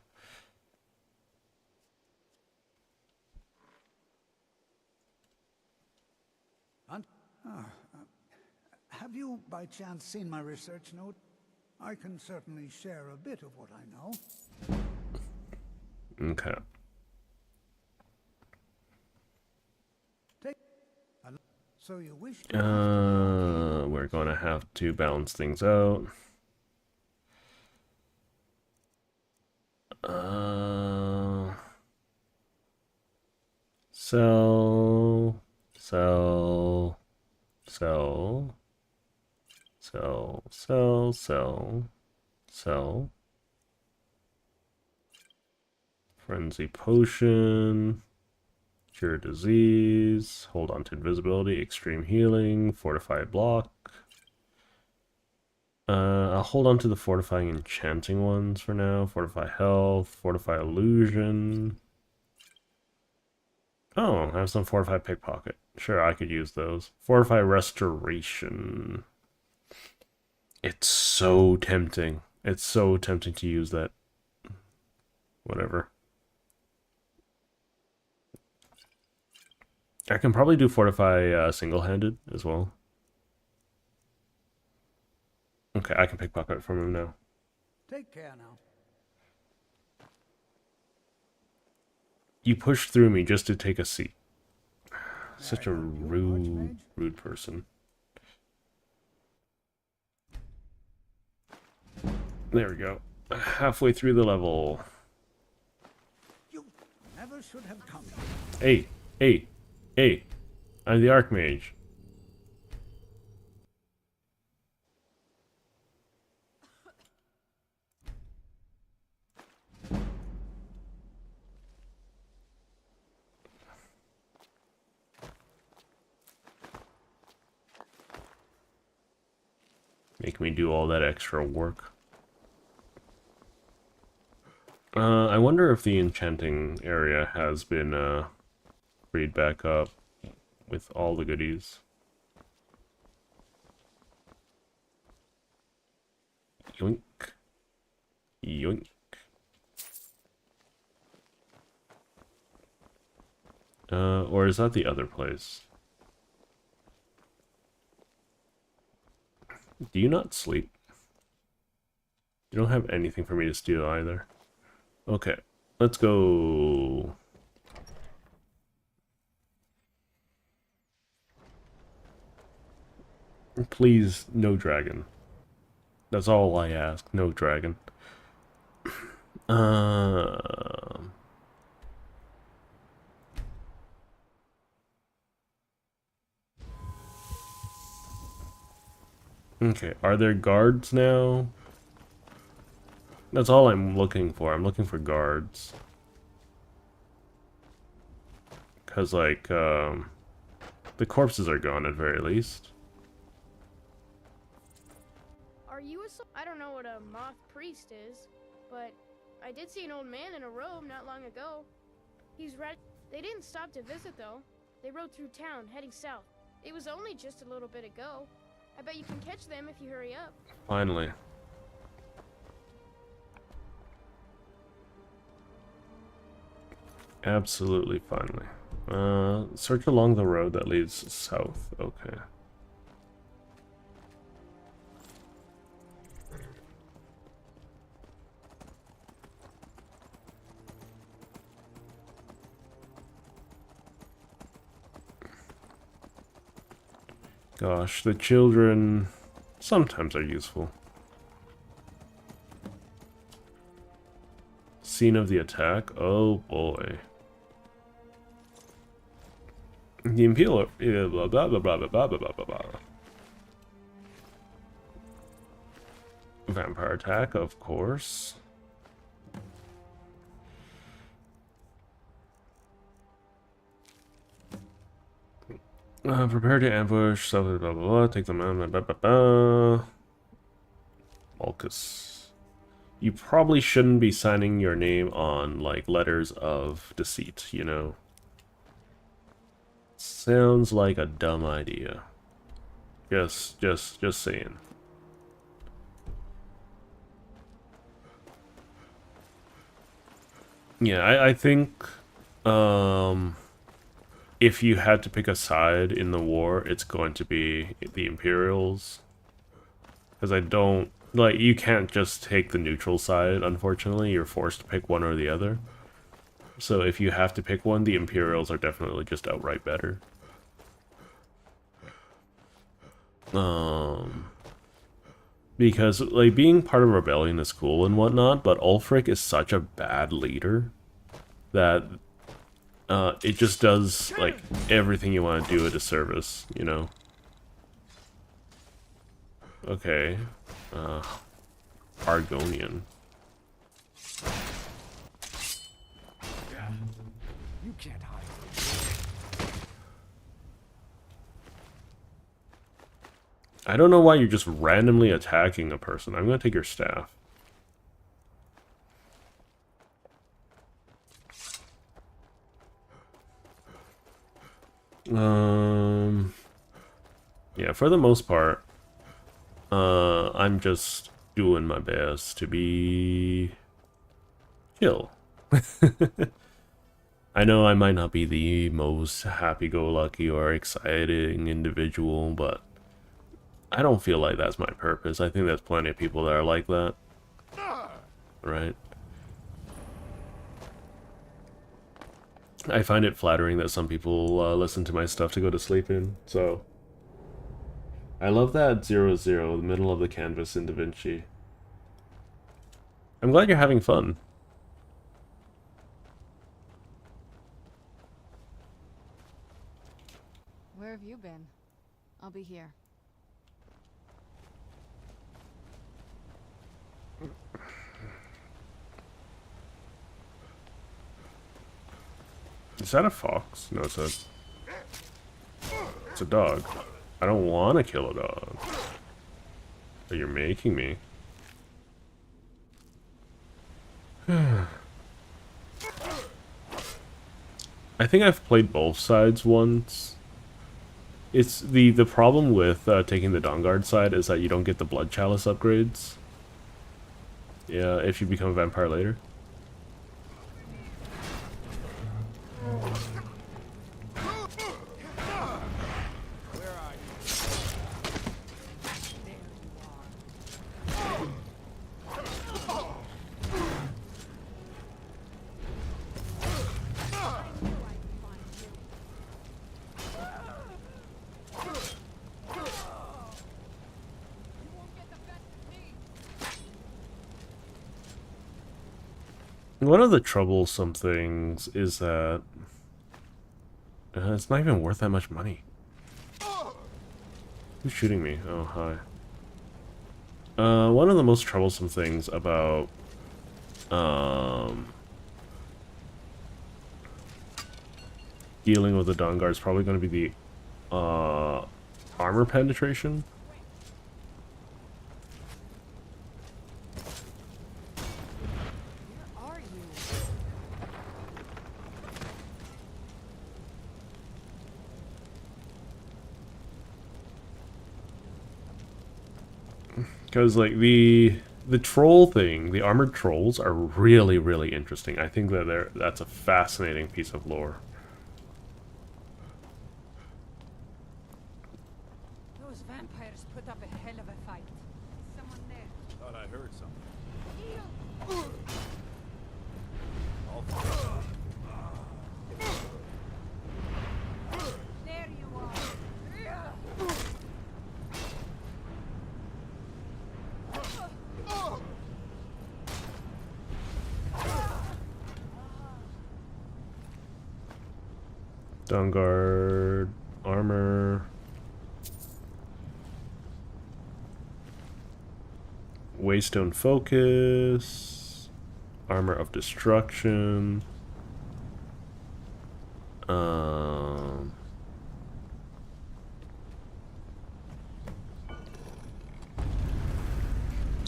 Have you by chance seen my research note? I can certainly share a bit of what I know. Okay. So you wish to we're gonna have to balance things out. Sell. Frenzy potion. Cure disease. Hold on to invisibility. Extreme healing. Fortify block. I'll hold on to the fortifying enchanting ones for now. Fortify health. Fortify illusion. Oh, I have some fortify pickpocket. Sure, I could use those. Fortify restoration. It's so tempting. It's so tempting to use that. Whatever. I can probably do Fortify single-handed as well. Okay, I can pickpocket from him now. Take care now. You pushed through me just to take a seat. Such a rude person. There we go. Halfway through the level. You never should have come. Hey, hey, hey. I'm the Archmage. Make me do all that extra work. I wonder if the enchanting area has been freed back up with all the goodies. Yoink. Yoink. Or is that the other place? Do you not sleep? You don't have anything for me to steal either. Okay, let's go. Please, no dragon. That's all I ask, no dragon. Okay, are there guards now? That's all I'm looking for. I'm looking for guards. Because, like, the corpses are gone at very least. Are you a I don't know what a moth priest is, but I did see an old man in a robe not long ago. He's ready. They didn't stop to visit, though. They rode through town, heading south. It was only just a little bit ago. I bet you can catch them if you hurry up. Finally. Absolutely finally. Search along the road that leads south. Okay. Gosh, the children sometimes are useful. Scene of the attack? Oh boy. The Imperial... blah blah blah blah blah blah blah blah blah. Vampire attack, of course. Prepare to ambush, blah blah blah blah, take them out, blah blah blah. Malchus. You probably shouldn't be signing your name on, like, letters of deceit, you know? Sounds like a dumb idea. Just saying. Yeah, I think, if you had to pick a side in the war, it's going to be the Imperials. Because I don't... Like, you can't just take the neutral side, unfortunately. You're forced to pick one or the other. So if you have to pick one, the Imperials are definitely just outright better. Because, like, being part of a rebellion is cool and whatnot, but Ulfric is such a bad leader that it just does, like, everything you want to do a disservice, you know? Okay. Argonian. You can't hide. I don't know why you're just randomly attacking a person. I'm gonna take your staff. Yeah, for the most part, I'm just doing my best to be chill. I know I might not be the most happy-go-lucky or exciting individual, but I don't feel like that's my purpose. I think there's plenty of people that are like that. Right? I find it flattering that some people listen to my stuff to go to sleep in, so... I love that 0-0, the middle of the canvas in Da Vinci. I'm glad you're having fun. Where have you been? I'll be here. Is that a fox? No, it's a dog. I don't want to kill a dog. But you're making me. I think I've played both sides once. It's the problem with taking the Dawnguard side is that you don't get the Blood Chalice upgrades. Yeah, if you become a vampire later. One of the troublesome things is that it's not even worth that much money. Who's shooting me? Oh, hi. One of the most troublesome things about dealing with the Dawnguard is probably going to be the armor penetration. Because, like, the troll thing, the armored trolls are really, really interesting. I think that that's a fascinating piece of lore. Those vampires put up a hell of a fight. Someone there. Thought I heard something. There you are. Dawnguard armor. Waystone focus. Armor of destruction.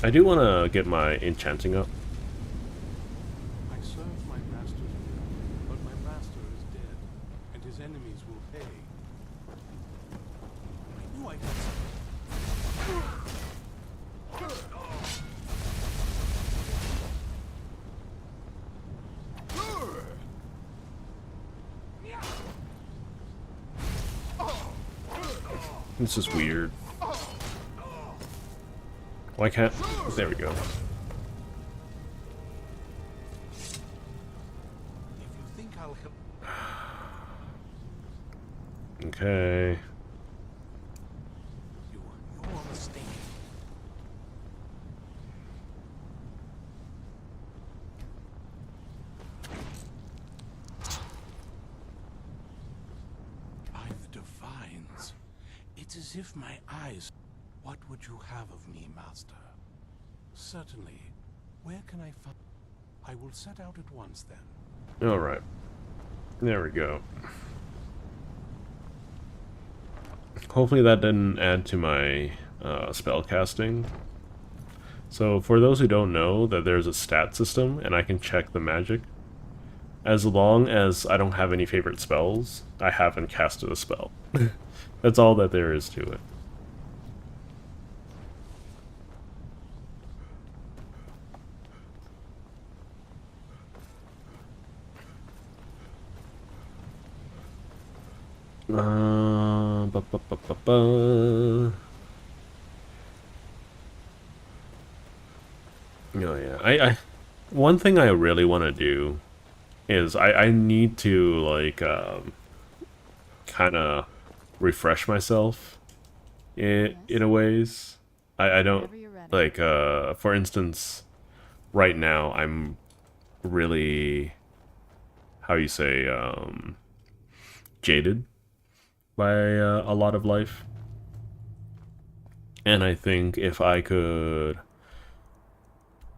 I do want to get my enchanting up. I serve my master's will, but my master is dead, and his enemies will pay. I knew I had This is weird. Why can't... There we go. If you think I'll help... Okay. You're mistaken. By the divines, it's as if my eyes... What would you have of me, master? Certainly. Where can I find... I will set out at once, then. Alright. There we go. Hopefully that didn't add to my spell casting. So for those who don't know, that there's a stat system, and I can check the magic. As long as I don't have any favorite spells, I haven't casted a spell. That's all that there is to it. Ba, ba, ba, ba, ba. Oh yeah, one thing I really want to do is I need to like kind of refresh myself in a ways. I don't like for instance, right now I'm really, how you say, jaded by a lot of life, and I think if I could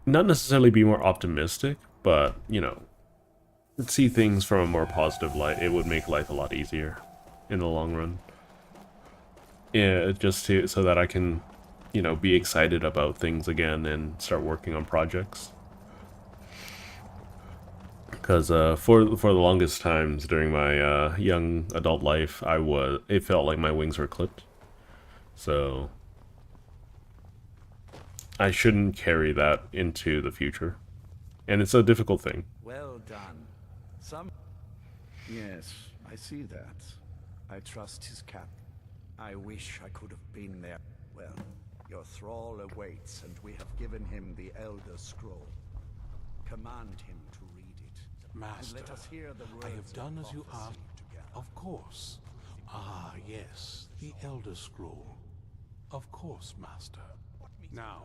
not necessarily be more optimistic, but you know, see things from a more positive light, it would make life a lot easier in the long run. Yeah, just to, so that I can, you know, be excited about things again and start working on projects. Because for the longest times during my young adult life, it felt like my wings were clipped. So I shouldn't carry that into the future, and it's a difficult thing. Well done. Yes, I see that. I trust his cap. I wish I could have been there. Well, your thrall awaits, and we have given him the Elder Scroll. Command him to read it. Master, and let us hear the words I have done as you asked. Together. Of course. Ah, yes, the Elder Scroll. Of course, Master. Now,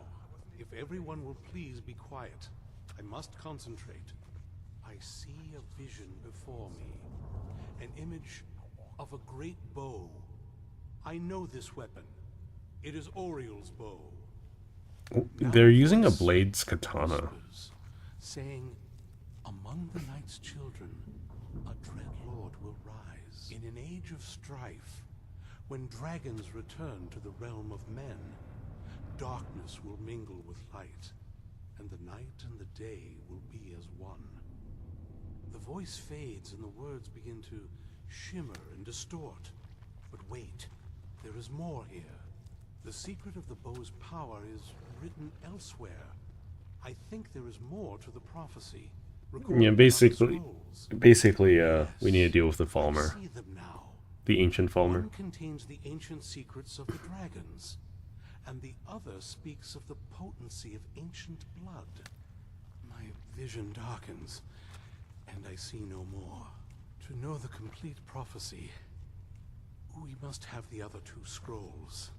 if everyone will please be quiet, I must concentrate. I see a vision before me, an image of a great bow. I know this weapon. It is Oriel's bow. They're using a Blade's katana. Whispers, saying, among the night's children, a dread lord will rise. In an age of strife, when dragons return to the realm of men, darkness will mingle with light, and the night and the day will be as one. The voice fades and the words begin to shimmer and distort. But wait, there is more here. The secret of the bow's power is written elsewhere. I think there is more to the prophecy. Yeah, basically, we need to deal with the Falmer. See them now. The ancient Falmer. One contains the ancient secrets of the dragons, and the other speaks of the potency of ancient blood. My vision darkens, and I see no more. To know the complete prophecy, we must have the other two scrolls.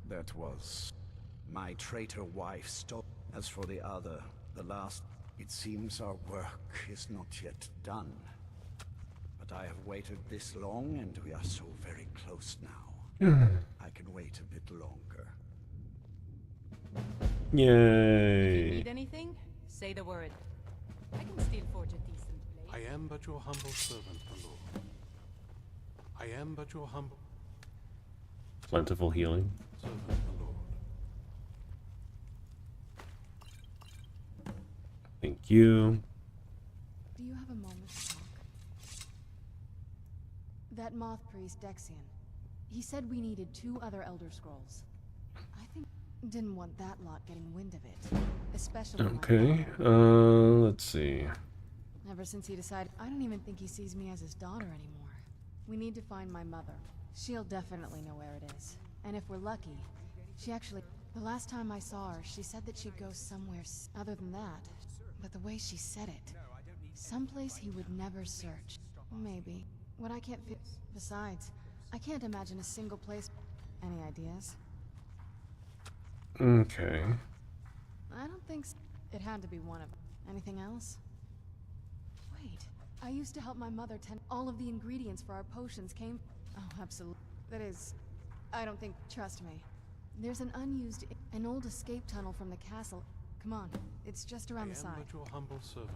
That was my traitor wife stole. As for the other, the last, it seems our work is not yet done. But I have waited this long, and we are so very close now. I can wait a bit longer. Yay! If you need anything, say the word. I can still forge a decent blade. I am but your humble servant, my lord. I am but your humble Plentiful healing. servant, my lord. Thank you. Do you have a moment to talk? That moth priest, Dexian. He said we needed 2 other Elder Scrolls. I think didn't want that lot getting wind of it. Especially Okay, let's see. Ever since he decided, I don't even think he sees me as his daughter anymore. We need to find my mother. She'll definitely know where it is. And if we're lucky, she actually... The last time I saw her, she said that she'd go somewhere other than that. But the way she said it, someplace he would never search. Maybe. What I can't feel... Besides, I can't imagine a single place... Any ideas? Okay. I don't think so. It had to be one of them. Anything else? Wait, I used to help my mother tend... All of the ingredients for our potions came... Oh, absolutely. That is... I don't think... Trust me. There's an unused... An old escape tunnel from the castle. Come on, it's just around the side. I am but your humble servant.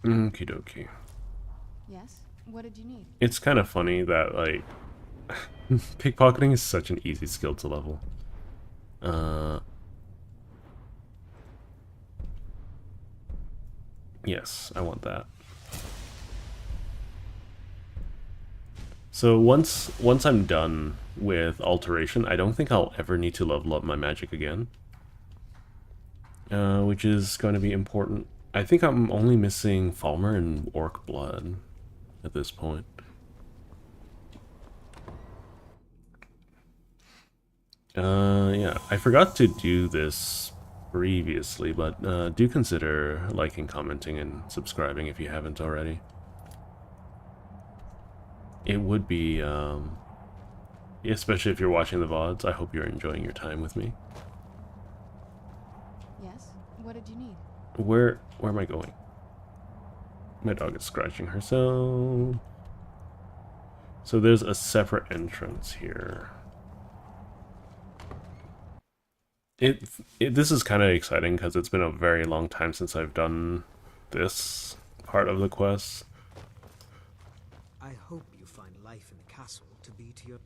Okie dokie. Yes? What did you need? It's kind of funny that, like... pickpocketing is such an easy skill to level. Yes, I want that. So once I'm done with alteration, I don't think I'll ever need to level up my magic again. which is going to be important. I think I'm only missing Falmer and Orc Blood at this point. Yeah, I forgot to do this previously, but do consider liking, commenting, and subscribing if you haven't already. It would be, especially if you're watching the VODs, I hope you're enjoying your time with me. Yes? What did you need? Where am I going? My dog is scratching herself. So there's a separate entrance here. This is kind of exciting because it's been a very long time since I've done this part of the quest. I hope you find life in the castle to be to your...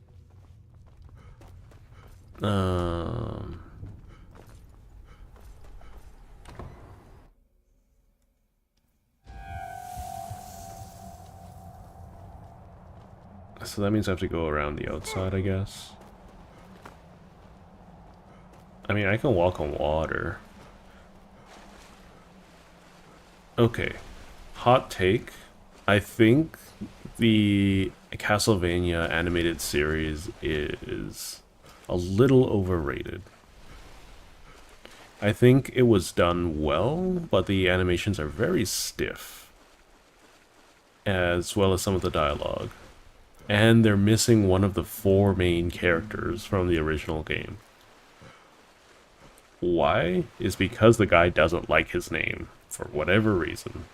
So that means I have to go around the outside, I guess. I mean, I can walk on water. Okay. Hot take. I think the Castlevania animated series is a little overrated. I think it was done well, but the animations are very stiff, as well as some of the dialogue. And they're missing one of the 4 main characters from the original game. Why? Is because the guy doesn't like his name, for whatever reason.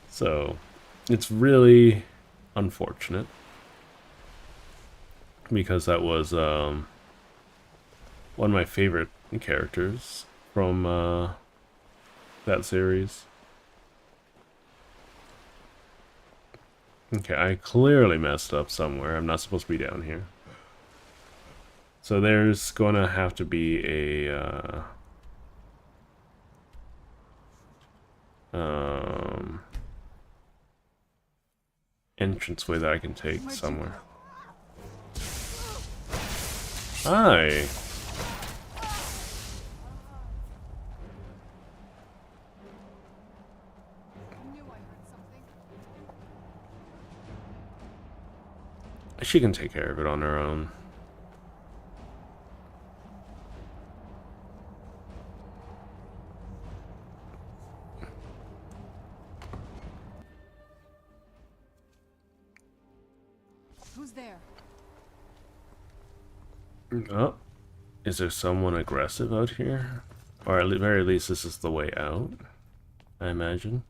So, it's really unfortunate. Because that was one of my favorite characters from that series. Okay, I clearly messed up somewhere. I'm not supposed to be down here. So there's gonna have to be a entranceway that I can take somewhere. Hi. She can take care of it on her own. Who's there? Oh, is there someone aggressive out here? Or at the very least, this is the way out, I imagine.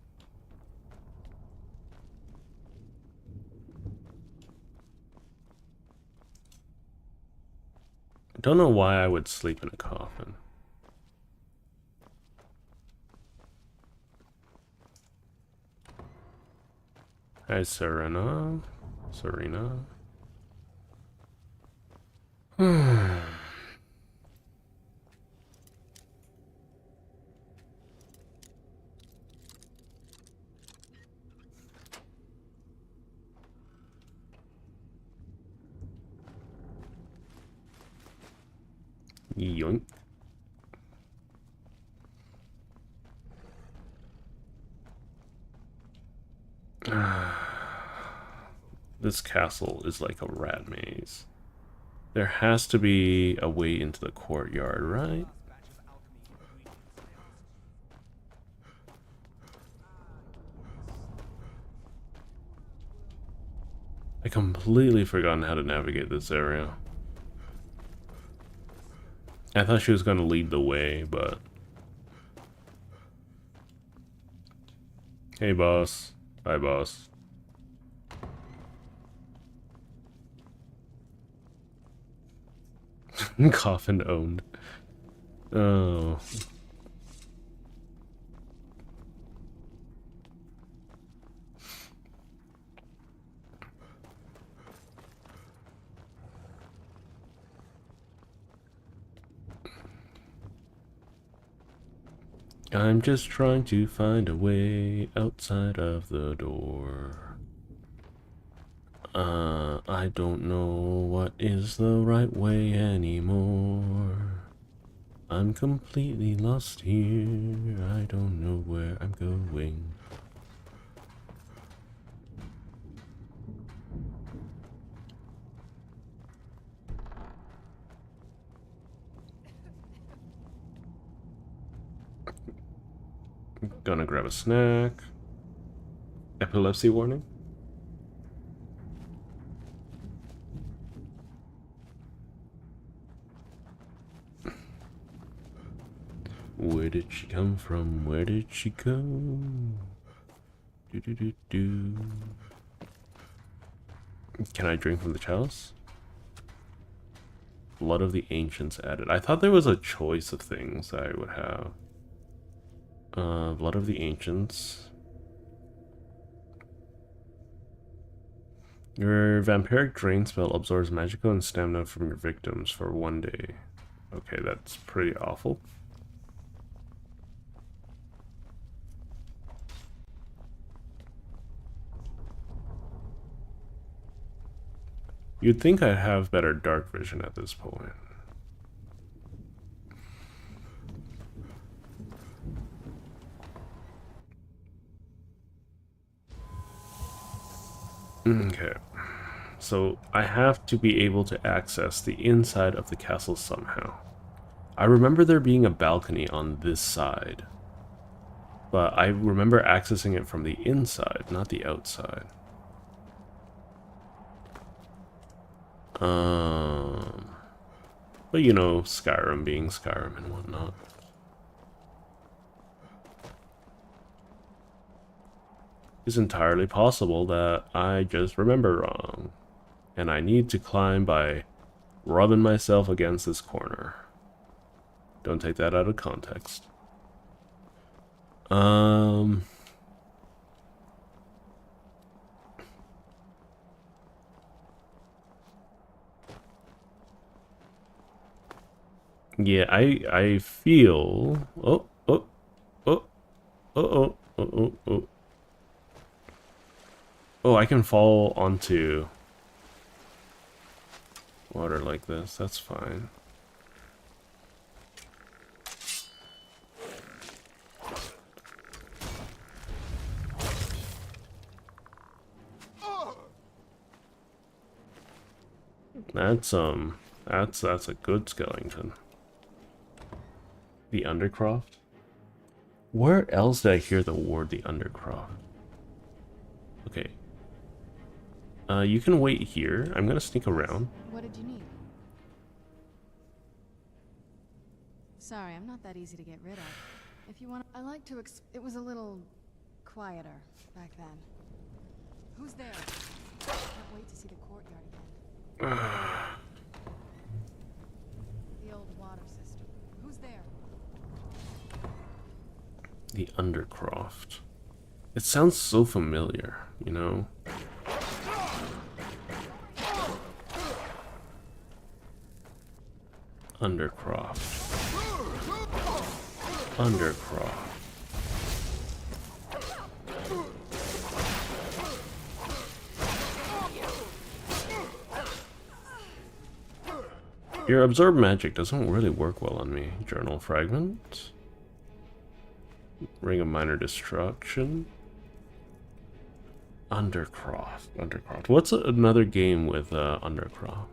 I don't know why I would sleep in a coffin. Hi, Serena. Serena. Yoink. This castle is like a rat maze. There has to be a way into the courtyard, right? I completely forgotten how to navigate this area. I thought she was going to lead the way, but... Hey, boss. Bye, boss. Coffin owned. Oh. I'm just trying to find a way outside of the door. I don't know what is the right way anymore. I'm completely lost here. I don't know where I'm going. Gonna grab a snack. Epilepsy warning. Where did she come from? Where did she go? Do do do do. Can I drink from the chalice? Blood of the Ancients added. I thought there was a choice of things I would have. Blood of the Ancients. Your vampiric drain spell absorbs magical and stamina from your victims for 1 day. Okay, that's pretty awful. You'd think I'd have better dark vision at this point. Okay. So I have to be able to access the inside of the castle somehow. I remember there being a balcony on this side, but I remember accessing it from the inside, not the outside. But you know, Skyrim being Skyrim and whatnot. It's entirely possible that I just remember wrong, and I need to climb by rubbing myself against this corner. Don't take that out of context. Yeah, I feel. Oh. Oh, I can fall onto water like this. That's fine. That's a good skeleton. The Undercroft? Where else did I hear the word the Undercroft? Okay. You can wait here. I'm gonna sneak around. What did you need? Sorry, I'm not that easy to get rid of. If you want, I like to. It was a little quieter back then. Who's there? Can't wait to see the courtyard again. The old water system. Who's there? The Undercroft. It sounds so familiar, you know? Undercroft. Undercroft. Your absorb magic doesn't really work well on me. Journal fragment. Ring of minor destruction. Undercroft. Undercroft. What's another game with Undercroft?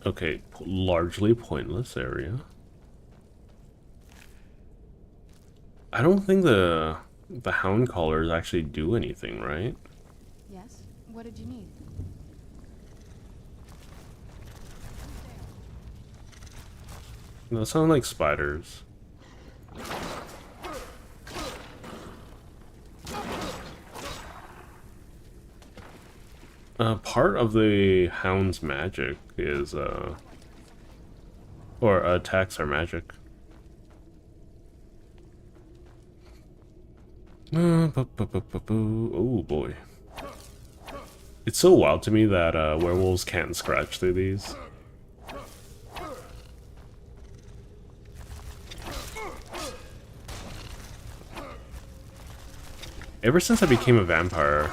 Okay, largely pointless area. I don't think the hound callers actually do anything, right? Yes. What did you need? Those sound like spiders. Part of the hound's magic is, or attacks are magic. Oh boy. It's so wild to me that werewolves can't scratch through these. Ever since I became a vampire,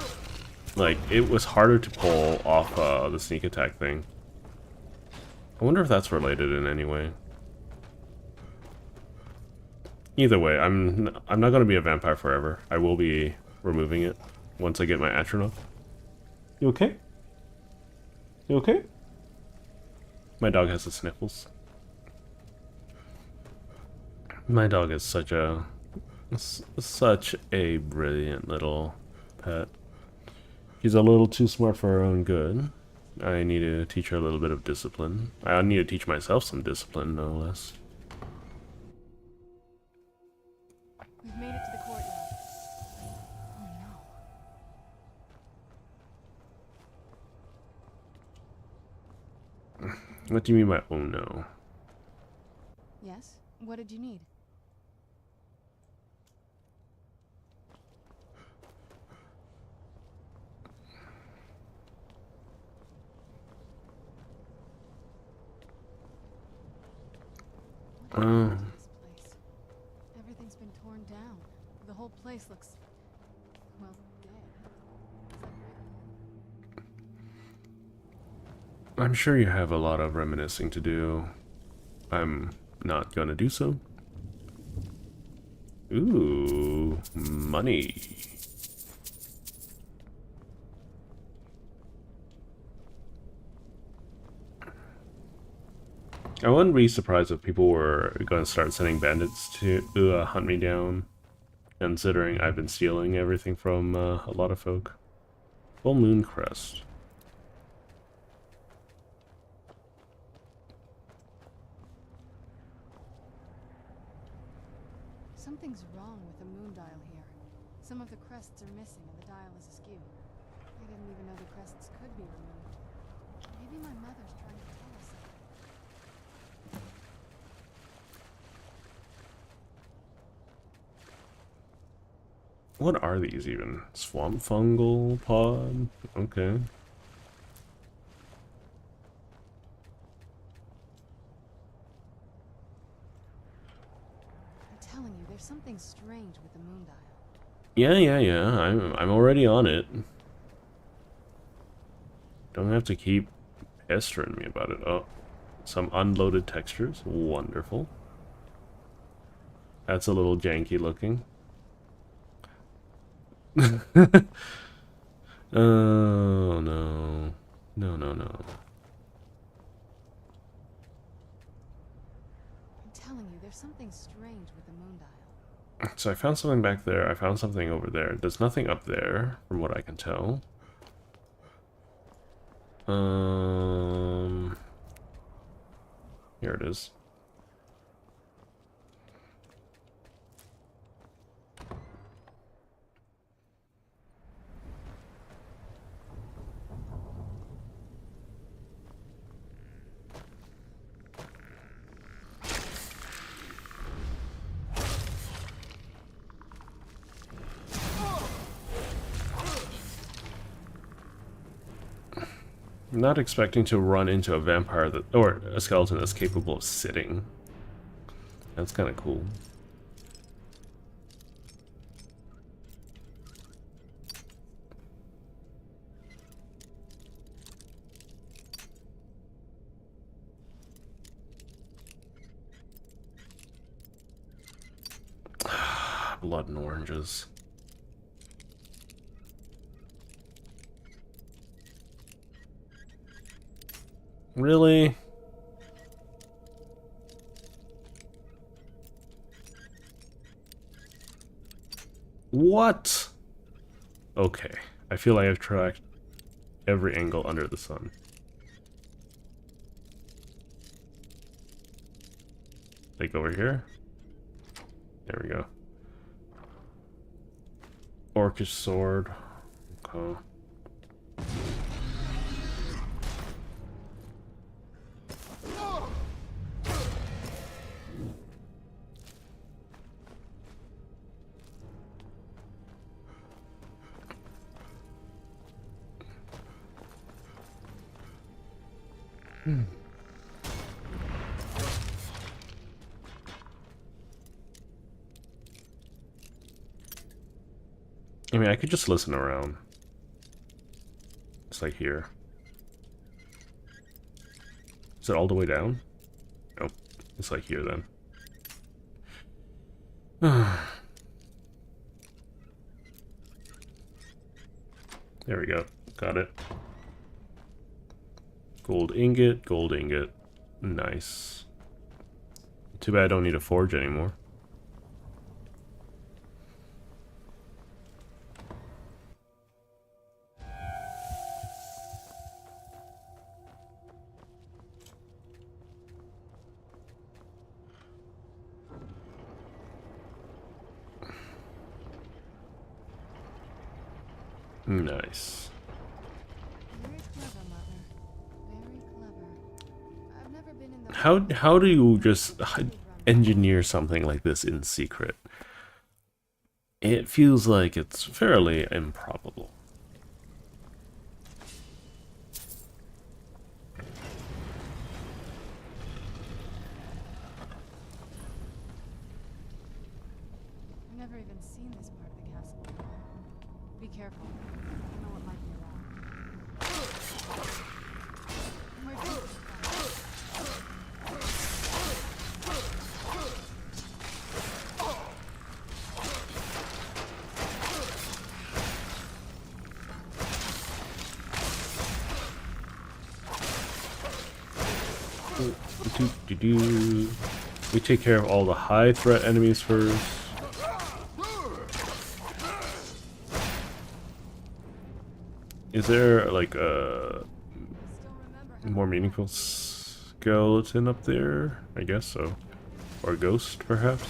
like, it was harder to pull off the sneak attack thing. I wonder if that's related in any way. Either way, I'm not going to be a vampire forever. I will be removing it once I get my atron up. You okay? You okay? My dog has the sniffles. My dog is such a brilliant little pet. She's a little too smart for her own good. I need to teach her a little bit of discipline. I need to teach myself some discipline, no less. We've made it to the courtyard. Oh no. What do you mean by oh no? Yes? What did you need? Everything's been torn down. The whole place looks, well, dead. I'm sure you have a lot of reminiscing to do. I'm not gonna do so. Ooh, money. I wouldn't be surprised if people were going to start sending bandits to hunt me down, considering I've been stealing everything from a lot of folk. Full moon crest. Something's wrong with the moon dial here. Some of the crests are missing and the dial is askew. I didn't even know the crests could be removed. Maybe my mother's trying to tell us something. What are these even? Swamp fungal pod? Okay. I'm telling you, there's something strange with the moon dial. Yeah. I'm already on it. Don't have to keep pestering me about it. Oh, some unloaded textures. Wonderful. That's a little janky looking. Oh no. No. I'm telling you, there's something strange with the moon dial. So I found something back there. I found something over there. There's nothing up there, from what I can tell. Here it is. I'm not expecting to run into a vampire that, or a skeleton that's capable of sitting. That's kind of cool. Blood and oranges. Really? What? Okay. I feel like I've tracked every angle under the sun. Like over here? There we go. Orcish sword. Okay. I mean, I could just listen around. It's like here. Is it all the way down? Nope. It's like here then. There we go. Got it. Gold ingot, gold ingot. Nice. Too bad I don't need a forge anymore. Nice. Very clever, Mother. Very clever. I've never been in the... How do you just engineer something like this in secret? It feels like it's fairly improbable. I've never even seen this part of the castle before. Be careful. I don't know what might be around. My feet. We take care of all the high threat enemies first. Is there like a more meaningful skeleton up there? I guess so. Or a ghost, perhaps?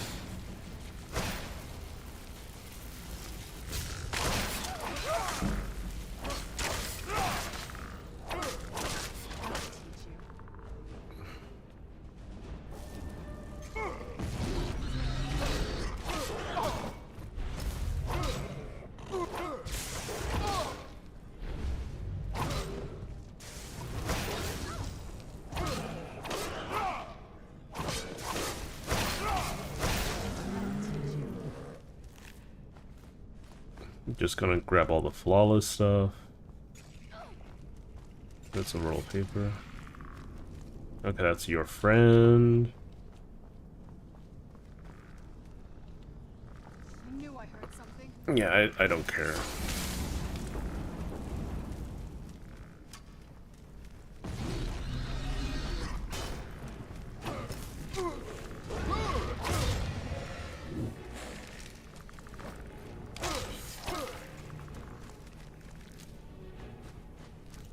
Just gonna grab all the flawless stuff. That's a roll of paper. Okay, that's your friend. I knew I heard something. Yeah, I don't care.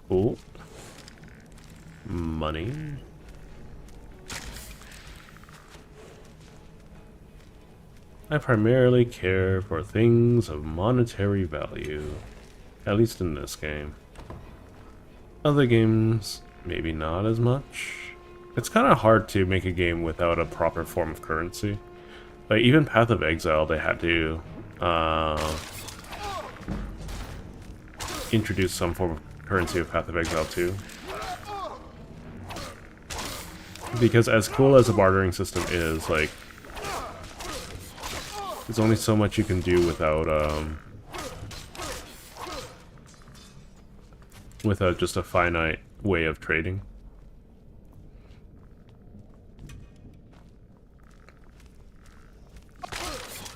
Cool. Money. I primarily care for things of monetary value, at least in this game. Other games, maybe not as much. It's kind of hard to make a game without a proper form of currency. Like, even Path of Exile, they had to introduce some form of currency of Path of Exile 2. Because as cool as the bartering system is, like, there's only so much you can do without just a finite way of trading.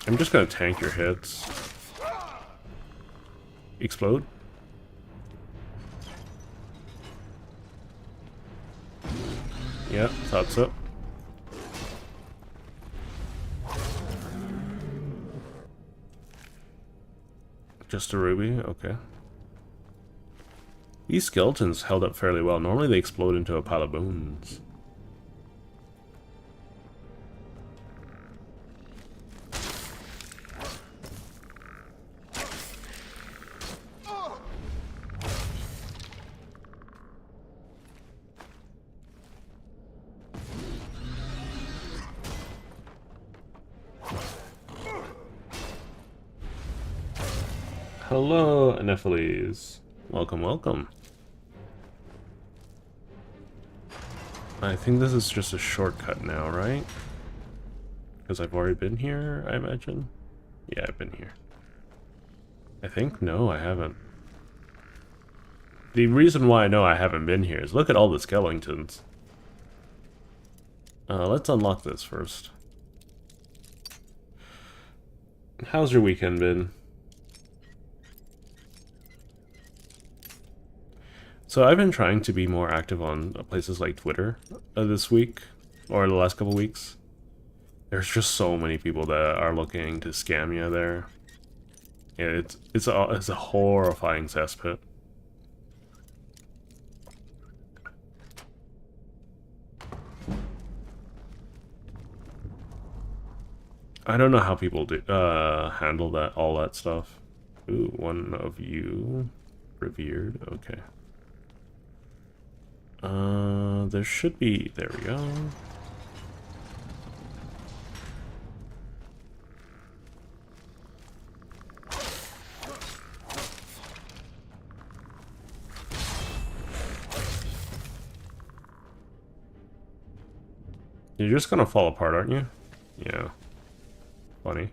I'm just gonna tank your hits. Explode? Yeah, thought so. Just a ruby? Okay. These skeletons held up fairly well. Normally they explode into a pile of bones. Hello, Anephiles. Welcome, welcome. I think this is just a shortcut now, right? Because I've already been here, I imagine. Yeah, I've been here. I think? No, I haven't. The reason why I know I haven't been here is look at all the skeletons. Let's unlock this first. How's your weekend been? So I've been trying to be more active on places like Twitter this week, or the last couple weeks. There's just so many people that are looking to scam you there. Yeah, it's a horrifying cesspit. I don't know how people do handle all that stuff. Ooh, one of you revered. Okay. There should be. There we go. You're just gonna fall apart, aren't you? Yeah. Funny.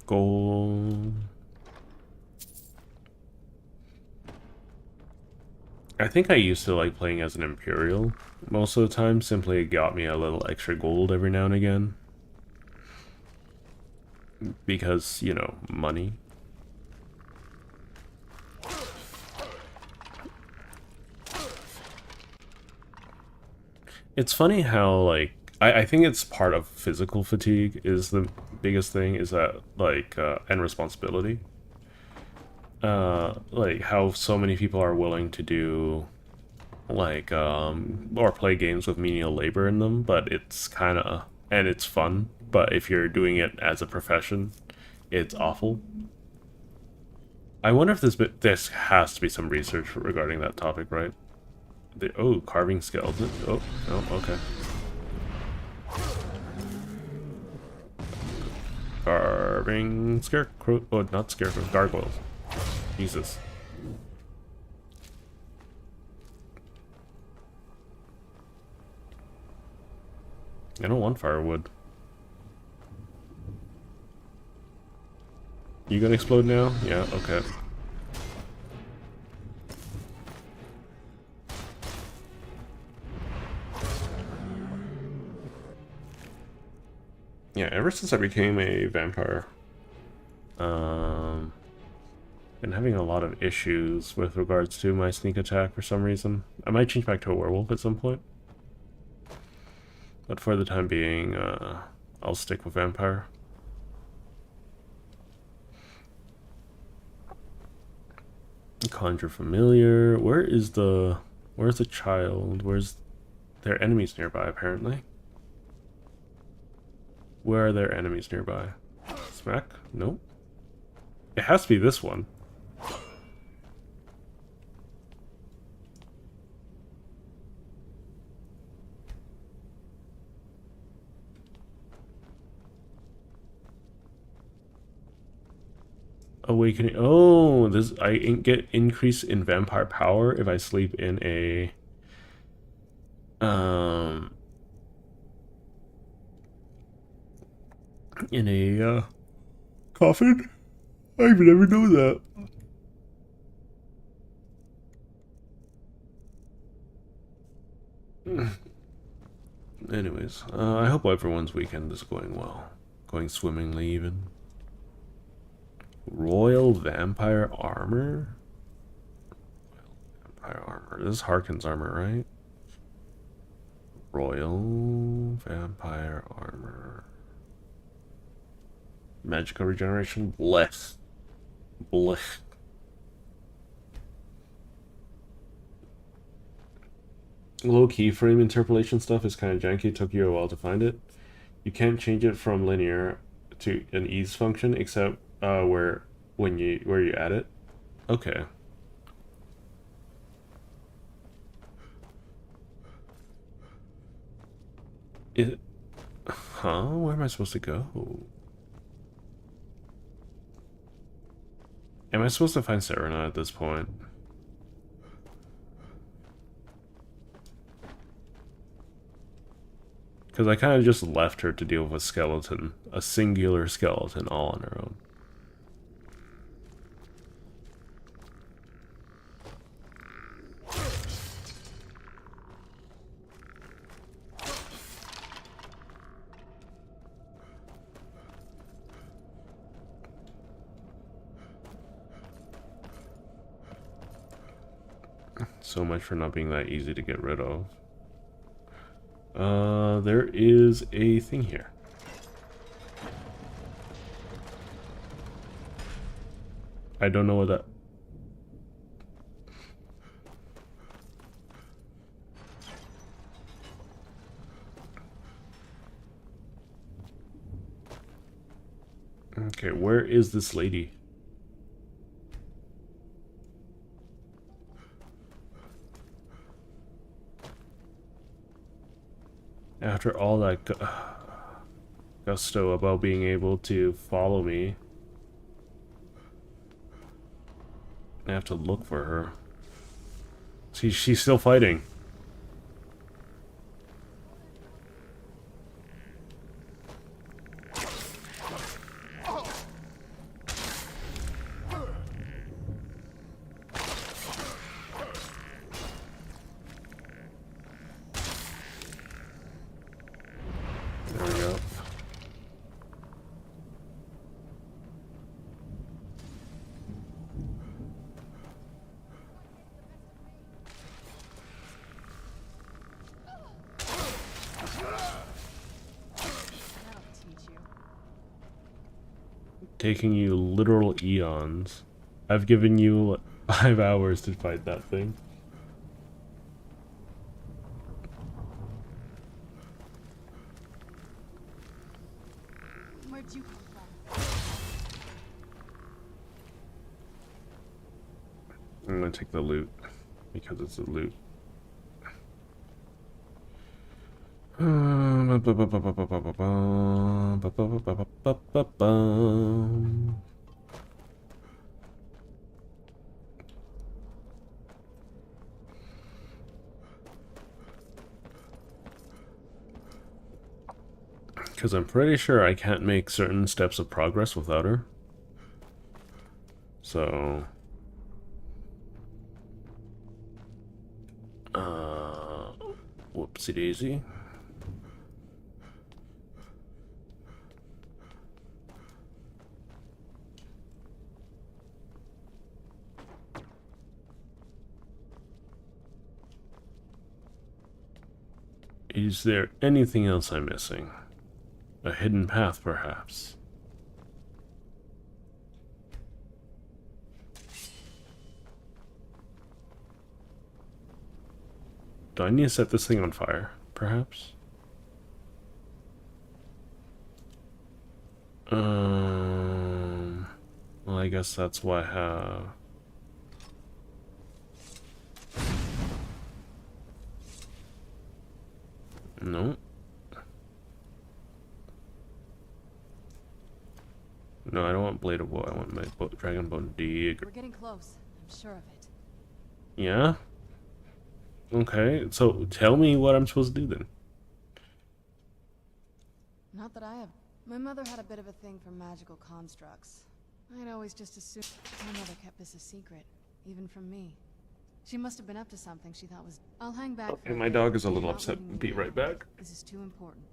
Gold. I think I used to like playing as an Imperial most of the time. Simply it got me a little extra gold every now and again. Because, you know, money. It's funny how, like, I think it's part of physical fatigue is the biggest thing, is that, like, and responsibility. Like, how so many people are willing to do, like, or play games with menial labor in them, but it's kind of, and it's fun, but if you're doing it as a profession, it's awful. I wonder if this has to be some research regarding that topic, right? Oh, carving skeleton. Oh, no, okay. Carving scarecrow. Oh, not scarecrow. Gargoyles. Jesus. I don't want firewood. You gonna explode now? Yeah, okay. Yeah, ever since I became a vampire, been having a lot of issues with regards to my sneak attack for some reason. I might change back to a werewolf at some point. But for the time being, I'll stick with vampire. Conjure familiar. Where's the child? Where's their enemies nearby, apparently? Where are their enemies nearby? Smack? Nope. It has to be this one. Awakening. Oh, this I get increase in vampire power if I sleep in a coffin. I've never known that. Anyways, I hope everyone's weekend is going well. Going swimmingly, even. Royal Vampire Armor? Vampire Armor. This is Harkin's armor, right? Royal Vampire Armor. Magical regeneration? Bless. Blech. Low keyframe interpolation stuff is kind of janky. It took you a while to find it. You can't change it from linear to an ease function except where you add it. Okay. Huh? Where am I supposed to go? Am I supposed to find Serena at this point? Because I kind of just left her to deal with a skeleton. A singular skeleton all on her own. So much for not being that easy to get rid of. There is a thing here. I don't know what that... Okay, where is this lady? After all that gusto about being able to follow me, I have to look for her. See, she's still fighting. There we go. Taking you literal eons. I've given you 5 hours to fight that thing. Where'd you come from? I'm gonna take the loot because it's a loot. Because I'm pretty sure I can't make certain steps of progress without her. So... whoopsie daisy. Is there anything else I'm missing? A hidden path, perhaps? Do I need to set this thing on fire, perhaps? Well, I guess that's what I have. No. No, I don't want Blade of Woe. I want my Dragon Bone Dig. We're getting close. I'm sure of it. Yeah? Okay, so tell me what I'm supposed to do then. Not that I have. My mother had a bit of a thing for magical constructs. I'd always just assumed my mother kept this a secret, even from me. She must have been up to something she thought was... I'll hang back. Okay, my dog is a little upset. Be right back. This is too important.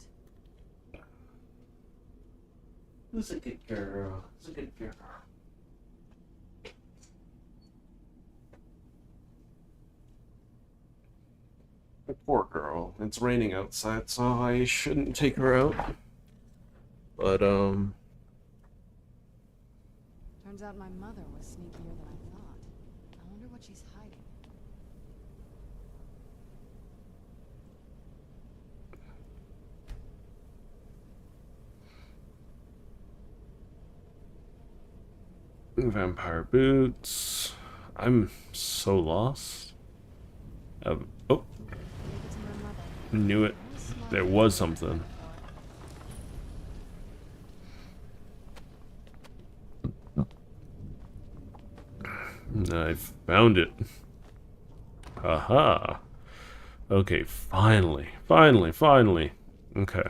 Who's a good girl? Who's a good girl? Poor girl. It's raining outside, so I shouldn't take her out. But, Turns out my mother was sneakier than I thought. I wonder what she's hiding. Vampire boots. I'm so lost. Oh. Knew it. There was something. I found it. Aha. Okay, finally. Finally. Okay.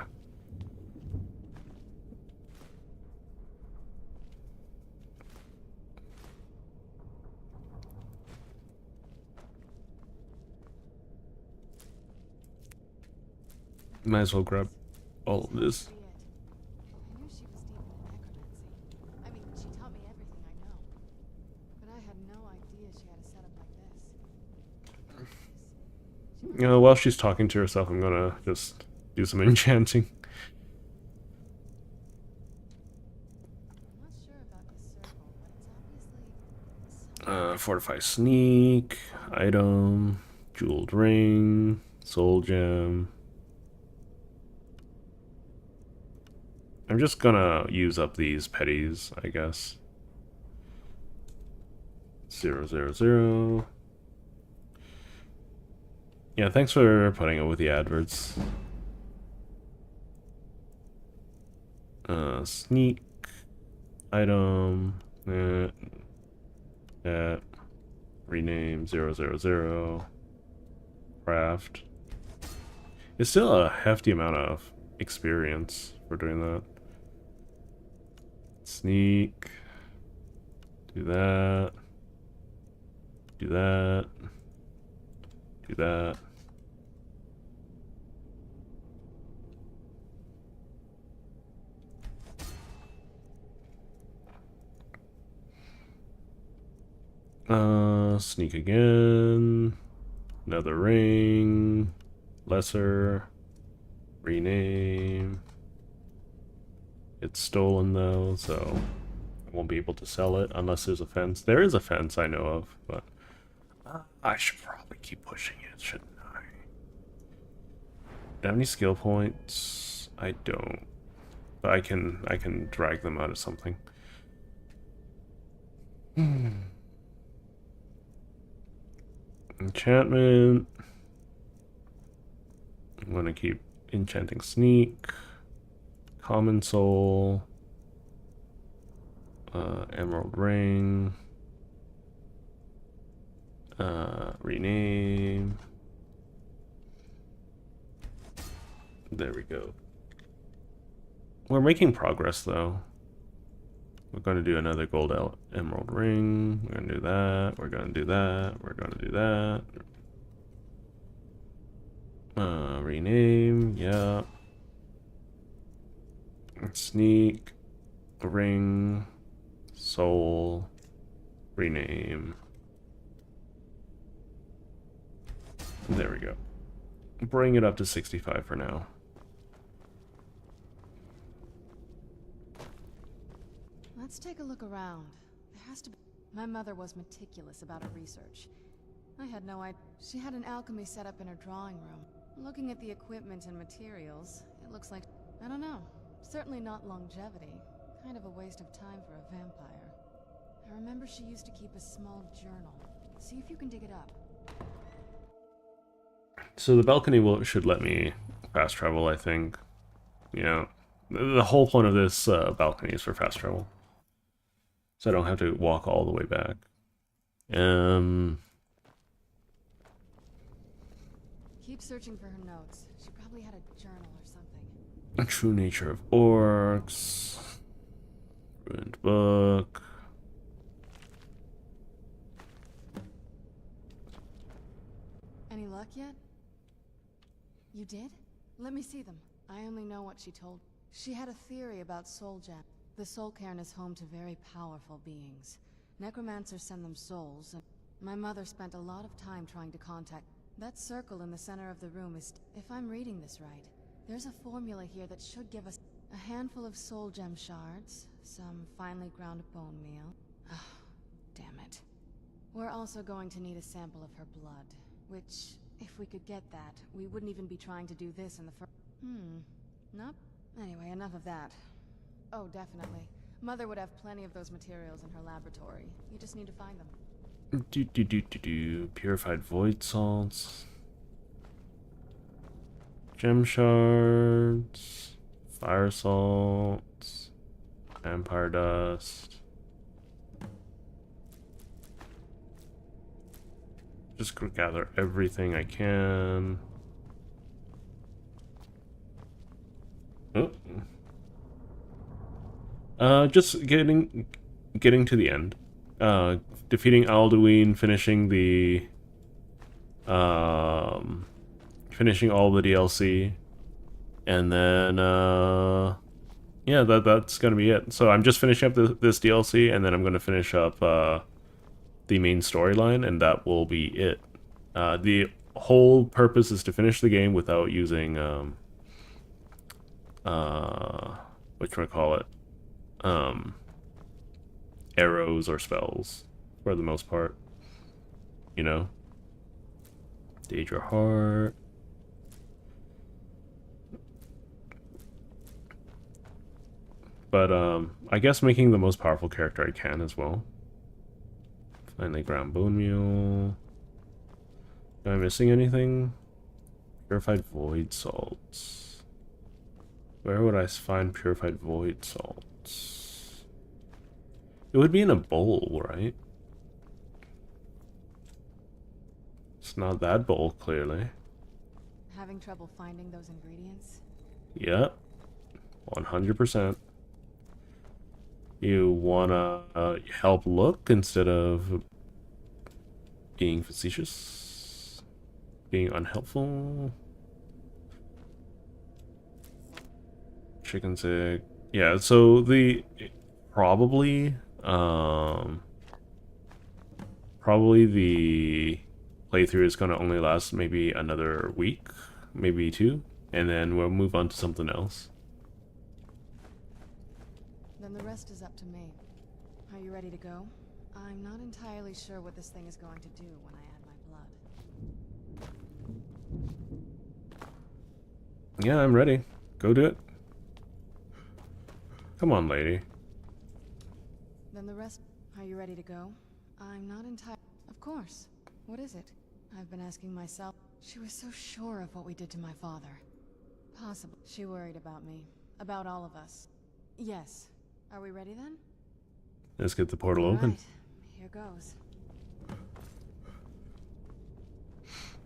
Might as well grab all of this. I knew she was deep into necromancy. I mean, she taught me everything I know. But I had no idea she had a setup like this. You know, while she's talking to herself, I'm gonna just do some enchanting. Fortify sneak, item, jeweled ring, soul gem. I'm just gonna use up these petties, I guess. 000. Yeah, thanks for putting up with the adverts. Sneak, item, rename 000, craft. It's still a hefty amount of experience for doing that. Sneak, do that, do that, do that. Sneak again, another ring, lesser, rename. It's stolen though, so I won't be able to sell it unless there's a fence. There is a fence I know of, but I should probably keep pushing it, shouldn't I? Do I have any skill points? I don't. But I can drag them out of something. Enchantment. I'm gonna keep enchanting sneak. Common soul. Emerald ring. Rename. There we go. We're making progress though. We're going to do another gold emerald ring. We're going to do that. We're going to do that. We're going to do that. Rename. Yeah. Sneak. Ring. Soul. Rename. There we go. Bring it up to 65 for now. Let's take a look around. There has to be... My mother was meticulous about her research. I had no idea. She had an alchemy set up in her drawing room. Looking at the equipment and materials, it looks like... I don't know. Certainly not longevity. Kind of a waste of time for a vampire. I remember she used to keep a small journal. See if you can dig it up. So the balcony should let me fast travel, I think. You know, the whole point of this balcony is for fast travel. So I don't have to walk all the way back. Keep searching for her notes. She probably had a journal or something. A true nature of orcs. Ruined book. Any luck yet? You did? Let me see them. I only know what she told. She had a theory about soul gem. The soul cairn is home to very powerful beings. Necromancers send them souls, and my mother spent a lot of time trying to contact. That circle in the center of the room is... If I'm reading this right, there's a formula here that should give us a handful of soul gem shards, some finely ground bone meal. Oh, damn it. We're also going to need a sample of her blood, which, if we could get that, we wouldn't even be trying to do this in the first... Nope. Anyway, enough of that. Oh, definitely. Mother would have plenty of those materials in her laboratory. You just need to find them. Purified void salts. Gem shards. Fire salts. Vampire dust. Just gather everything I can. Just getting to the end. Defeating Alduin, finishing the finishing all the DLC, and then yeah, that's gonna be it. So I'm just finishing up this DLC, and then I'm gonna finish up the main storyline, and that will be it. The whole purpose is to finish the game without using whatchamacallit, arrows or spells for the most part. You know? Daedra Heart. But I guess making the most powerful character I can as well. Finally ground bone meal. Am I missing anything? Purified void salts. Where would I find purified void salts? It would be in a bowl, right? It's not that bowl, clearly. Having trouble finding those ingredients? Yep. 100%. You wanna help look instead of being facetious? Being unhelpful? Chicken's egg. Yeah, so the probably the playthrough is gonna only last maybe another week, maybe 2, and then we'll move on to something else. Then the rest is up to me. Are you ready to go? I'm not entirely sure what this thing is going to do when I add my blood. Yeah, I'm ready. Go do it. Come on, lady. Then the rest... Are you ready to go? I'm not entirely... Of course. What is it? I've been asking myself. She was so sure of what we did to my father. Possible. She worried about me. About all of us. Yes. Are we ready then? Let's get the portal open. Right. Here goes.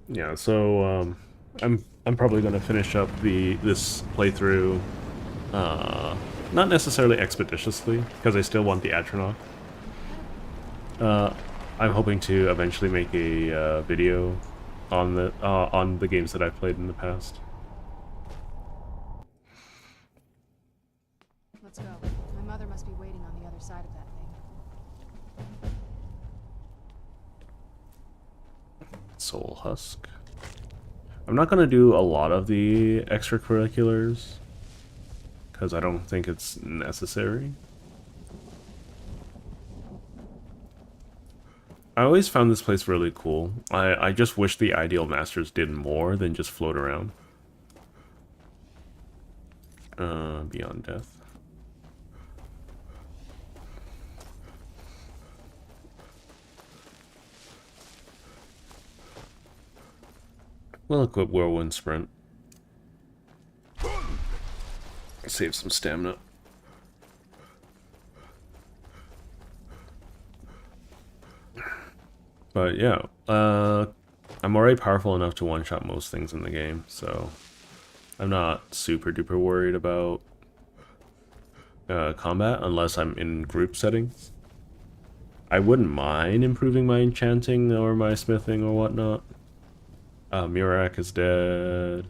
Yeah, so I'm probably gonna finish up this playthrough, not necessarily expeditiously, because I still want the Atronach. I'm hoping to eventually make a video on the games that I've played in the past. Let's go. My mother must be waiting on the other side of that thing. Soul Husk. I'm not gonna do a lot of the extracurriculars because I don't think it's necessary. I always found this place really cool. I just wish the Ideal Masters did more than just float around. Beyond Death. We'll equip Whirlwind Sprint. Save some stamina. But yeah, I'm already powerful enough to one-shot most things in the game, so I'm not super duper worried about combat unless I'm in group settings. I wouldn't mind improving my enchanting or my smithing or whatnot. Miraak is dead.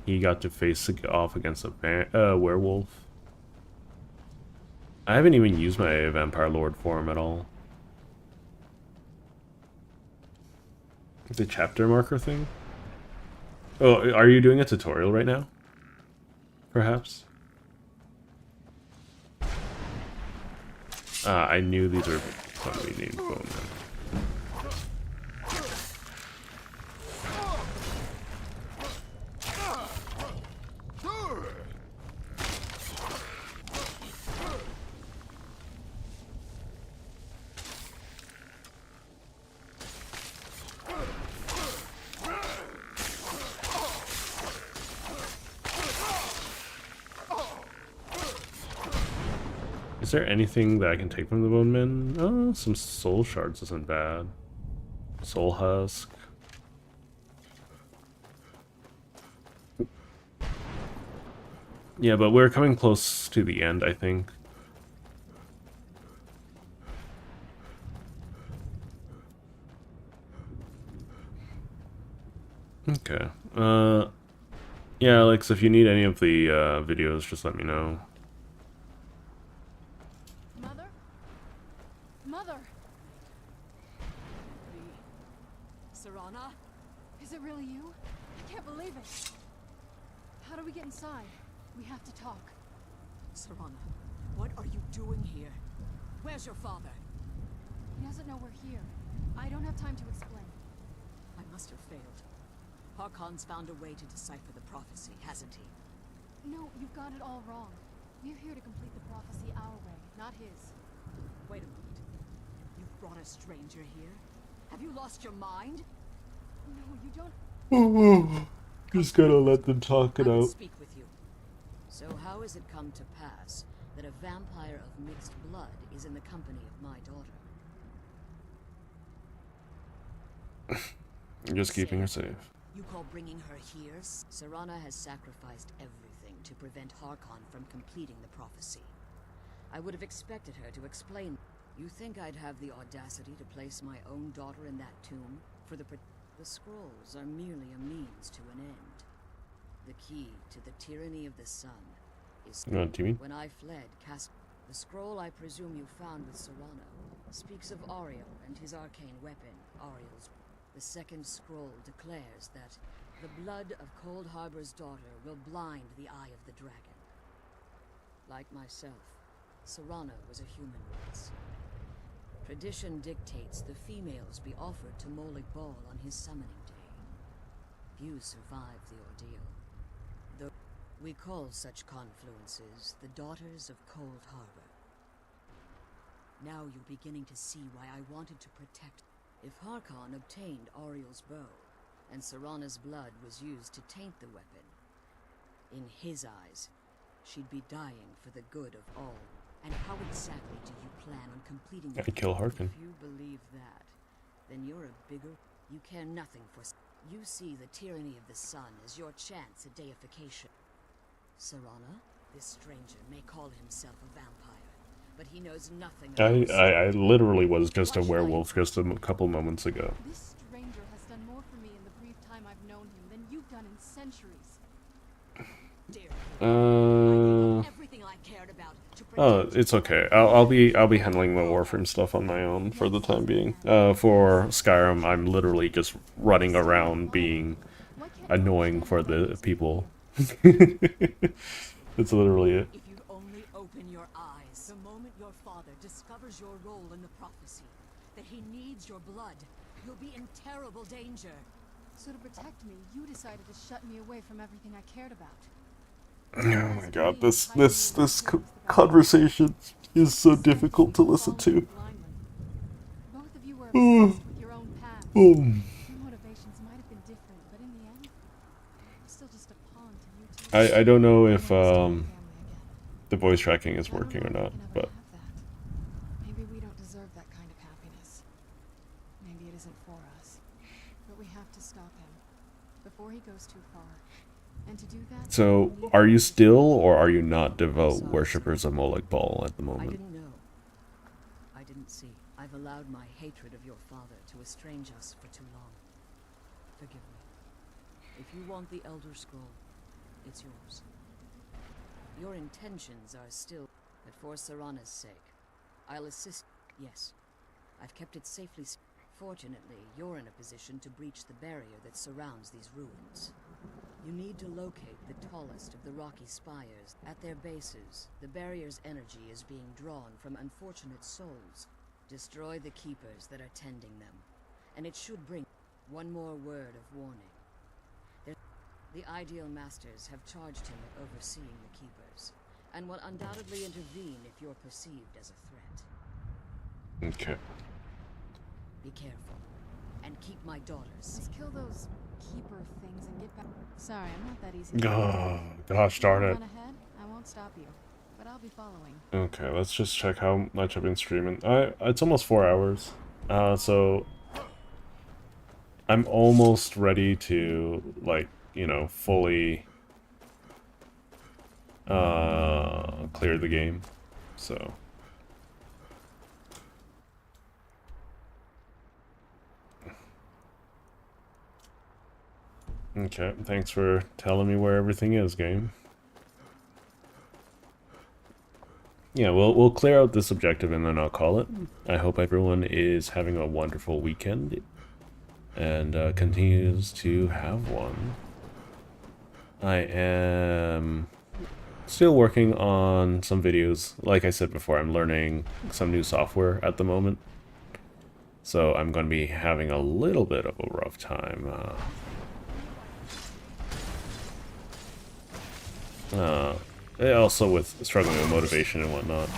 He got to face off against a werewolf. I haven't even used my Vampire Lord form at all. The chapter marker thing? Oh, are you doing a tutorial right now? Perhaps? I knew these were going to be named bone men. Is there anything that I can take from the bone men? Oh, some soul shards isn't bad. Soul Husk. Yeah, but we're coming close to the end, I think. Okay. Yeah, Alex, if you need any of the videos, just let me know. Mother? Mother! Serana? Is it really you? I can't believe it. How do we get inside? We have to talk. Serana, what are you doing here? Where's your father? He doesn't know we're here. I don't have time to explain. I must have failed. Harkon's found a way to decipher the prophecy, hasn't he? No, you've got it all wrong. We're here to complete the prophecy our way, not his. Wait a moment. You've brought a stranger here? Have you lost your mind? No, you don't... Just gotta let them talk it I will out. speak with you. So how has it come to pass that a vampire of mixed blood is in the company of my daughter? I'm just keeping her safe. You call bringing her here? Serana has sacrificed everything to prevent Harkon from completing the prophecy. I would have expected her to explain. You think I'd have the audacity to place my own daughter in that tomb? The scrolls are merely a means to an end. The key to the tyranny of the sun is when I fled, the scroll I presume you found with Serana speaks of Ariel and his arcane weapon, Ariel's. The second scroll declares that the blood of Cold Harbor's daughter will blind the eye of the dragon. Like myself, Serana was a human once. Tradition dictates the females be offered to Molig Bal on his summoning day. Few survive the ordeal. Though we call such confluences the Daughters of Cold Harbor. Now you're beginning to see why I wanted to protect. If Harkon obtained Ariel's bow, and Serana's blood was used to taint the weapon, in his eyes, she'd be dying for the good of all. And how exactly do you plan on completing the kill Harkon. If you believe that, then you're a bigger... You care nothing for... You see the tyranny of the sun as your chance at deification. Serana, this stranger may call himself a vampire, but he knows nothing about... I literally was just a werewolf just a couple moments ago. This stranger has done more for me in the brief time I've known him than you've done in centuries. Everything I cared about to Oh, it's okay. I'll be handling the Warframe stuff on my own for the time being. For Skyrim, I'm literally just running around being annoying for the people. That's literally it. If you only open your eyes, the moment your father discovers your role in the prophecy, that he needs your blood, you'll be in terrible danger. So to protect me, you decided to shut me away from everything I cared about. Oh my god, this conversation is so difficult to listen to. Both of you were obsessed with your own paths. Your motivations might have been different, but in the end, I'm still just a pawn to you two. I don't know if the voice tracking is working or not, but Maybe we don't deserve that kind of happiness. Maybe it isn't for us. But we have to stop him before he goes too far. And to do that, so are you still or are you not devout worshippers of Molig Bal at the I moment? didn't know. I didn't see. I've allowed my hatred of your father to estrange us for too long. Forgive me. If you want the Elder Scroll, it's yours. Your intentions are still, but for Serana's sake, I'll assist. Yes, I've kept it safely. Fortunately, you're in a position to breach the barrier that surrounds these ruins. You need to locate the tallest of the rocky spires. At their bases, the barrier's energy is being drawn from unfortunate souls. Destroy the keepers that are tending them, and it should bring one more word of warning. The Ideal Masters have charged him with overseeing the keepers, and will undoubtedly intervene if you're perceived as a threat. Okay. Be careful, and keep my daughters safe. Let's kill those keeper things and get back. Sorry, I'm not that easy. Oh, gosh darn it. Run ahead. I won't stop you, but I'll be following. Okay, let's just check how much I've been streaming. It's almost 4 hours. So I'm almost ready to, like, you know, fully clear the game, so. Okay, thanks for telling me where everything is, game. Yeah, we'll clear out this objective and then I'll call it. I hope everyone is having a wonderful weekend and continues to have one. I am still working on some videos. Like I said before, I'm learning some new software at the moment. So I'm going to be having a little bit of a rough time. Also with struggling with motivation and whatnot.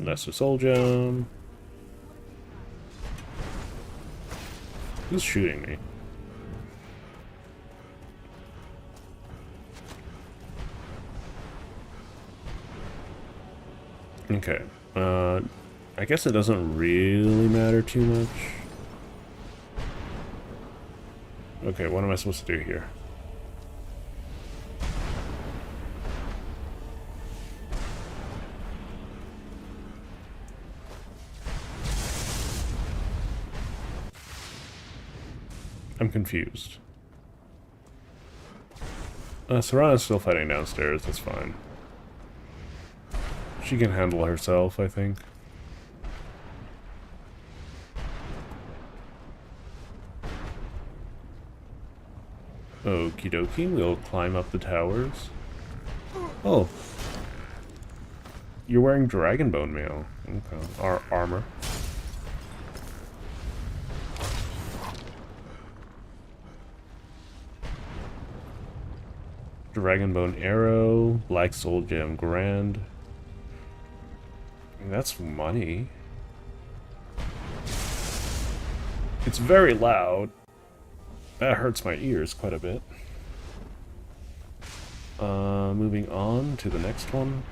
Lesser Soul Gem. Who's shooting me? Okay. I guess it doesn't really matter too much. Okay, what am I supposed to do here? I'm confused. Serana's still fighting downstairs, that's fine. She can handle herself, I think. Okie dokie, we'll climb up the towers. Oh. You're wearing Dragonbone mail. Okay. Armor. Dragonbone arrow, Black Soul Gem Grand. That's money. It's very loud. That hurts my ears quite a bit. Moving on to the next one.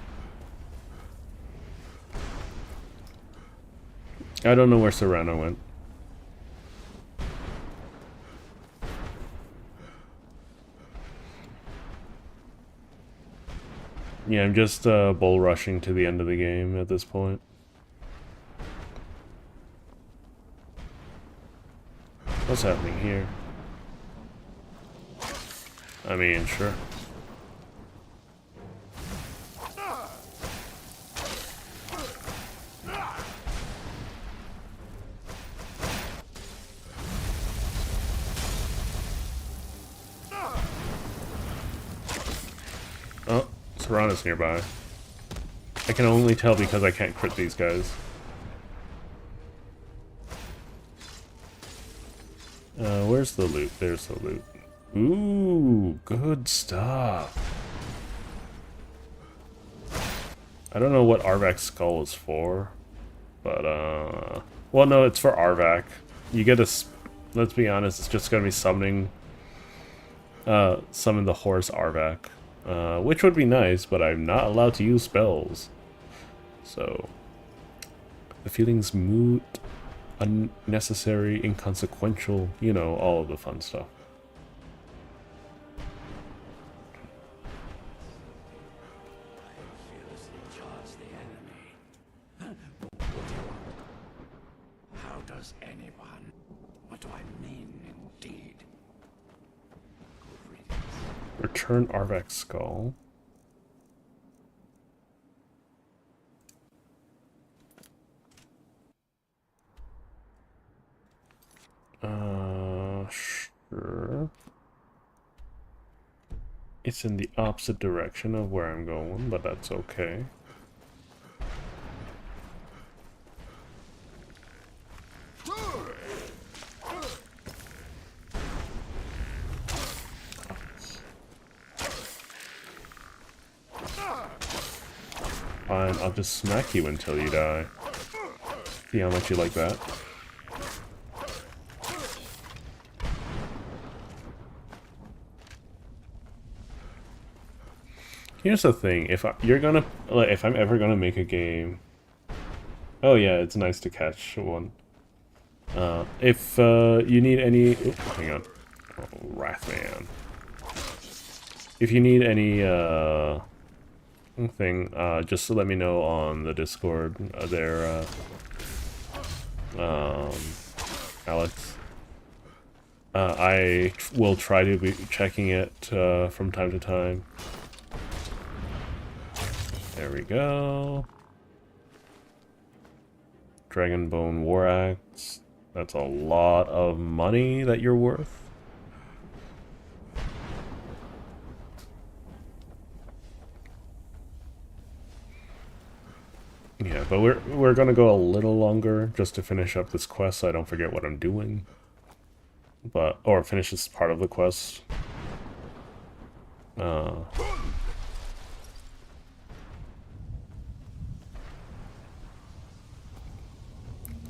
I don't know where Serana went. Yeah, I'm just bull rushing to the end of the game at this point. What's happening here? I mean, sure. Oh, Serana's nearby. I can only tell because I can't crit these guys. Where's the loot? There's the loot. Ooh, good stuff. I don't know what Arvak's skull is for, but well, no, it's for Arvak. You get a, let's be honest, it's just gonna be summoning, summon the horse Arvak, which would be nice, but I'm not allowed to use spells. So, the feeling's moot, unnecessary, inconsequential, you know, all of the fun stuff. How does anyone? What do I mean, indeed? Return Arvak's skull. Sure. It's in the opposite direction of where I'm going, but that's okay. Fine, I'll just smack you until you die. See how much you like that? Here's the thing: if you're gonna, like, if I'm ever gonna make a game, oh yeah, it's nice to catch one. If you need any, hang on, oh, Wrathman. If you need any thing, just let me know on the Discord. There, Alex. I will try to be checking it from time to time. There we go. Dragonbone War Axe. That's a lot of money that you're worth. Yeah, but we're gonna go a little longer just to finish up this quest so I don't forget what I'm doing. But or finish this part of the quest.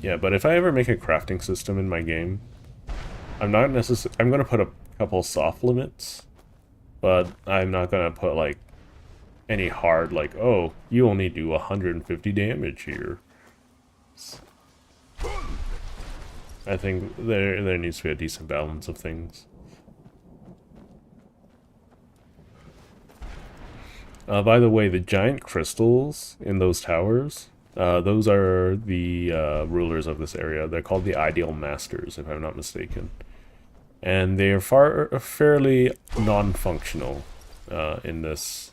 Yeah, but if I ever make a crafting system in my game, I'm not necessarily... I'm gonna put a couple soft limits, but I'm not gonna put, like, any hard, like, oh, you only do 150 damage here. I think there needs to be a decent balance of things. By the way, the giant crystals in those towers, those are the rulers of this area. They're called the Ideal Masters, if I'm not mistaken. And they are fairly non-functional in this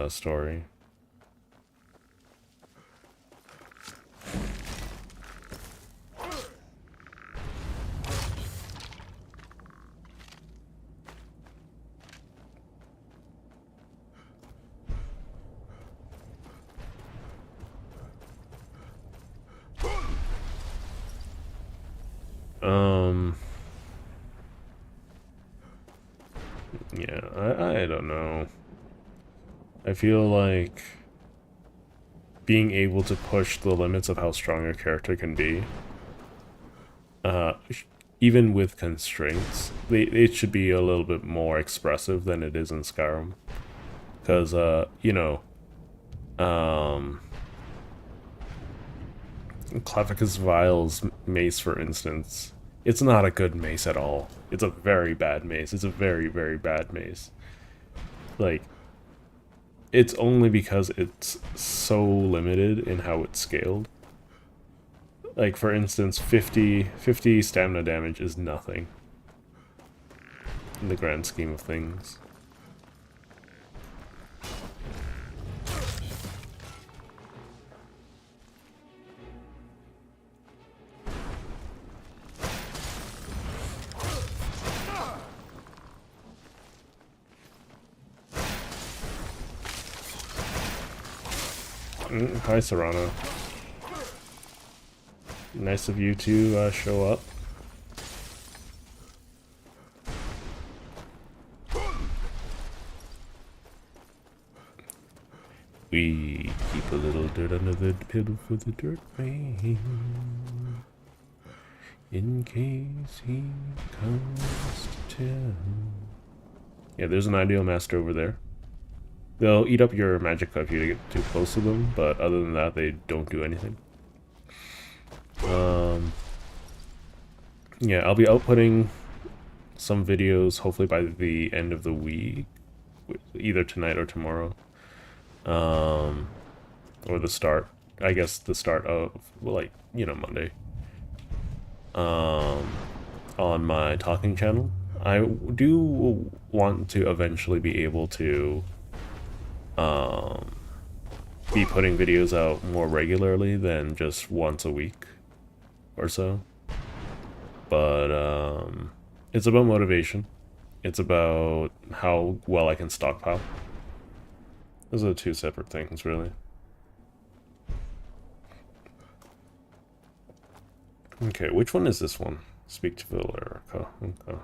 story. Yeah, I don't know. I feel like being able to push the limits of how strong a character can be, even with constraints, it should be a little bit more expressive than it is in Skyrim. Because, you know, Clavicus Vile's mace, for instance, it's not a good mace at all. It's a very bad mace. It's a very, very bad mace. Like, it's only because it's so limited in how it's scaled. Like, for instance, 50 stamina damage is nothing in the grand scheme of things. Hi, Serrano. Nice of you to show up. We keep a little dirt under the pillow for the dirt man, in case he comes to town. Yeah, there's an Ideal Master over there. They'll eat up your magic if you get too close to them, but other than that, they don't do anything. Yeah, I'll be outputting some videos hopefully by the end of the week, either tonight or tomorrow, or the start. I guess the start of, well, like, you know, Monday. On my talking channel, I do want to eventually be able to be putting videos out more regularly than just once a week or so. But it's about motivation. It's about how well I can stockpile. Those are two separate things, really. Okay, which one is this one? Speak to Villerica. Okay.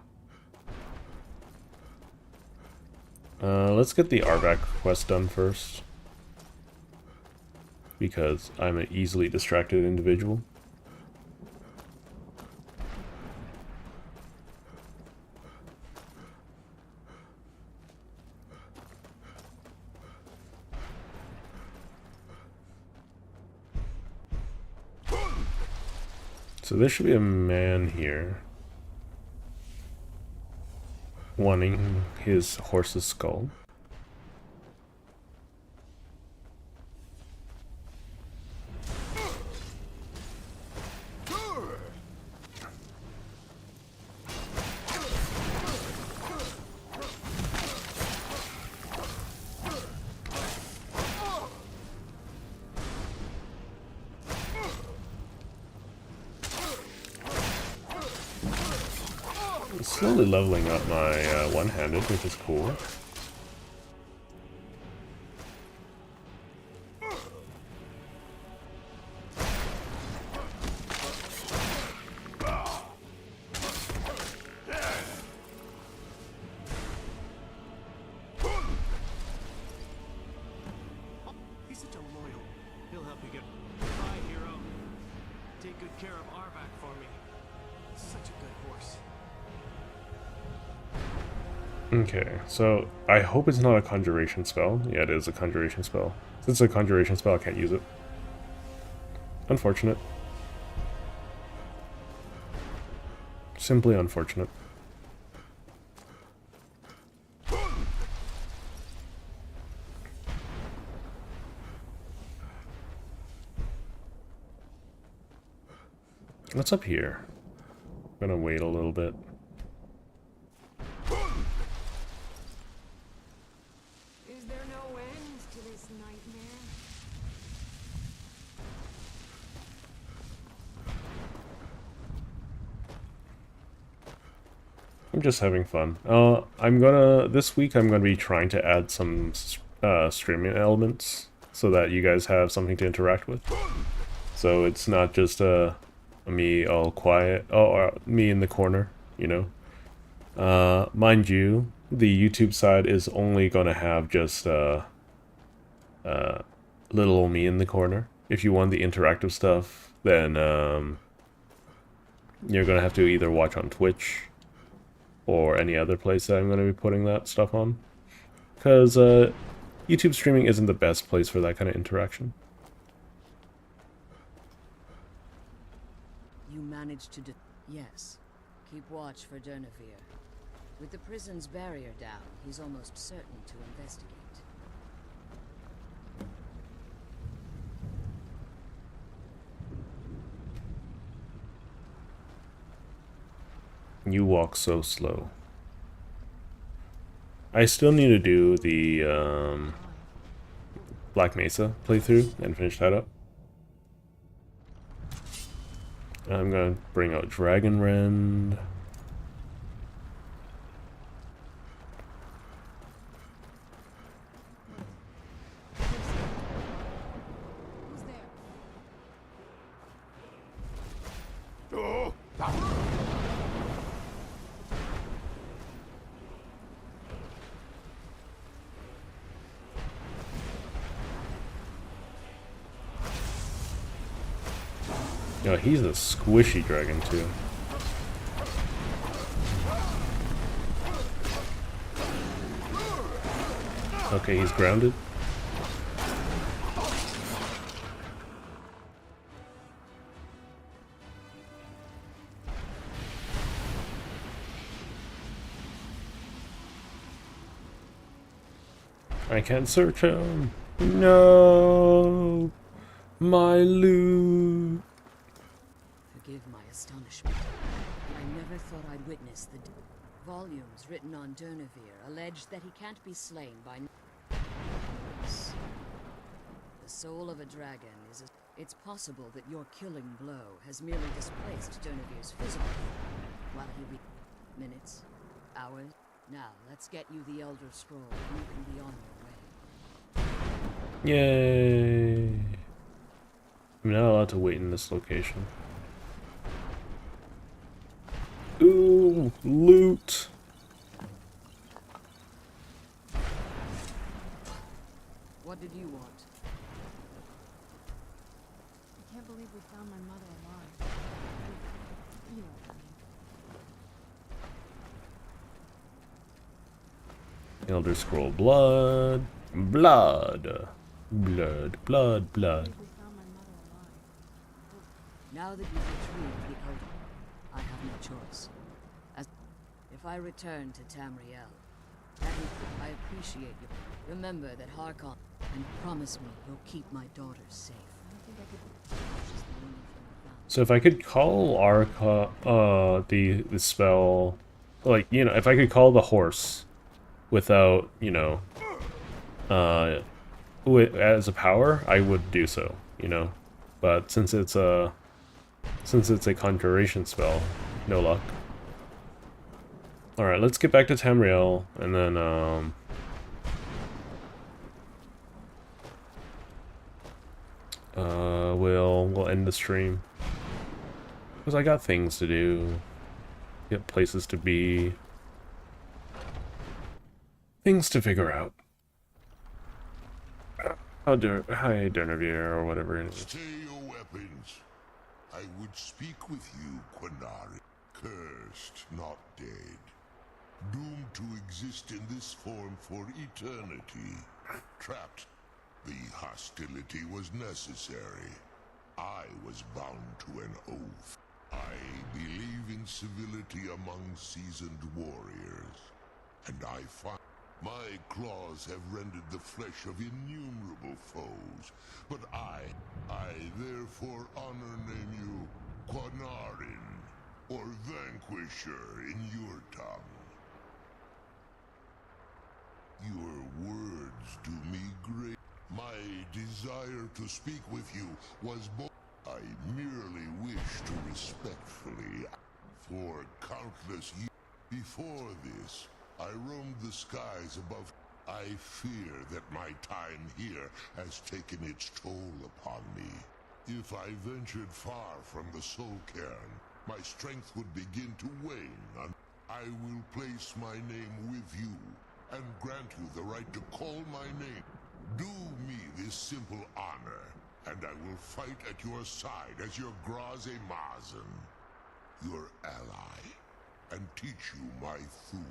Let's get the Arvac quest done first, because I'm an easily distracted individual. So there should be a man here wanting his horse's skull. Slowly leveling up my one-handed, which is cool. He's such a loyal. He'll help you get. Bye, hero. Take good care of Arvak for me. Such a good horse. Okay, so I hope it's not a conjuration spell. Yeah, it is a conjuration spell. Since it's a conjuration spell, I can't use it. Unfortunate. Simply unfortunate. What's up here? I'm gonna wait a little bit. Is there no end to this nightmare? I'm just having fun. This week I'm gonna be trying to add some streaming elements so that you guys have something to interact with. So it's not just me all quiet, or me in the corner, you know. Mind you, the YouTube side is only gonna have just little old me in the corner. If you want the interactive stuff, then you're gonna have to either watch on Twitch or any other place that I'm going to be putting that stuff on. Because YouTube streaming isn't the best place for that kind of interaction. You managed to yes. Keep watch for Durnevere. With the prison's barrier down, he's almost certain to investigate. You walk so slow. I still need to do the Black Mesa playthrough and finish that up. I'm gonna bring out Dragon Rend. Oh, he's a squishy dragon too. Okay, he's grounded. I can't search him. No, my loot. Forgive my astonishment. I never thought I'd witness the volumes written on Durnevere allege that he can't be slain by. The soul of a dragon is a. It's possible that your killing blow has merely displaced Durnevere's physical while he minutes, hours. Now let's get you the Elder Scroll. You can be on your way. Yay! I'm not allowed to wait in this location. Ooh, loot! What did you want? I can't believe we found my mother alive. You know what I mean. Elder Scroll blood. Blood. Blood, blood, blood. Now that you've retrieved the choice. If I return to Tamriel, I appreciate you. Remember that Harkon, and promise me you'll keep my daughters safe. So if I could call the spell, like, you know, if I could call the horse without, you know, as a power, I would do so, you know. But since it's a conjuration spell, no luck. All right, let's get back to Tamriel, and then we'll end the stream. Because I got things to do, get places to be, things to figure out. Hi, Dernivier, or whatever it is. Stay your weapons. I would speak with you, Quinari. Cursed, not dead. Doomed to exist in this form for eternity. Trapped. The hostility was necessary. I was bound to an oath. I believe in civility among seasoned warriors. And I find my claws have rendered the flesh of innumerable foes. But I therefore honor name you Quanarin, or Vanquisher in your tongue. Your words do me great. My desire to speak with you was both. I merely wish to respectfully. For countless years before this, I roamed the skies above. I fear that my time here has taken its toll upon me. If I ventured far from the Soul Cairn, my strength would begin to wane. I will place my name with you, and grant you the right to call my name. Do me this simple honor, and I will fight at your side as your Graze Mazen, your ally, and teach you my Thum.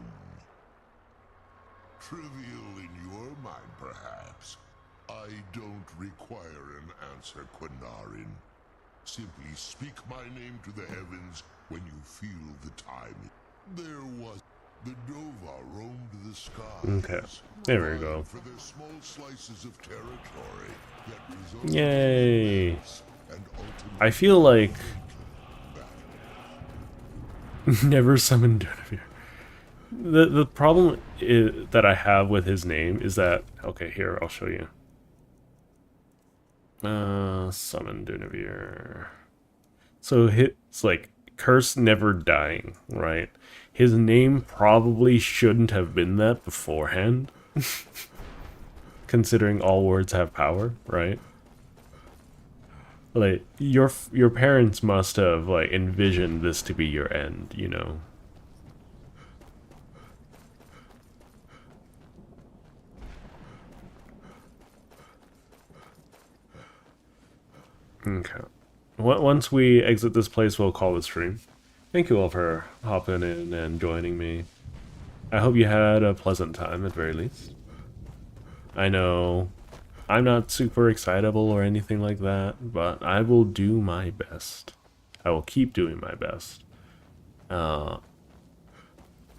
Trivial in your mind, perhaps. I don't require an answer, Quinarin. Simply speak my name to the heavens when you feel the time. There was... The Dova roamed the skies. Okay, there we go. For their small slices of territory that Yay! I feel like... Never summoned Dernivier. The problem that I have with his name is that... Okay, here, I'll show you. Summon Dernivier. So it's like, curse never dying, right? His name probably shouldn't have been that beforehand. Considering all words have power, right? Like, your parents must have, like, envisioned this to be your end, you know? Okay. Once we exit this place, we'll call the stream. Thank you all for hopping in and joining me. I hope you had a pleasant time, at very least. I know I'm not super excitable or anything like that, but I will do my best. I will keep doing my best.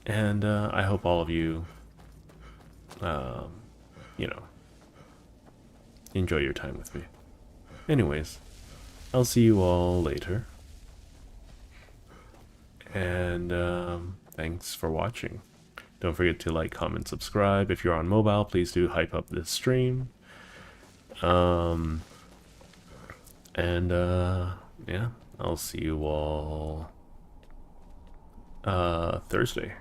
And I hope all of you, you know, enjoy your time with me. Anyways, I'll see you all later. And thanks for watching. Don't forget to like, comment, subscribe. If you're on mobile, please do hype up this stream. Yeah, I'll see you all Thursday.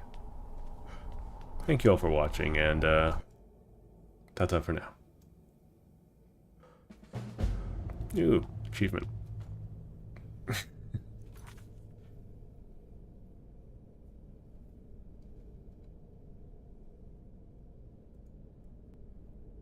Thank you all for watching, and ta-ta for now. Ooh, achievement.